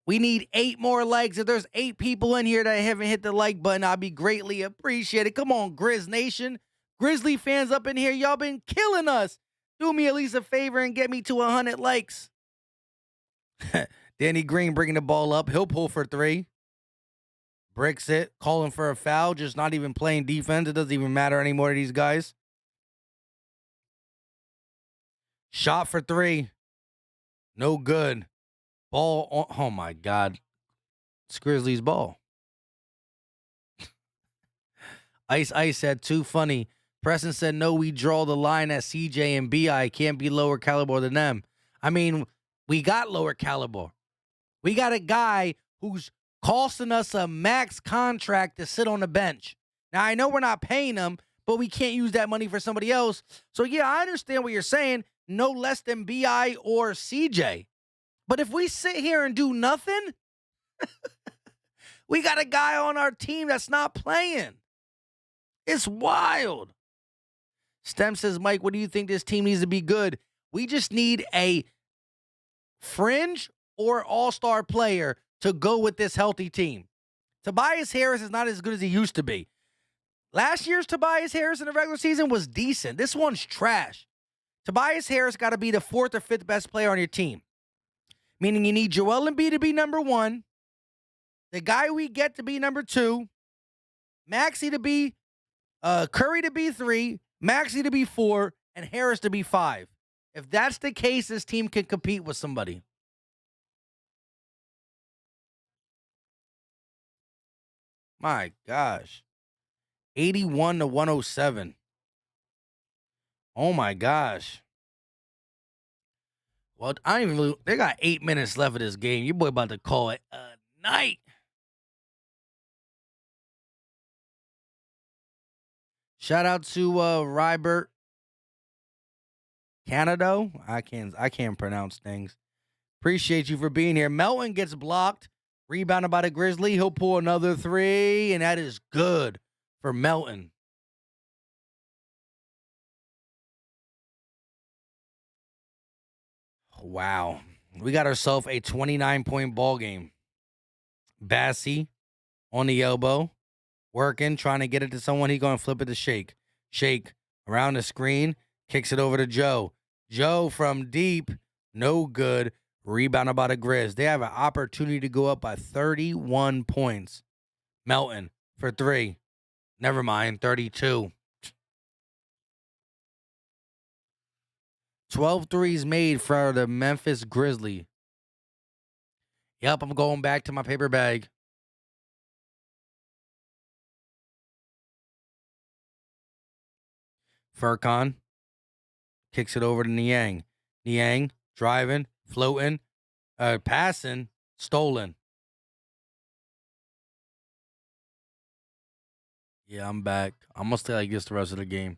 Speaker 1: We need 8 more likes. If there's 8 people in here that haven't hit the like button, I'll be greatly appreciated. Come on, Grizz Nation. Grizzly fans up in here, y'all been killing us. Do me at least a favor and get me to 100 likes. Danny Green bringing the ball up. He'll pull for 3. Bricks it, calling for a foul, just not even playing defense. It doesn't even matter anymore to these guys. Shot for 3. No good. Ball on, oh my God. It's Grizzlies ball. Ice said, too funny. Preston said, no, we draw the line at CJ and BI. Can't be lower caliber than them. I mean, we got lower caliber. We got a guy who's costing us a max contract to sit on the bench. Now, I know we're not paying him, but we can't use that money for somebody else. So, yeah, I understand what you're saying. No less than BI or CJ. But if we sit here and do nothing, we got a guy on our team that's not playing. It's wild. Stem says, Mike, what do you think this team needs to be good? We just need a fringe or all-star player to go with this healthy team. Tobias Harris is not as good as he used to be. Last year's Tobias Harris in the regular season was decent. This one's trash. Tobias Harris got to be the 4th or 5th best player on your team. Meaning you need Joel Embiid to be number 1. The guy we get to be number 2. Maxey to be Curry to be 3, Maxey to be 4, and Harris to be 5. If that's the case, this team can compete with somebody. My gosh. 81 to 107. Oh my gosh. Well, I don't even really, they got 8 minutes left of this game. Your boy about to call it a night. Shout out to Rybert Canado. I can't pronounce things. Appreciate you for being here. Melton gets blocked. Rebounded by the Grizzly. He'll pull another 3, and that is good for Melton. Wow. We got ourselves a 29-point ball game. Bassey on the elbow. Working, trying to get it to someone. He's going to flip it to Shake. Shake around the screen. Kicks it over to Joe. Joe from deep. No good. Rebounded by the Grizz. They have an opportunity to go up by 31 points. Melton for 3. Never mind, 32. 12 threes made for the Memphis Grizzlies. Yep, I'm going back to my paper bag. Furkan kicks it over to Niang. Niang driving, floating, passing, stolen. Yeah, I'm back. I'm going to stay like this the rest of the game.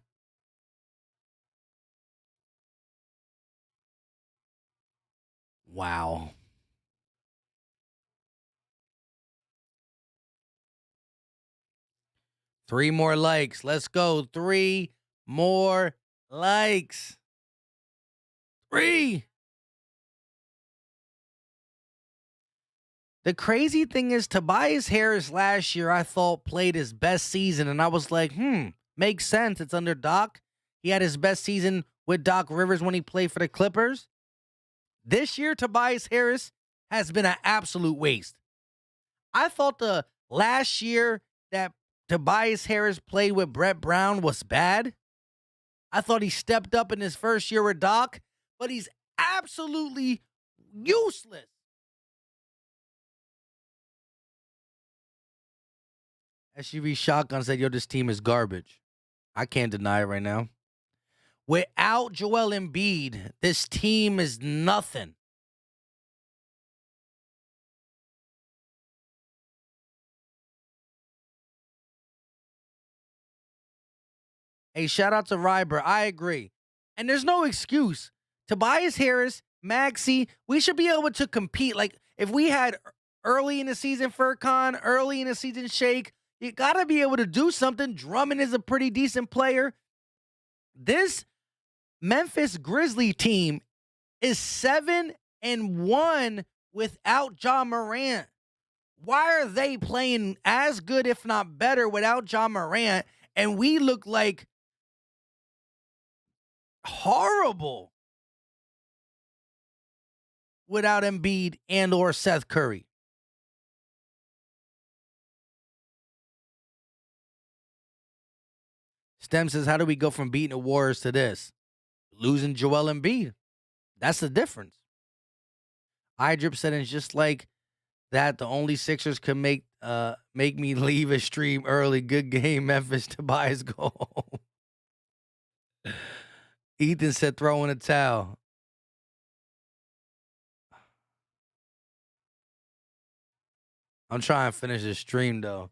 Speaker 1: Wow. Three more likes. Let's go. 3 more likes. 3. The crazy thing is, Tobias Harris last year, I thought, played his best season, and I was like, makes sense. It's under Doc. He had his best season with Doc Rivers when he played for the Clippers. This year, Tobias Harris has been an absolute waste. I thought the last year that Tobias Harris played with Brett Brown was bad. I thought he stepped up in his first year with Doc, but he's absolutely useless. SUV Shotgun said, yo, this team is garbage. I can't deny it right now. Without Joel Embiid, this team is nothing. Hey, shout out to Ryber. I agree. And there's no excuse. Tobias Harris, Maxey, we should be able to compete. Like, if we had early in the season Furkan, early in the season Shake, you got to be able to do something. Drummond is a pretty decent player. This Memphis Grizzly team is 7-1 without Ja Morant. Why are they playing as good, if not better, without Ja Morant? And we look like horrible without Embiid and or Seth Curry. Stem says, how do we go from beating the Warriors to this? Losing Joel Embiid. That's the difference. iDrip said it's just like that. The only Sixers can make me leave a stream early. Good game, Memphis. Tobias go home. Ethan said throw in a towel. I'm trying to finish this stream, though,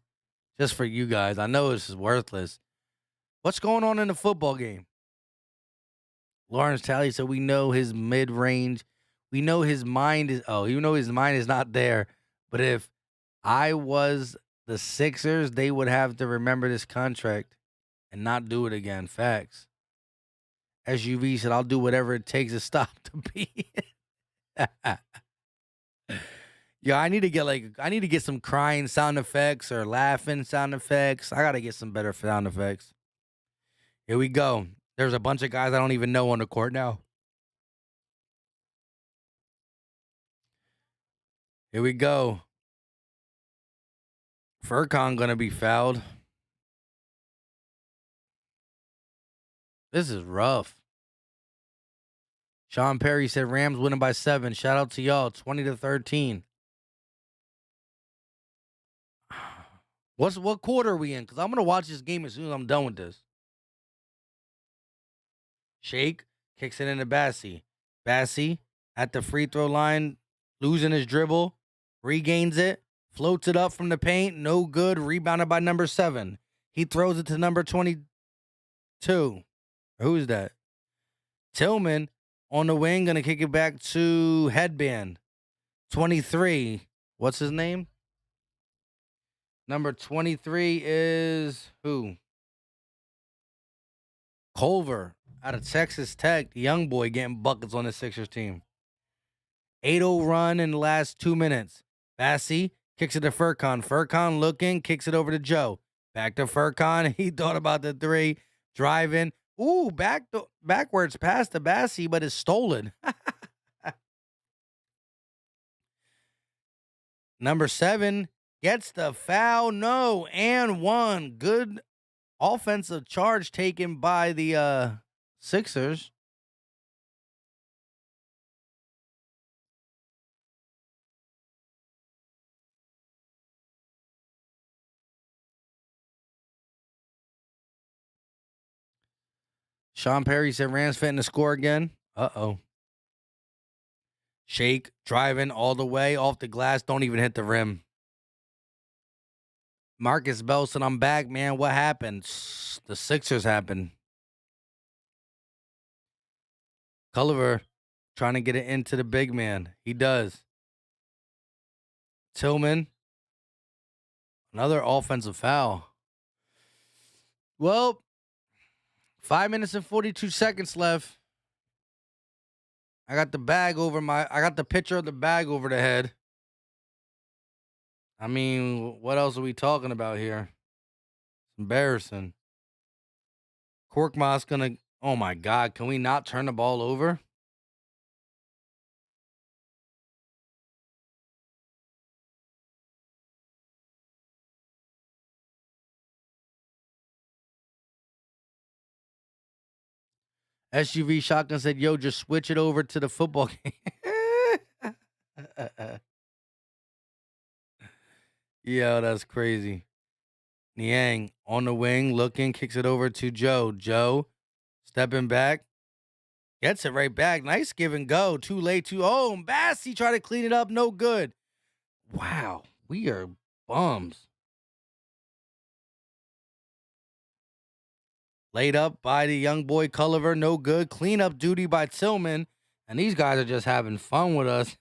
Speaker 1: just for you guys. I know this is worthless. What's going on in the football game? Lawrence Talley said we know his mid-range. We know his mind is, even though his mind is not there. But if I was the Sixers, they would have to remember this contract and not do it again. Facts. SUV said, I'll do whatever it takes to stop the beat. Yeah, I need to get some crying sound effects or laughing sound effects. I got to get some better sound effects. Here we go. There's a bunch of guys I don't even know on the court now. Here we go. Furkan going to be fouled. This is rough. Sean Perry said Rams winning by 7. Shout out to y'all. 20-13. What quarter are we in? Because I'm gonna watch this game as soon as I'm done with this. Shake kicks it into Bassie. Bassie at the free throw line, losing his dribble, regains it, floats it up from the paint, no good. Rebounded by number 7. He throws it to number 22. Who is that? Tillman on the wing, gonna kick it back to Headband. 23. What's his name? Number 23 is who? Culver out of Texas Tech. The young boy getting buckets on the Sixers team. 8-0 run in the last 2 minutes. Bassie kicks it to Furkan. Furkan looking, kicks it over to Joe. Back to Furkan. He thought about the 3. Driving. Ooh, backwards pass to Bassie, but it's stolen. Number 7 gets the foul. No, and 1. Good offensive charge taken by the Sixers. Sean Perry said Rams fitting to score again. Uh-oh. Shake, driving all the way off the glass. Don't even hit the rim. Marcus Bell said, I'm back, man. What happened? The Sixers happened. Culver trying to get it into the big man. He does. Tillman. Another offensive foul. Well, 5 minutes and 42 seconds left. I got the picture of the bag over the head. I mean, what else are we talking about here? It's embarrassing. Korkmaz gonna, oh my God, can we not turn the ball over? SUV Shotgun said, yo, just switch it over to the football game. Yo, that's crazy. Niang on the wing, looking, kicks it over to Joe. Joe stepping back, gets it right back. Nice give and go. Too late, oh, Bassie tried to clean it up. No good. Wow, we are bums. Laid up by the young boy Culver. No good. Cleanup duty by Tillman. And these guys are just having fun with us.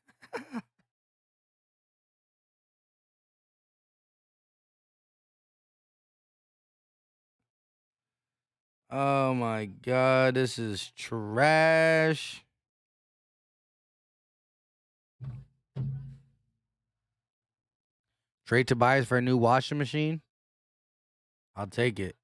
Speaker 1: Oh my God, this is trash. Trade Tobias for a new washing machine? I'll take it.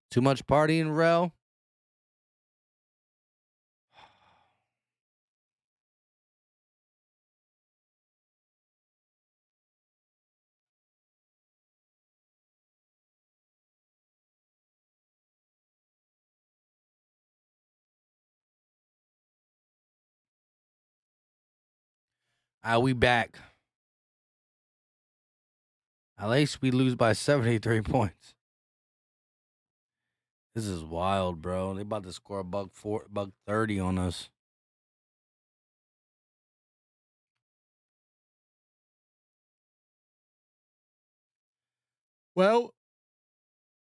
Speaker 1: Too much partying, Rel? We back. At least we lose by 73 points. This is wild, bro. They about to score buck 30 on us. Well,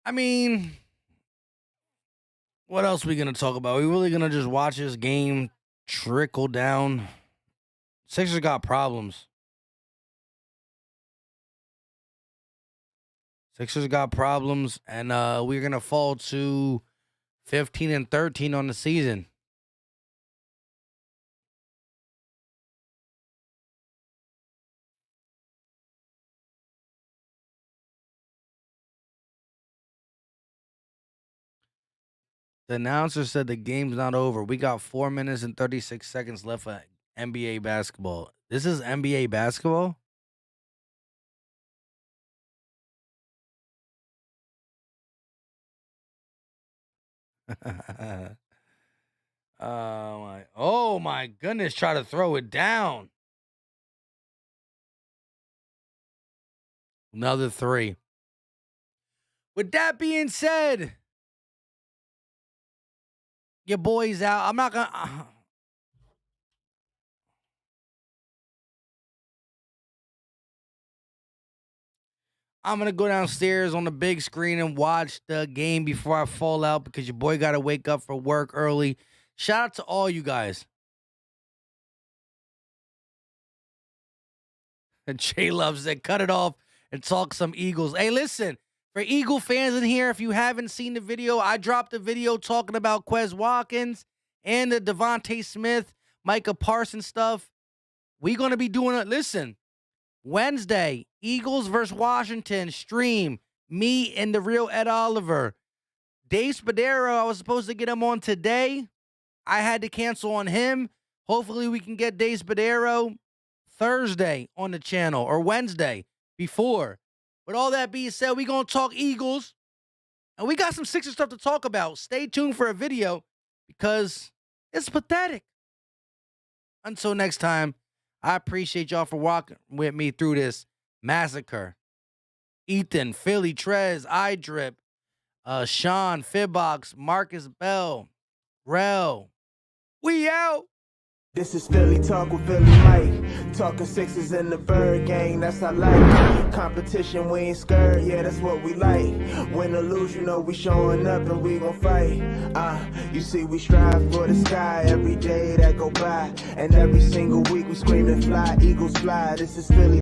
Speaker 1: I mean, what else are we gonna talk about? Are we really gonna just watch this game trickle down? Sixers got problems. Sixers got problems, and we're gonna fall to 15-13 on the season. The announcer said the game's not over. We got 4 minutes and 36 seconds left of NBA basketball. This is NBA basketball? Oh my goodness, try to throw it down. Another 3. With that being said, your boy's out. I'm not gonna. I'm gonna go downstairs on the big screen and watch the game before I fall out because your boy gotta wake up for work early. Shout out to all you guys. And Jay loves it. Cut it off and talk some Eagles. Hey, listen, for Eagle fans in here, if you haven't seen the video, I dropped a video talking about Quez Watkins and the Devontae Smith, Micah Parsons stuff. We're going to be doing it. Listen, Wednesday, Eagles versus Washington stream. Me and the real Ed Oliver. Dave Spadero, I was supposed to get him on today. I had to cancel on him. Hopefully we can get Dave Spadero Thursday on the channel or Wednesday before. With all that being said, we're going to talk Eagles. And we got some Sixers stuff to talk about. Stay tuned for a video because it's pathetic. Until next time, I appreciate y'all for walking with me through this massacre. Ethan, Philly, Trez, iDrip, Sean, Fibbox, Marcus Bell, Rel. We out.
Speaker 3: This is Philly Talk with Philly Mike. Talking Sixers in the Bird Gang, that's our life. Competition, we ain't scared, yeah, that's what we like. Win or lose, you know we showing up and we gon' fight. You see we strive for the sky every day that go by. And every single week we screaming fly, Eagles fly. This is Philly.